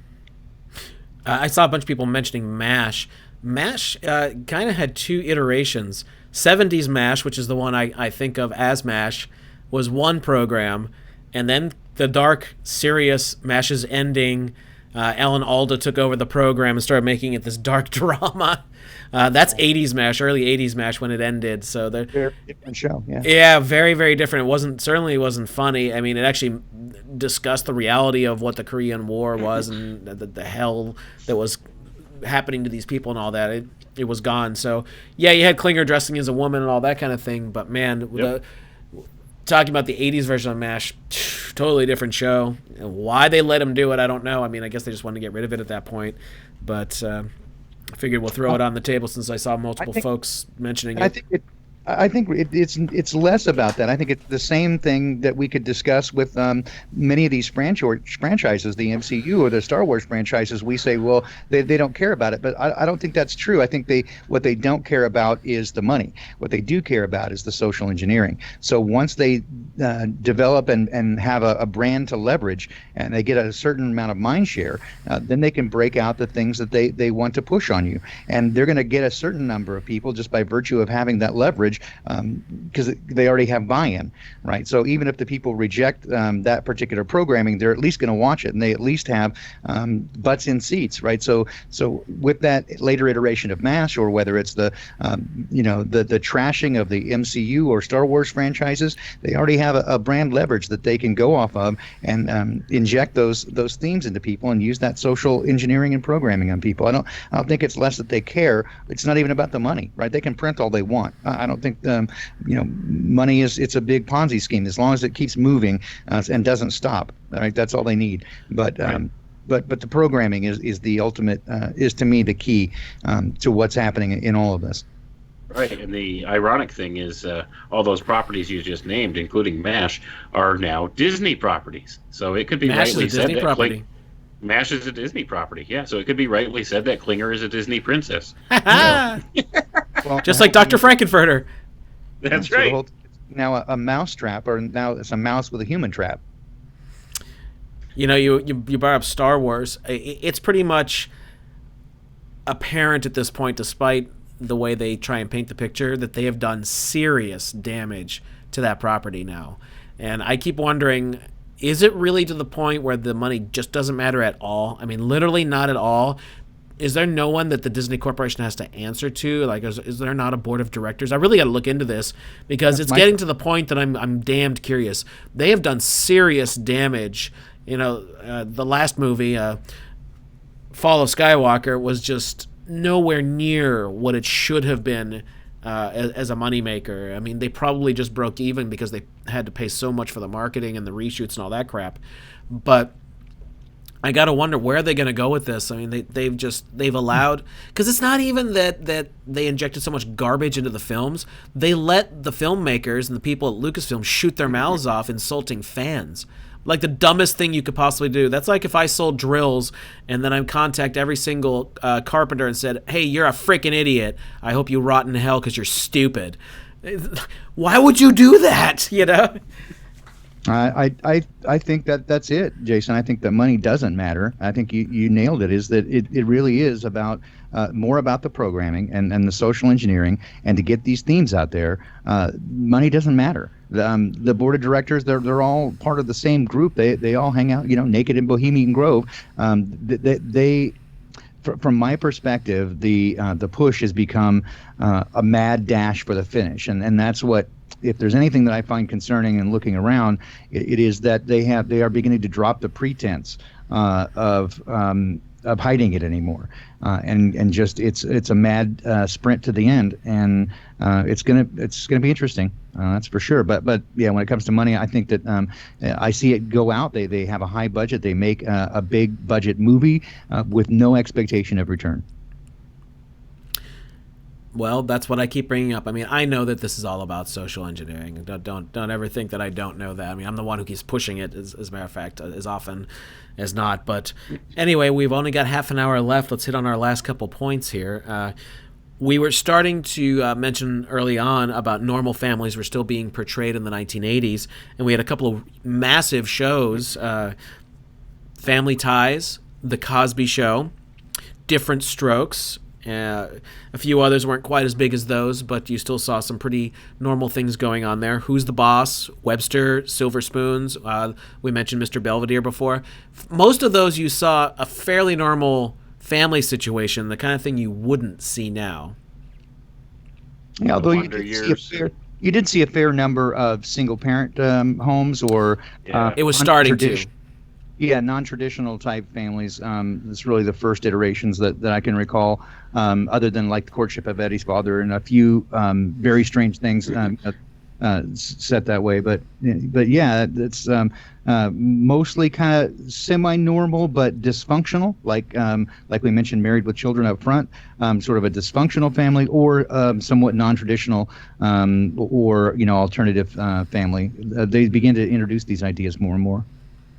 I saw a bunch of people mentioning MASH. MASH kind of had two iterations. 70s MASH, which is the one I think of as MASH, was one program, and then the dark, serious MASH's ending. Ellen Alda took over the program and started making it this dark drama. That's 80s MASH, early 80s MASH when it ended. So very different show. Yeah. Yeah, very, very different. It wasn't funny. I mean, it actually discussed the reality of what the Korean War was and the hell that was happening to these people and all that. It was gone. So yeah, you had Klinger dressing as a woman and all that kind of thing. But man, talking about the 80s version of MASH, totally different show. Why they let him do it, I don't know. I mean, I guess they just wanted to get rid of it at that point. But I figured we'll throw it on the table since I saw multiple folks mentioning it. I think it's less about that. I think it's the same thing that we could discuss with many of these franchises, the MCU or the Star Wars franchises. We say, well, they don't care about it, but I don't think that's true. I think what they don't care about is the money. What they do care about is the social engineering. So once they develop and have a brand to leverage, and they get a certain amount of mind share, then they can break out the things that they want to push on you, and they're going to get a certain number of people just by virtue of having that leverage. Because they already have buy-in, right? So even if the people reject that particular programming, they're at least going to watch it, and they at least have butts in seats, right? So with that later iteration of MASH, or whether it's the trashing of the MCU or Star Wars franchises, they already have a brand leverage that they can go off of and inject those themes into people and use that social engineering and programming on people. I don't think it's less that they care. It's not even about the money, right? They can print all they want. I don't think money it's a big Ponzi scheme as long as it keeps moving and doesn't stop. Right, that's all they need. But but the programming is the ultimate is to me the key to what's happening in all of this. Right, and the ironic thing is all those properties you just named, including MASH, are now Disney properties. So it could be MASH rightly is a Disney said property. MASH is a Disney property, yeah. So it could be rightly said that Klinger is a Disney princess. Well, Just like Dr. Frankenfurter. That's so right. Now a mouse trap, or now it's a mouse with a human trap. You brought up Star Wars. It's pretty much apparent at this point, despite the way they try and paint the picture, that they have done serious damage to that property now. And I keep wondering, is it really to the point where the money just doesn't matter at all? I mean, literally not at all. Is there no one that the Disney Corporation has to answer to? Like, is there not a board of directors? I really got to look into this because it's getting to the point that I'm damned curious. They have done serious damage. The last movie, Fall of Skywalker, was just nowhere near what it should have been as a moneymaker. I mean, they probably just broke even because they had to pay so much for the marketing and the reshoots and all that crap. But I gotta wonder where they're gonna go with this. I mean, they've allowed, because it's not even that they injected so much garbage into the films. They let the filmmakers and the people at Lucasfilm shoot their mouths off, insulting fans. Like the dumbest thing you could possibly do. That's like if I sold drills and then I contact every single carpenter and said, "Hey, you're a freaking idiot. I hope you rot in hell because you're stupid." Why would you do that? I think that's it, Jason. I think that money doesn't matter. I think you nailed it. Is that it really is about more about the programming and the social engineering, and to get these themes out there. Money doesn't matter. The board of directors, they're all part of the same group. They all hang out, naked in Bohemian Grove. From my perspective, the push has become a mad dash for the finish, and that's what. If there's anything that I find concerning in looking around, it is that they are beginning to drop the pretense of hiding it anymore, and just it's a mad sprint to the end, and it's gonna be interesting, that's for sure. But yeah, when it comes to money, I think that I see it go out. They have a high budget. They make a big budget movie with no expectation of return. Well, that's what I keep bringing up. I mean, I know that this is all about social engineering. Don't ever think that I don't know that. I mean, I'm the one who keeps pushing it, as a matter of fact, as often as not. But anyway, we've only got half an hour left. Let's hit on our last couple points here. We were starting to mention early on about normal families were still being portrayed in the 1980s, and we had a couple of massive shows, Family Ties, The Cosby Show, Different Strokes. A few others weren't quite as big as those, but you still saw some pretty normal things going on there. Who's the Boss? Webster, Silver Spoons. We mentioned Mr. Belvedere before. Most of those you saw a fairly normal family situation, the kind of thing you wouldn't see now. Yeah, although you did see a fair number of single-parent homes, or it was starting to. Yeah, non-traditional type families. It's really the first iterations that I can recall, other than like the courtship of Eddie's father and a few very strange things set that way. But yeah, it's mostly kind of semi-normal but dysfunctional. Like we mentioned, Married with Children up front, sort of a dysfunctional family, or somewhat non-traditional, or alternative family. They begin to introduce these ideas more and more.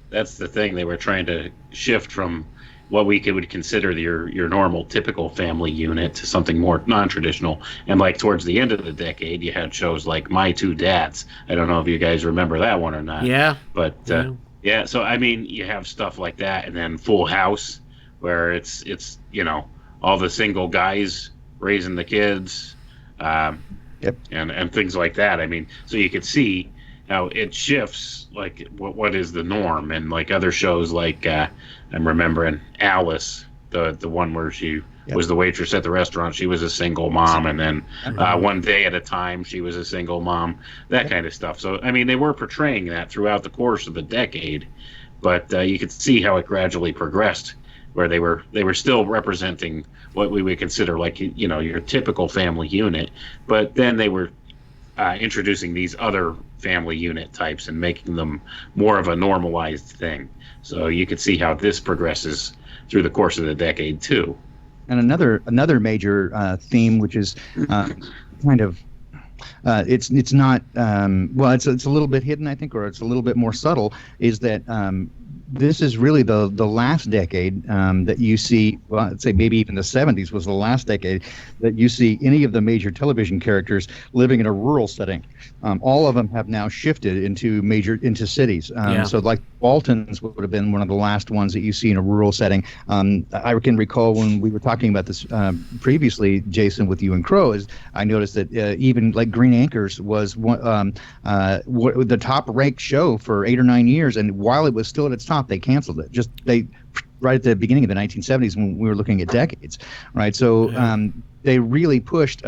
That's the thing. They were trying to shift from what we would consider your normal, typical family unit to something more non-traditional. And like towards the end of the decade, you had shows like My Two Dads. I don't know if you guys remember that one or not. Yeah. But yeah. So I mean, you have stuff like that, and then Full House, where it's all the single guys raising the kids, Yep. and things like that. I mean, so you could see how it shifts, like what is the norm, and like other shows, like I'm remembering Alice, the one where she was the waitress at the restaurant. She was a single mom, and then One Day at a Time, she was a single mom, that kind of stuff. So I mean, they were portraying that throughout the course of the decade, but you could see how it gradually progressed, where they were still representing what we would consider like your typical family unit, but then they were introducing these other family unit types and making them more of a normalized thing. So you could see how this progresses through the course of the decade too. And another major theme, which is kind of it's not well, it's a little bit hidden, I think, or it's a little bit more subtle, is that this is really the last decade that you see, well, I'd say maybe even the 70s was the last decade that you see any of the major television characters living in a rural setting. All of them have now shifted into cities. So like Waltons would have been one of the last ones that you see in a rural setting. I can recall when we were talking about this previously, Jason, with you and Crow, is I noticed that even like Green Acres was the top ranked show for 8 or 9 years, and while it was still at its top, they canceled it. Right at the beginning of the 1970s when we were looking at decades, right? So they really pushed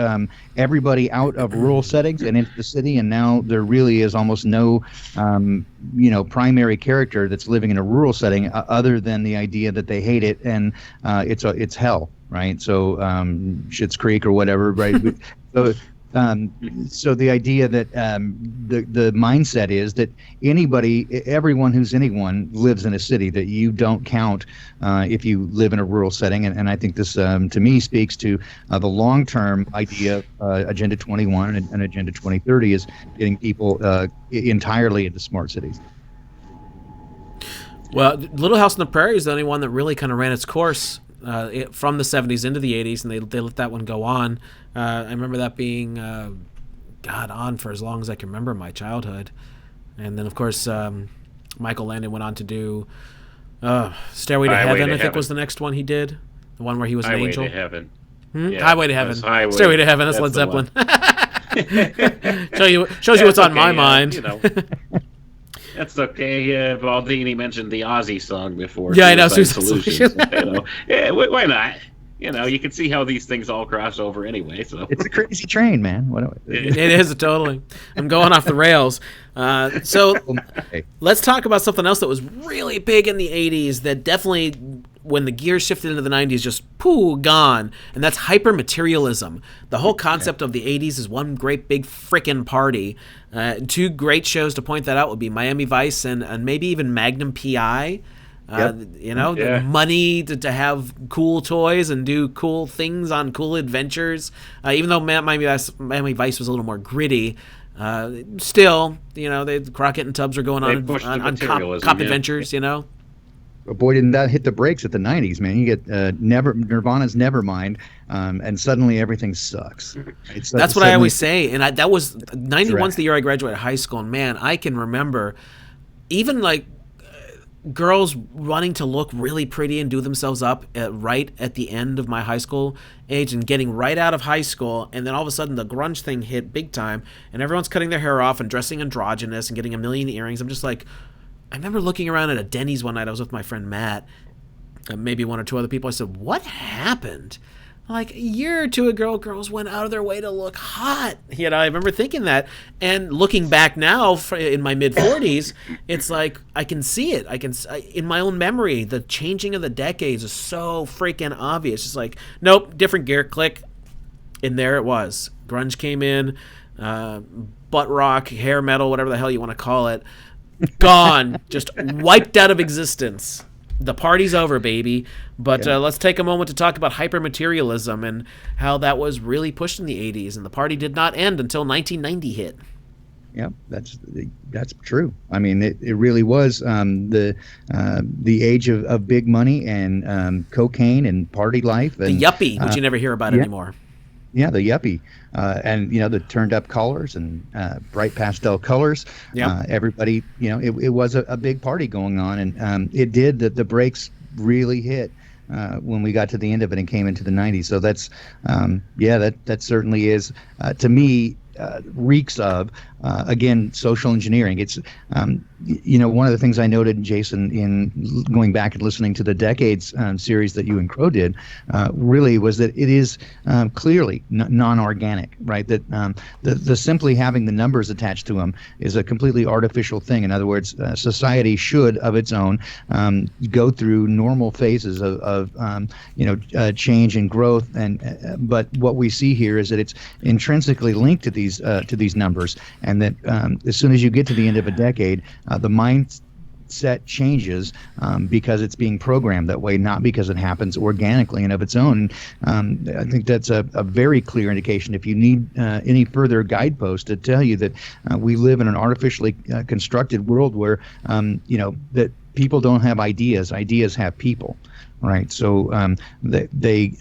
everybody out of rural settings and into the city, and now there really is almost no, primary character that's living in a rural setting other than the idea that they hate it and it's hell, right? So Schitt's Creek or whatever, right? So the idea that the mindset is that everyone who's anyone lives in a city, that you don't count if you live in a rural setting. And I think this, to me, speaks to the long-term idea of Agenda 21 and Agenda 2030 is getting people entirely into smart cities. Well, Little House on the Prairie is the only one that really kind of ran its course from the 70s into the 80s, and they let that one go on. I remember that being on for as long as I can remember in my childhood. And then, of course, Michael Landon went on to do Stairway to Highway Heaven, to I think Heaven. was the next one he did. The one where he was an Highway angel. to Heaven. Yeah, Highway to Heaven. Highway. Stairway to Heaven, that's Led the one. Zeppelin. shows you what's on my mind. That's okay. Baldini mentioned the Aussie song before. Yeah, I know. Suicide Suicide Solutions. Yeah, why not? You can see how these things all cross over anyway. So It's a crazy train, man. It is, totally. I'm going off the rails. So let's talk about something else that was really big in the 80s that definitely, when the gears shifted into the 90s, just gone. And that's hypermaterialism. The whole concept of the 80s is one great big frickin' party. Two great shows to point that out would be Miami Vice and maybe even Magnum P.I., the money to have cool toys and do cool things on cool adventures. Even though Miami Vice was a little more gritty, still, the Crockett and Tubbs are going on cop adventures, But boy, didn't that hit the brakes at the 90s, man. You get Nirvana's Nevermind, and suddenly everything sucks. That's what I always say. And that was 91's the year I graduated high school. And man, I can remember even like girls wanting to look really pretty and do themselves up right at the end of my high school age and getting right out of high school. And then all of a sudden the grunge thing hit big time and everyone's cutting their hair off and dressing androgynous and getting a million earrings. I'm just like, I remember looking around at a Denny's one night. I was with my friend Matt and maybe one or two other people. I said, what happened? Like a year or two ago, girls went out of their way to look hot. I remember thinking that. And looking back now in my mid-40s, it's like I can see it. In my own memory, the changing of the decades is so freaking obvious. It's like, nope, different gear, click. And there it was. Grunge came in, butt rock, hair metal, whatever the hell you want to call it. Gone. Just wiped out of existence. The party's over, baby. But let's take a moment to talk about hypermaterialism and how that was really pushed in the 80s. And the party did not end until 1990 hit. Yeah, that's true. I mean, it really was the age of big money and cocaine and party life. And, the yuppie, which you never hear about anymore. Yeah, the yuppie. And, the turned up colors and bright pastel colors. Yeah. Everybody, it was a big party going on. And it did that the brakes really hit when we got to the end of it and came into the 90s. So that's, that certainly is, to me, reeks of, again, social engineering. It's, one of the things I noted, Jason, in going back and listening to the Decades series that you and Crow did, really was that it is clearly non-organic, right? That the simply having the numbers attached to them is a completely artificial thing. In other words, society should, of its own, go through normal phases of change and growth. But what we see here is that it's intrinsically linked to these numbers, and that as soon as you get to the end of a decade, the mindset changes because it's being programmed that way, not because it happens organically and of its own. I think that's a very clear indication. If you need any further guideposts to tell you that we live in an artificially constructed world where that people don't have ideas have people. Right, so they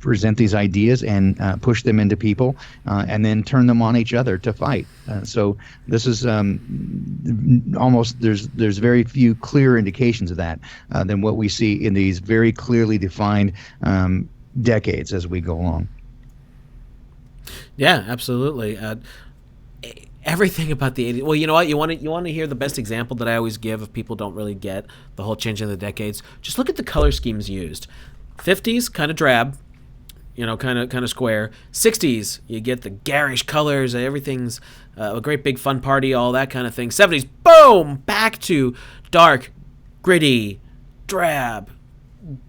present these ideas and push them into people, and then turn them on each other to fight. So this is almost there's very few clearer indications of that than what we see in these very clearly defined decades as we go along. Yeah, absolutely. Everything about the 80s. Well, you know what? You want to hear the best example that I always give if people don't really get the whole change in the decades. Just look at the color schemes used. 50s, kind of drab, kind of square. 60s, you get the garish colors. Everything's a great big fun party, all that kind of thing. 70s, boom, back to dark, gritty, drab,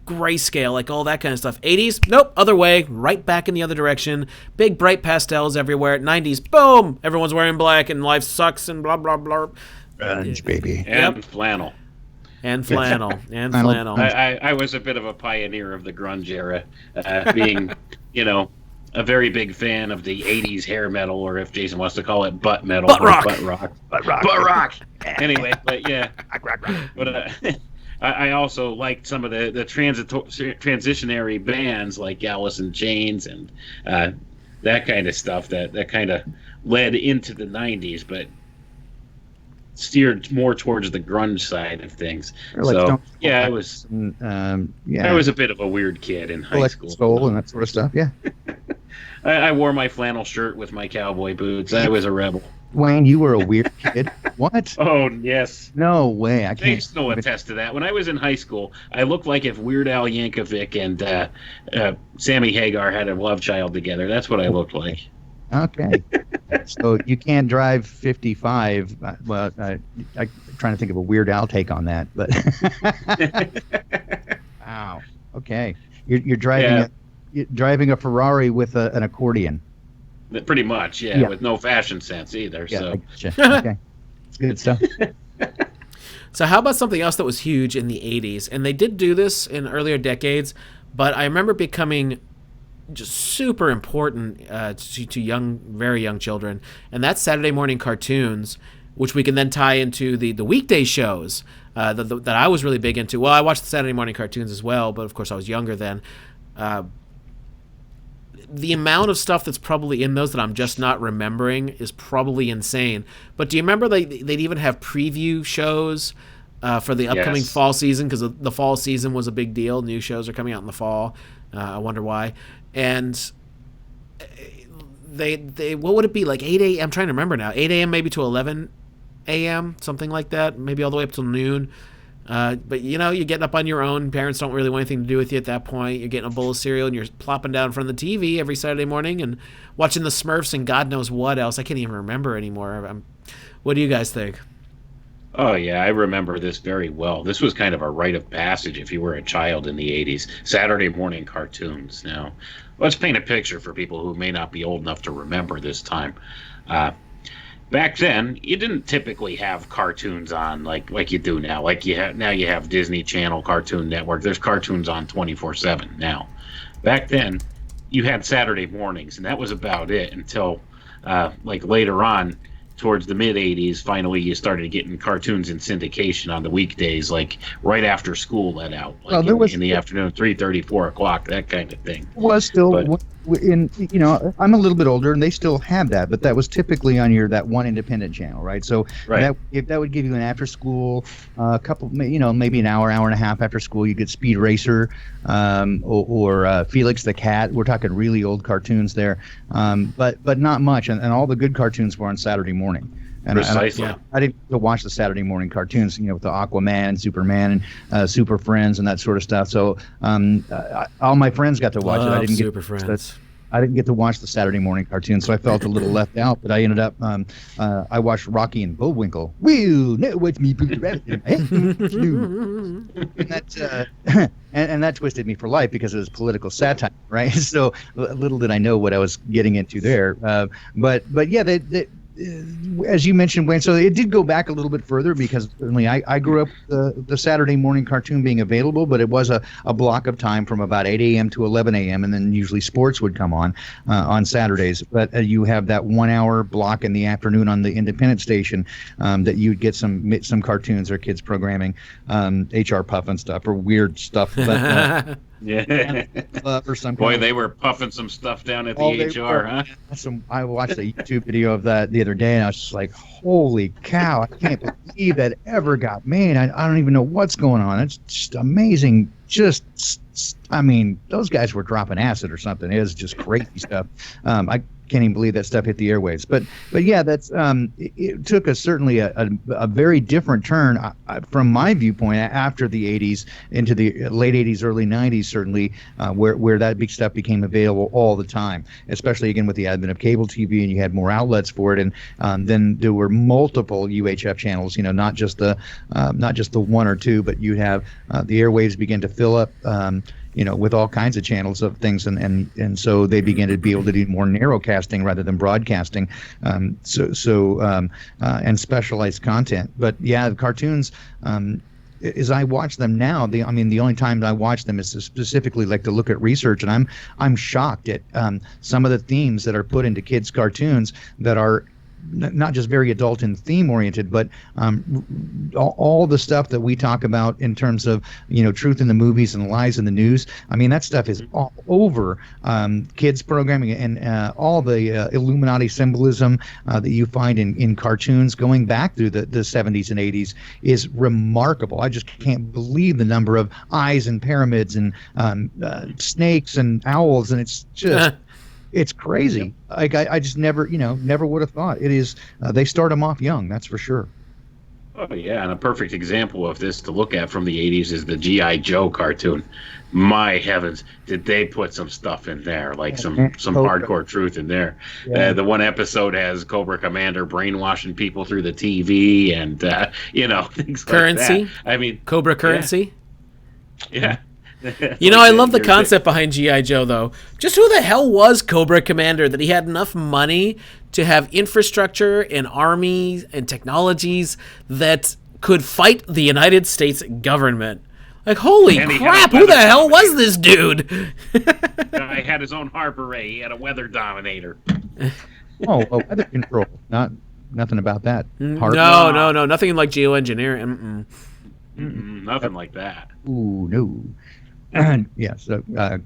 grayscale, like all that kind of stuff. 80s, nope, other way, right back in the other direction. Big bright pastels everywhere. 90s, boom, everyone's wearing black and life sucks and blah blah blah. Grunge, baby. And flannel. And flannel. And flannel. I was a bit of a pioneer of the grunge era, being a very big fan of the 80s hair metal, or if Jason wants to call it butt metal. Butt rock. Butt rock. Anyway, but yeah. But I also liked some of the transitionary bands like Alice in Chains and that kind of stuff that kind of led into the 90s. But steered more towards the grunge side of things. Or like So Stone yeah, Temple I was Pilots I was a bit of a weird kid in high school. Soul and that sort of stuff. Yeah. I wore my flannel shirt with my cowboy boots. I was a rebel. Wayne, you were a weird kid. What? Oh yes. No way. I They can't. still attest to that. When I was in high school, I looked like if Weird Al Yankovic and Sammy Hagar had a love child together. That's what I looked like. Okay. So you can't drive 55. Well, I'm trying to think of a Weird Al take on that, but wow. Okay. You're driving a Ferrari with an accordion. Pretty much, yeah, with no fashion sense either. Yeah, So I gotcha. Okay. It's good stuff. So how about something else that was huge in the 80s? And they did do this in earlier decades, but I remember becoming just super important to very young children. And that's Saturday morning cartoons, which we can then tie into the weekday shows that I was really big into. Well, I watched the Saturday morning cartoons as well, but of course I was younger then. The amount of stuff that's probably in those that I'm just not remembering is probably insane. But do you remember they'd even have preview shows for the upcoming fall season? Because the fall season was a big deal. New shows are coming out in the fall. I wonder why. And they what would it be, like 8 a.m.? I'm trying to remember now. 8 a.m. maybe to 11 a.m., something like that. Maybe all the way up till noon. But, you're getting up on your own. Parents don't really want anything to do with you at that point. You're getting a bowl of cereal and you're plopping down in front of the TV every Saturday morning and watching the Smurfs and God knows what else. I can't even remember anymore. What do you guys think? Oh, yeah, I remember this very well. This was kind of a rite of passage if you were a child in the 80s. Saturday morning cartoons. Now, let's paint a picture for people who may not be old enough to remember this time. Back then, you didn't typically have cartoons on like you do now. Like now you have Disney Channel, Cartoon Network. There's cartoons on 24/7 now. Back then, you had Saturday mornings, and that was about it until later on, towards the mid 80s. Finally, you started getting cartoons in syndication on the weekdays, like right after school let out, in the afternoon, 3:30, 4 o'clock, that kind of thing. Was still I'm a little bit older, and they still have that, but that was typically on that one independent channel, right? So that would give you an after school, couple, maybe an hour and a half after school. You get Speed Racer, or Felix the Cat. We're talking really old cartoons there, but not much, and all the good cartoons were on Saturday morning. Precisely. I didn't get to watch the Saturday morning cartoons, with the Aquaman, Superman, and Super Friends and that sort of stuff. So all my friends got to watch it. I didn't Super Friends. I didn't get to watch the Saturday morning cartoons, so I felt a little left out. But I ended up, I watched Rocky and Bullwinkle. Well, now watch me put the rabbit in my head. And that twisted me for life because it was political satire, right? So little did I know what I was getting into there. But yeah, as you mentioned, Wayne, so it did go back a little bit further because certainly I grew up the Saturday morning cartoon being available, but it was a block of time from about 8 a.m. to 11 a.m. and then usually sports would come on Saturdays. But you have that 1 hour block in the afternoon on the independent station that you'd get some cartoons or kids programming, HR Puffin stuff or weird stuff. But, yeah. Or some Boy, they were puffing some stuff down at the HR, huh? I watched a YouTube video of that the other day, and I was just like, holy cow, I can't believe that ever got made. I don't even know what's going on. It's just amazing. Those guys were dropping acid or something. It was just crazy stuff. I can't even believe that stuff hit the airwaves. But yeah, that's it took certainly a very different turn from my viewpoint after the 80s into the late 80s, early 90s, certainly, where that big stuff became available all the time, especially again with the advent of cable TV, and you had more outlets for it, and then there were multiple UHF channels, not just the one or two, but you have the airwaves begin to fill up. With all kinds of channels of things, and so they began to be able to do more narrowcasting rather than broadcasting, and specialized content. But yeah, the cartoons, as I watch them now, the only time I watch them is to specifically like to look at research, and I'm shocked at some of the themes that are put into kids' cartoons that are not just very adult and theme oriented, but all the stuff that we talk about in terms of truth in the movies and lies in the news. I mean, that stuff is all over kids programming, and all the Illuminati symbolism that you find in cartoons going back through the 70s and 80s is remarkable. I just can't believe the number of eyes and pyramids and snakes and owls, and it's just it's crazy. Like I just never would have thought. It is they start them off young, that's for sure. Oh yeah, and a perfect example of this to look at from the 80s is the G.I. Joe cartoon. My heavens, did they put some stuff in there, like some hardcore truth in there. Yeah. The one episode has Cobra Commander brainwashing people through the TV and things currency. Like that. I mean, Cobra currency. Yeah. I love the concept behind G.I. Joe, though. Just who the hell was Cobra Commander that he had enough money to have infrastructure and armies and technologies that could fight the United States government? Like, holy crap, who the hell was this dude? He had his own harbor ray. He had a weather dominator. Weather control. Nothing about that. No. Nothing like geoengineering. Nothing like that. Ooh, no. Yeah, so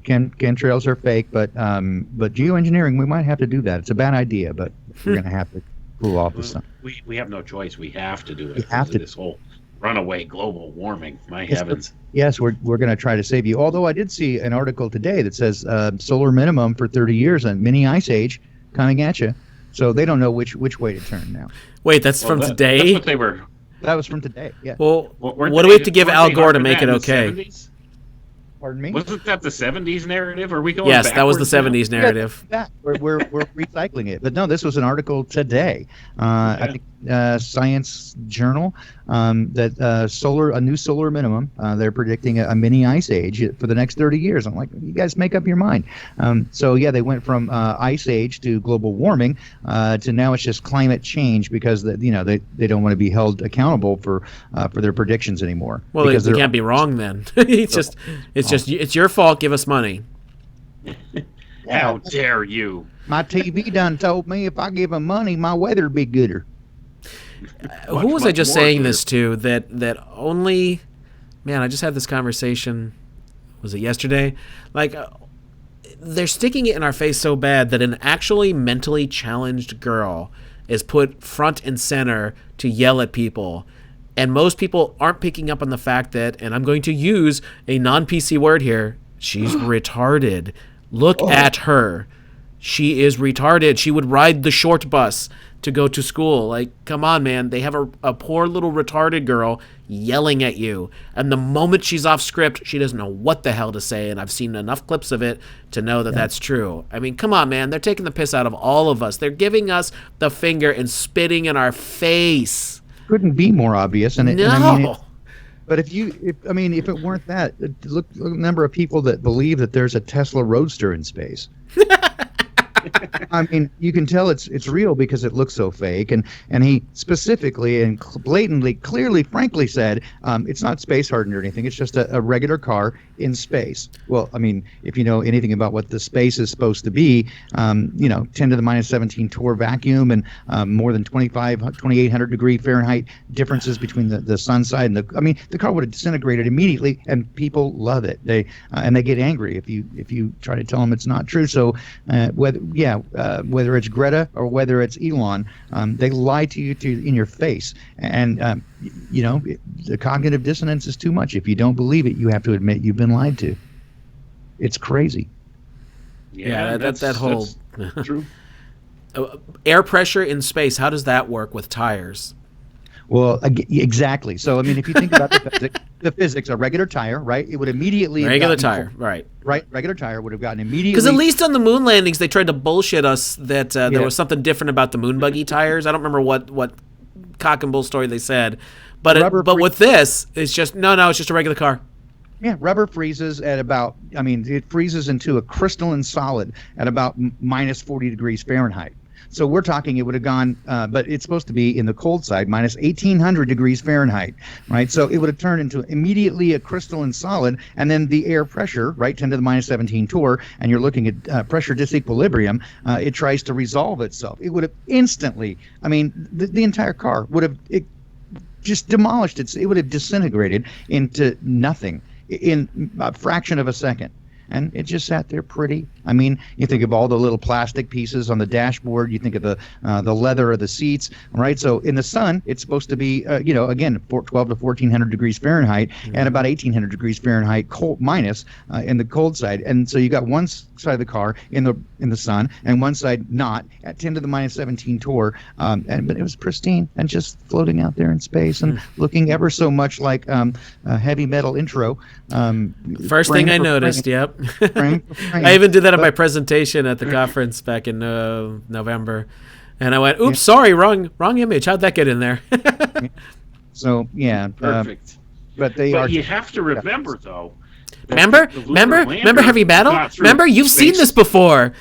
chemtrails are fake, but geoengineering, we might have to do that. It's a bad idea, but we're going to have to cool off the sun. We have no choice. We have to do it. We have to. This whole runaway global warming. My heavens. Yes, we're going to try to save you. Although I did see an article today that says solar minimum for 30 years and mini ice age coming at you. So they don't know which way to turn now. Wait, that's from today? That's what they were. That was from today. Yeah. Well, what do we have to give Al Gore to make it okay? 70s? Pardon me? Wasn't that the 70s narrative? Are we going Yes, that was the backwards 70s narrative. Yeah, we're recycling it. But no, this was an article today. I think Science Journal that a new solar minimum. They're predicting a mini ice age for the next 30 years. I'm like, you guys make up your mind. So yeah, they went from ice age to global warming to now it's just climate change because they don't want to be held accountable for their predictions anymore. Well, they can't be wrong then. It's your fault. Give us money. How dare you? My TV done told me if I give them money, my weather'd be gooder. Who was I just saying this to? That only, man, I just had this conversation. Was it yesterday? Like, they're sticking it in our face so bad that an actually mentally challenged girl is put front and center to yell at people. And most people aren't picking up on the fact that, and I'm going to use a non-PC word here, she's retarded. Look at her. She is retarded. She would ride the short bus to go to school. Like, come on, man. They have a poor little retarded girl yelling at you. And the moment she's off script, she doesn't know what the hell to say. And I've seen enough clips of it to know that that's true. I mean, come on, man. They're taking the piss out of all of us. They're giving us the finger and spitting in our face. Couldn't be more obvious. No. And I mean, but if it weren't that, look at the number of people that believe that there's a Tesla Roadster in space. I mean, you can tell it's real because it looks so fake. And he specifically and blatantly, clearly, frankly said it's not space hardened or anything. It's just a regular car in space. Well, I mean, if you know anything about what the space is supposed to be, 10 to the minus 17 torr vacuum and more than 2,800 degree Fahrenheit differences between the sun side and the car would have disintegrated immediately, and people love it. They get angry if you try to tell them it's not true. So whether it's Greta or whether it's Elon, they lie to you in your face. And, the cognitive dissonance is too much. If you don't believe it, you have to admit you've been lied to. It's crazy. Yeah, that whole true. Air pressure in space, how does that work with tires? Well, exactly. So, I mean, if you think about the physics, a regular tire, right? It would immediately regular tire, right? Right, regular tire would have gotten immediately. Because at least on the moon landings, they tried to bullshit us that there was something different about the moon buggy tires. I don't remember what cock and bull story they said, but with this, it's just it's just a regular car. Yeah, rubber freezes at about, it freezes into a crystalline solid at about minus 40 degrees Fahrenheit. So we're talking it would have gone, but it's supposed to be in the cold side, minus 1800 degrees Fahrenheit, right? So it would have turned into immediately a crystalline solid, and then the air pressure, right, 10 to the minus 17 torr, and you're looking at pressure disequilibrium, it tries to resolve itself. It would have instantly, I mean, the entire car would have just demolished it would have disintegrated into nothing in a fraction of a second. And it just sat there pretty. I mean, you think of all the little plastic pieces on the dashboard. You think of the leather of the seats, right? So in the sun, it's supposed to be, again, 12 to 1400 degrees Fahrenheit and about 1800 degrees Fahrenheit cold minus in the cold side. And so you got one side of the car in the sun and one side not at 10 to the minus 17 torr. But it was pristine and just floating out there in space and looking ever so much like a heavy metal intro. First thing I noticed, yep. I even did that at my presentation at the conference back in November, and I went, "Oops, sorry, wrong image. How'd that get in there?" So yeah, perfect. But you have to remember though. Remember Heavy Battle? Remember, you've seen this before.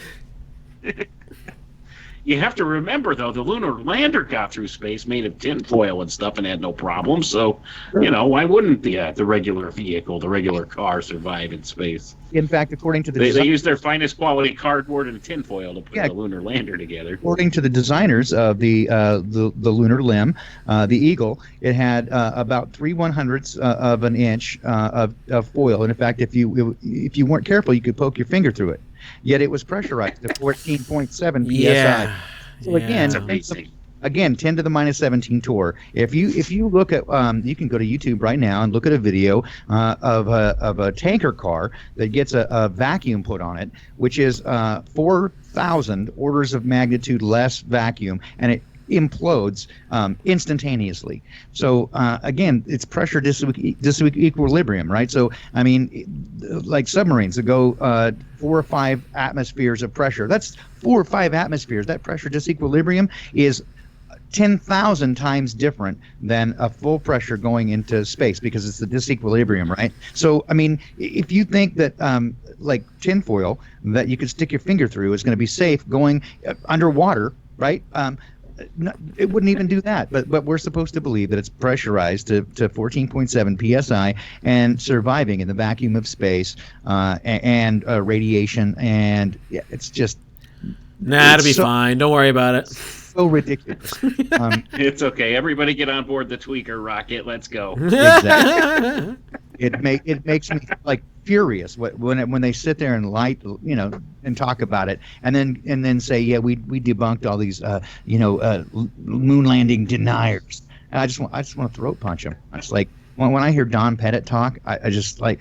You have to remember, though, the lunar lander got through space made of tinfoil and stuff and had no problems. So, why wouldn't the regular vehicle, the regular car, survive in space? In fact, according to they used their finest quality cardboard and tinfoil to put the lunar lander together. According to the designers of the lunar limb, the Eagle, it had about 3/100ths of an inch of foil. And in fact, if you weren't careful, you could poke your finger through it. Yet it was pressurized to 14.7 psi. Yeah. So again, 10 to the minus 17 torr. If you look at, you can go to YouTube right now and look at a video of a tanker car that gets a vacuum put on it, which is 4,000 orders of magnitude less vacuum, and it implodes instantaneously. So again, it's pressure disequilibrium, right? So I mean, like submarines that go 4 or 5 atmospheres of pressure. That's 4 or 5 atmospheres. That pressure disequilibrium is 10,000 times different than a full pressure going into space because it's the disequilibrium, right? So I mean, if you think that like tinfoil that you could stick your finger through is going to be safe going underwater, right? No, it wouldn't even do that, but we're supposed to believe that it's pressurized to 14.7 psi and surviving in the vacuum of space and radiation, and it's just it'll be fine. Don't worry about it. So ridiculous. It's okay. Everybody get on board the tweaker rocket. Let's go. Exactly. It makes me like furious when they sit there and and talk about it and then say, yeah, we debunked all these moon landing deniers. And I just want to throat punch them. It's like when I hear Don Pettit talk, I just like,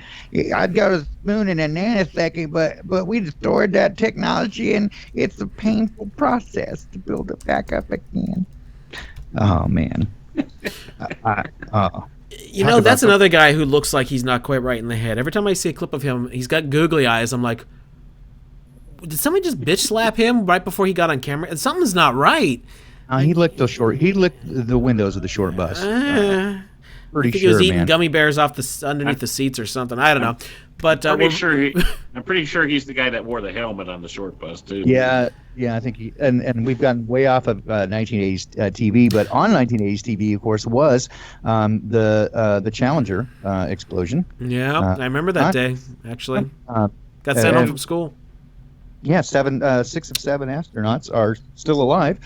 I'd go to the moon in a nanosecond, but we destroyed that technology and it's a painful process to build it back up again. Oh man. That's another guy who looks like he's not quite right in the head. Every time I see a clip of him, he's got googly eyes. I'm like, did somebody just bitch slap him right before he got on camera? And something's not right. He licked the windows of the short bus. Pretty sure, he was eating man. Gummy bears off underneath the seats or something. I don't know. But I'm pretty sure he's the guy that wore the helmet on the short bus too. Yeah, I think he and we've gotten way off of 1980s TV, but on 1980s TV, of course, was the Challenger explosion. Yeah, I remember that day actually. Got sent home from school. Yeah, 6 of 7 astronauts are still alive,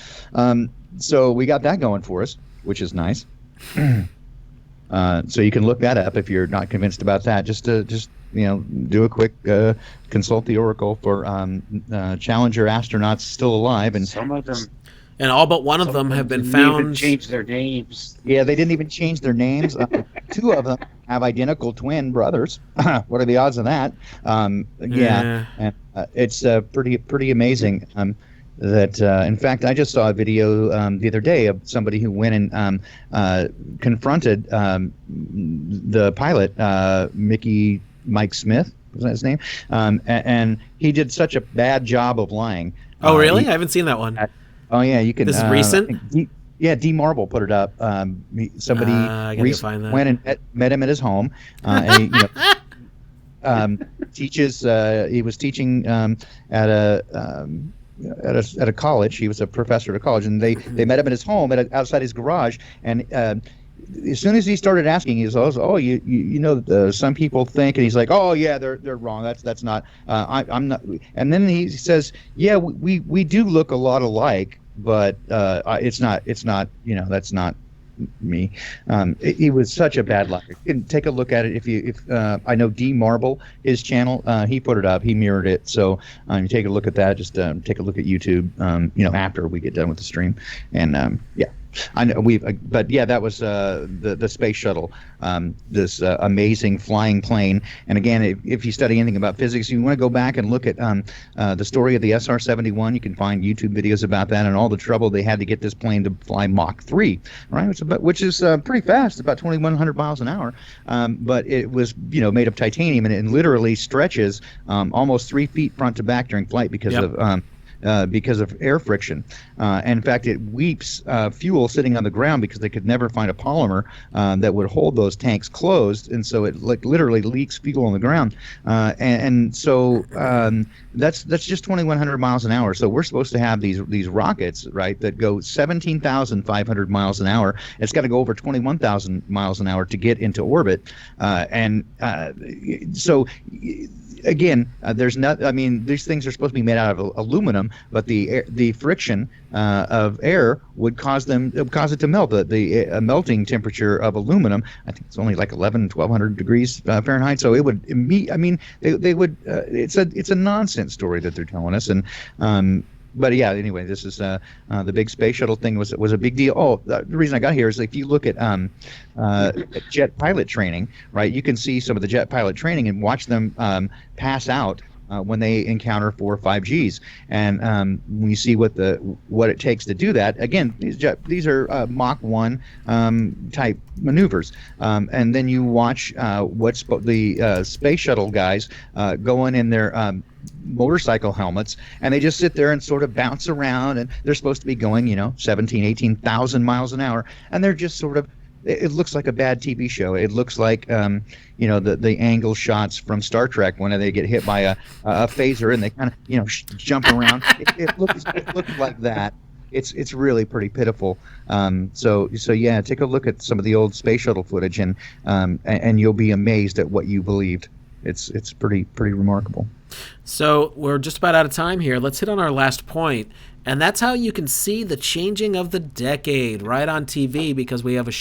so we got that going for us, which is nice. So you can look that up if you're not convinced about that. Just do a quick consult the Oracle for Challenger astronauts still alive, and some of them, and all but one of them have been found. Even change their names. Yeah, they didn't even change their names. 2 of them have identical twin brothers. What are the odds of that? And it's pretty amazing. That in fact, I just saw a video the other day of somebody who went and confronted the pilot, Mike Smith, was that his name? And he did such a bad job of lying. Oh, really? I haven't seen that one. Oh, yeah, you can. This is recent? D Marble put it up. Somebody recently went and met him at his home. And he, teaches. He was teaching at a at a college. He was a professor at a college, and they met him at his home outside his garage. And as soon as he started asking, he was, "Oh, you know, some people think," and he's like, "Oh yeah, they're wrong. That's not. I'm not." And then he says, "Yeah, we do look a lot alike, but it's not. You know, that's not me." He was such a bad liar. You can take a look at it if I know D Marble, his channel, he put it up, he mirrored it. So you take a look at that. Just take a look at YouTube. You know, after we get done with the stream, and yeah. I know but yeah, that was the space shuttle, this amazing flying plane. And again, if you study anything about physics, you want to go back and look at the story of the SR-71. You can find YouTube videos about that and all the trouble they had to get this plane to fly Mach 3, right? Which is pretty fast, about 2,100 miles an hour. But it was, you know, made of titanium, and it literally stretches almost 3 feet front to back during flight because of air friction. And in fact, it weeps fuel sitting on the ground because they could never find a polymer that would hold those tanks closed, and so it literally leaks fuel on the ground. So that's just 2,100 miles an hour. So we're supposed to have these rockets, right, that go 17,500 miles an hour. It's got to go over 21,000 miles an hour to get into orbit, so. Again, there's not. I mean, these things are supposed to be made out of aluminum, but the friction of air would cause it to melt. The melting temperature of aluminum, I think it's only like 1,100 degrees Fahrenheit. So it would. I mean, they would. It's a nonsense story that they're telling us, and. But yeah, anyway, this is the big space shuttle thing was a big deal. Oh, the reason I got here is if you look at jet pilot training, right? You can see some of the jet pilot training and watch them pass out when they encounter 4 or 5 Gs. And when you see what it takes to do that, again, these are Mach 1 type maneuvers. And then you watch the space shuttle guys going in their motorcycle helmets, and they just sit there and sort of bounce around, and they're supposed to be going, 18,000 miles an hour, and they're just sort of, it looks like a bad TV show. It looks like the angle shots from Star Trek when they get hit by a phaser and they kind of jump around. It looks like that. It's really pretty pitiful. So yeah, take a look at some of the old space shuttle footage, and you'll be amazed at what you believed. It's pretty remarkable. So we're just about out of time here. Let's hit on our last point, and that's how you can see the changing of the decade right on TV, because we have a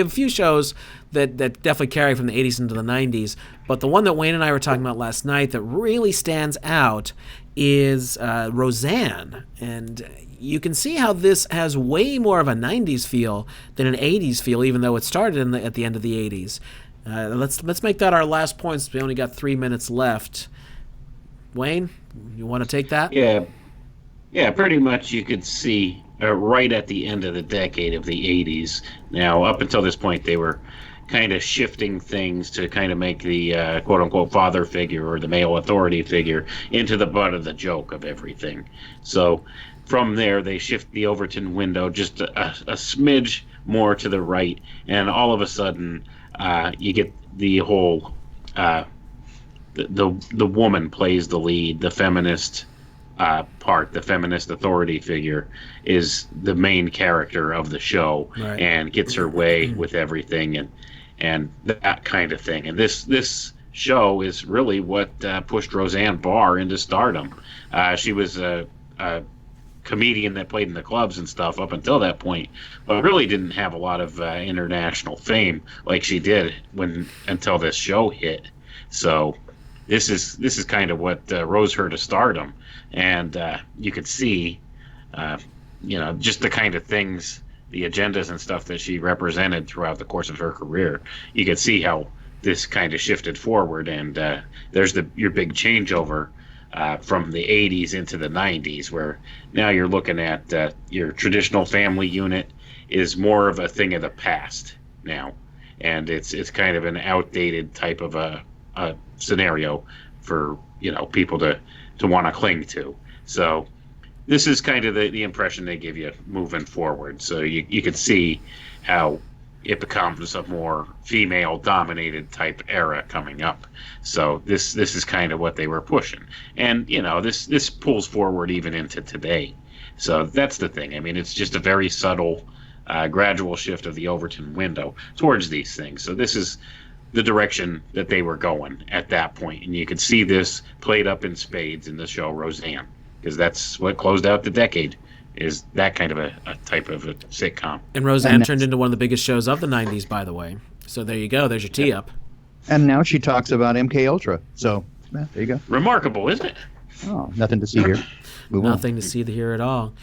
few shows that definitely carry from the 80s into the 90s, but the one that Wayne and I were talking about last night that really stands out is Roseanne. And you can see how this has way more of a 90s feel than an 80s feel, even though it started at the end of the 80s. Let's make that our last point, since we only got 3 minutes left. Wayne, you want to take that? Yeah, pretty much you could see right at the end of the decade of the 80s. Now, up until this point, they were kind of shifting things to kind of make the quote-unquote father figure or the male authority figure into the butt of the joke of everything. So from there, they shift the Overton window just a smidge more to the right, and all of a sudden you get the whole the woman plays the lead, the feminist part, the feminist authority figure is the main character of the show, right, and gets her way with everything and that kind of thing. And this show is really what pushed Roseanne Barr into stardom. She was a comedian that played in the clubs and stuff up until that point, but really didn't have a lot of international fame like she did until this show hit. So this is kind of what rose her to stardom, and you could see, just the kind of things, the agendas and stuff that she represented throughout the course of her career. You could see how this kind of shifted forward, and there's your big changeover from the 80s into the 90s, where now you're looking at your traditional family unit is more of a thing of the past now, and it's kind of an outdated type of a scenario for people to want to cling to. So this is kind of the impression they give you moving forward. So you could see how it becomes a more female-dominated type era coming up. So this is kind of what they were pushing, and this pulls forward even into today. So that's the thing. I mean, it's just a very subtle, gradual shift of the Overton window towards these things. So this is the direction that they were going at that point, and you could see this played up in spades in the show Roseanne, because that's what closed out the decade. Is that kind of a type of a sitcom. And Roseanne turned into one of the biggest shows of the 90s, by the way. So there you go. There's your tee up. And now she talks about MK Ultra. So there you go. Remarkable, isn't it? Oh, nothing to see here. Nothing to see here at all.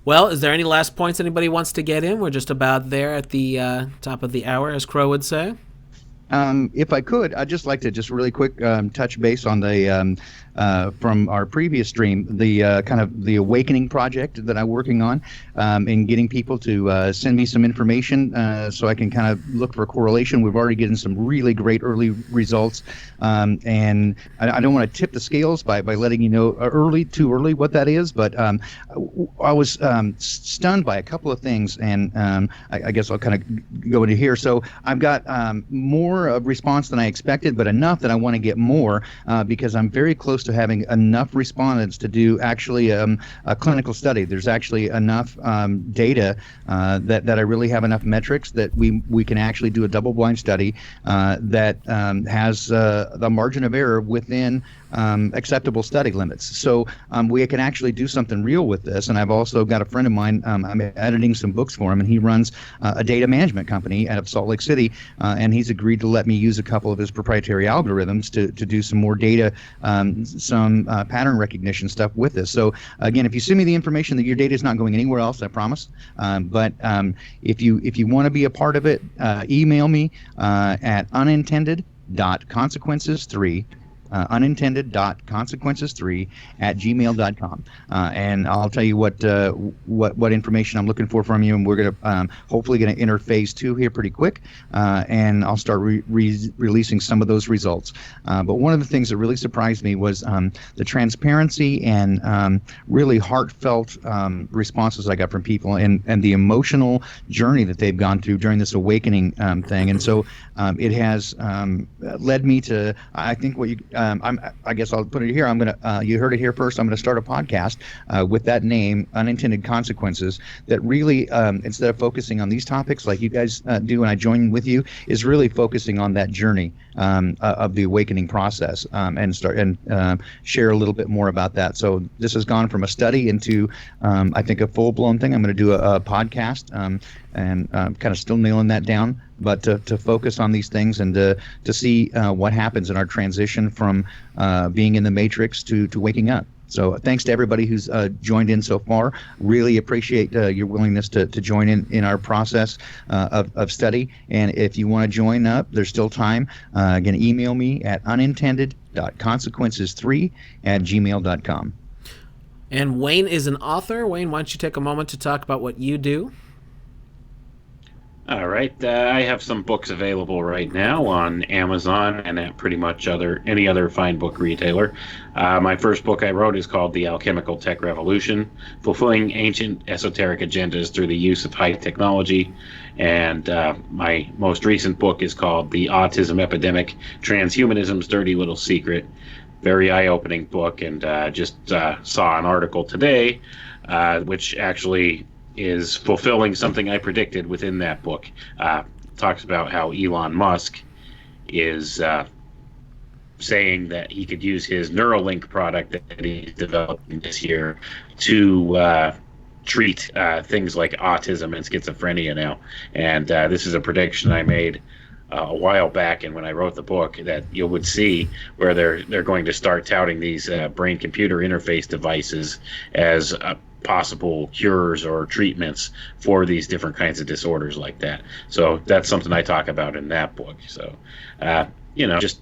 Well, is there any last points anybody wants to get in? We're just about there at the top of the hour, as Crow would say. If I could, I'd just like to just really quick touch base on the from our previous stream, the kind of the awakening project that I'm working on, in getting people to send me some information so I can kind of look for a correlation. We've already gotten some really great early results, and I don't want to tip the scales by letting you know too early what that is, but I was stunned by a couple of things, and I guess I'll kind of go into here. So I've got more of response than I expected, but enough that I want to get more because I'm very close to having enough respondents to do actually a clinical study. There's actually enough data that I really have enough metrics that we can actually do a double-blind study that has the margin of error within acceptable study limits. So we can actually do something real with this. And I've also got a friend of mine, I'm editing some books for him, and he runs a data management company out of Salt Lake City, and he's agreed to let me use a couple of his proprietary algorithms to do some more data, some pattern recognition stuff with this. So again, if you send me the information, that your data is not going anywhere else, I promise. But if you want to be a part of it, email me at unintended.consequences3 unintended.consequences3@gmail.com, and I'll tell you what information I'm looking for from you, and we're gonna hopefully gonna enter phase 2 here pretty quick, and I'll start releasing some of those results. But one of the things that really surprised me was the transparency and really heartfelt responses I got from people, and the emotional journey that they've gone through during this awakening thing, and so it has led me to, I think what you. I guess I'll put it here. I'm gonna. You heard it here first. I'm gonna start a podcast with that name, Unintended Consequences. That really, instead of focusing on these topics like you guys do, and I join with you, is really focusing on that journey of the awakening process, and share a little bit more about that. So this has gone from a study into, I think, a full-blown thing. I'm going to do a podcast, and kind of still nailing that down, but to focus on these things and to see what happens in our transition from being in the matrix to waking up. So thanks to everybody who's joined in so far. Really appreciate your willingness to join in our process of study. And if you want to join up, there's still time. Again, email me at unintended.consequences3@gmail.com. And Wayne is an author. Wayne, why don't you take a moment to talk about what you do? All right, I have some books available right now on Amazon and at pretty much any other fine book retailer. My first book I wrote is called The Alchemical Tech Revolution: Fulfilling Ancient Esoteric Agendas Through the Use of High Technology. And my most recent book is called The Autism Epidemic: Transhumanism's Dirty Little Secret. Very eye-opening book, and just saw an article today which actually is fulfilling something I predicted within that book. Talks about how Elon Musk is saying that he could use his Neuralink product that he's developing this year to treat things like autism and schizophrenia now. And this is a prediction I made a while back, and when I wrote the book, that you would see where they're going to start touting these brain-computer interface devices as possible cures or treatments for these different kinds of disorders like that. So that's something I talk about in that book. So, just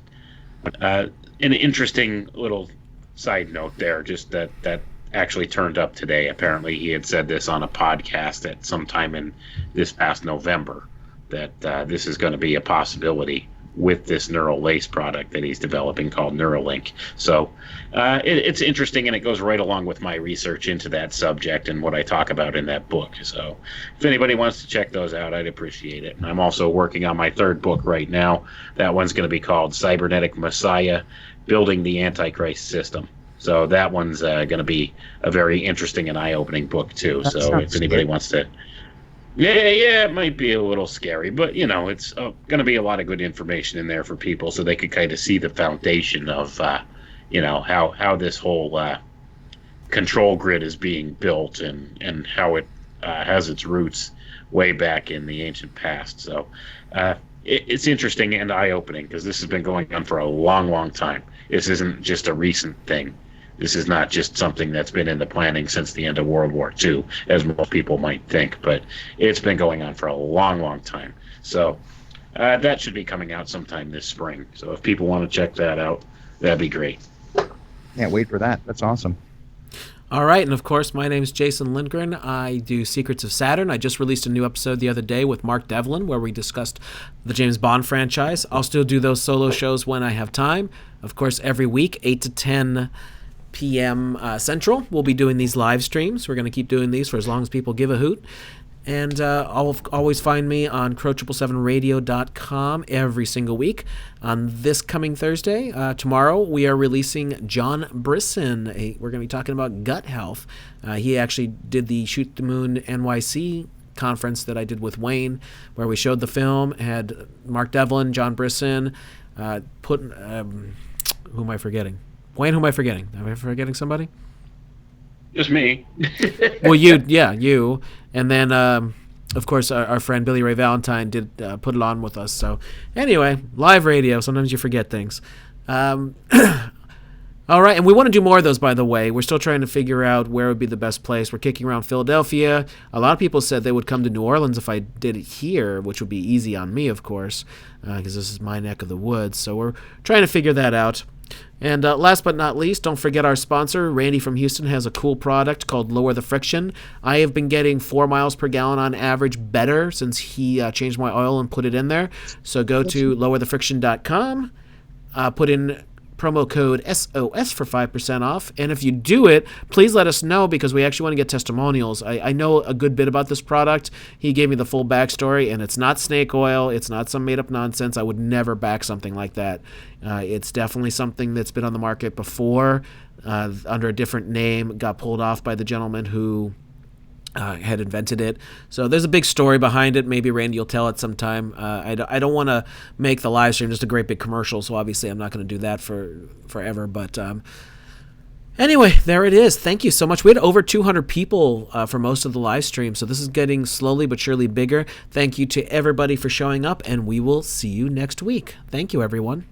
an interesting little side note there, just that actually turned up today. Apparently he had said this on a podcast at some time in this past November, that this is going to be a possibility with this neural lace product that he's developing called Neuralink. So it's interesting, and it goes right along with my research into that subject and what I talk about in that book. So if anybody wants to check those out, I'd appreciate it. And I'm also working on my third book right now. That one's going to be called Cybernetic Messiah, Building the Antichrist System. So that one's going to be a very interesting and eye-opening book, too. That So if anybody scary. wants to... Yeah, it might be a little scary, but, it's going to be a lot of good information in there for people so they could kind of see the foundation of, how this whole control grid is being built and how it has its roots way back in the ancient past. So it's interesting and eye-opening because this has been going on for a long, long time. This isn't just a recent thing. This is not just something that's been in the planning since the end of World War II, as most people might think, but it's been going on for a long, long time. So that should be coming out sometime this spring. So if people want to check that out, that'd be great. Can't wait for that. That's awesome. All right, and of course, my name is Jason Lindgren. I do Secrets of Saturn. I just released a new episode the other day with Mark Devlin where we discussed the James Bond franchise. I'll still do those solo shows when I have time. Of course, every week, 8 to 10 p.m. Central. We'll be doing these live streams. We're going to keep doing these for as long as people give a hoot. And always find me on crow777radio.com every single week. On this coming Thursday, tomorrow, we are releasing John Brisson. We're going to be talking about gut health. He actually did the Shoot the Moon NYC conference that I did with Wayne, where we showed the film, had Mark Devlin, John Brisson, who am I forgetting? Wayne, who am I forgetting? Am I forgetting somebody? Just me. Well, you. And then, of course, our friend Billy Ray Valentine did put it on with us. So anyway, live radio. Sometimes you forget things. All right, and we want to do more of those, by the way. We're still trying to figure out where would be the best place. We're kicking around Philadelphia. A lot of people said they would come to New Orleans if I did it here, which would be easy on me, of course, because this is my neck of the woods. So we're trying to figure that out. And last but not least, don't forget our sponsor. Randy from Houston has a cool product called Lower the Friction. I have been getting 4 miles per gallon on average better since he changed my oil and put it in there. So go to lowerthefriction.com, put in promo code SOS for 5% off. And if you do it, please let us know because we actually want to get testimonials. I know a good bit about this product. He gave me the full backstory, and it's not snake oil. It's not some made-up nonsense. I would never back something like that. It's definitely something that's been on the market before under a different name, got pulled off by the gentleman who had invented it. So there's a big story behind it. Maybe Randy will tell it sometime. I don't want to make the live stream just a great big commercial, so obviously I'm not going to do that forever. But anyway, there it is. Thank you so much. We had over 200 people for most of the live stream, so this is getting slowly but surely bigger. Thank you to everybody for showing up, and we will see you next week. Thank you, everyone.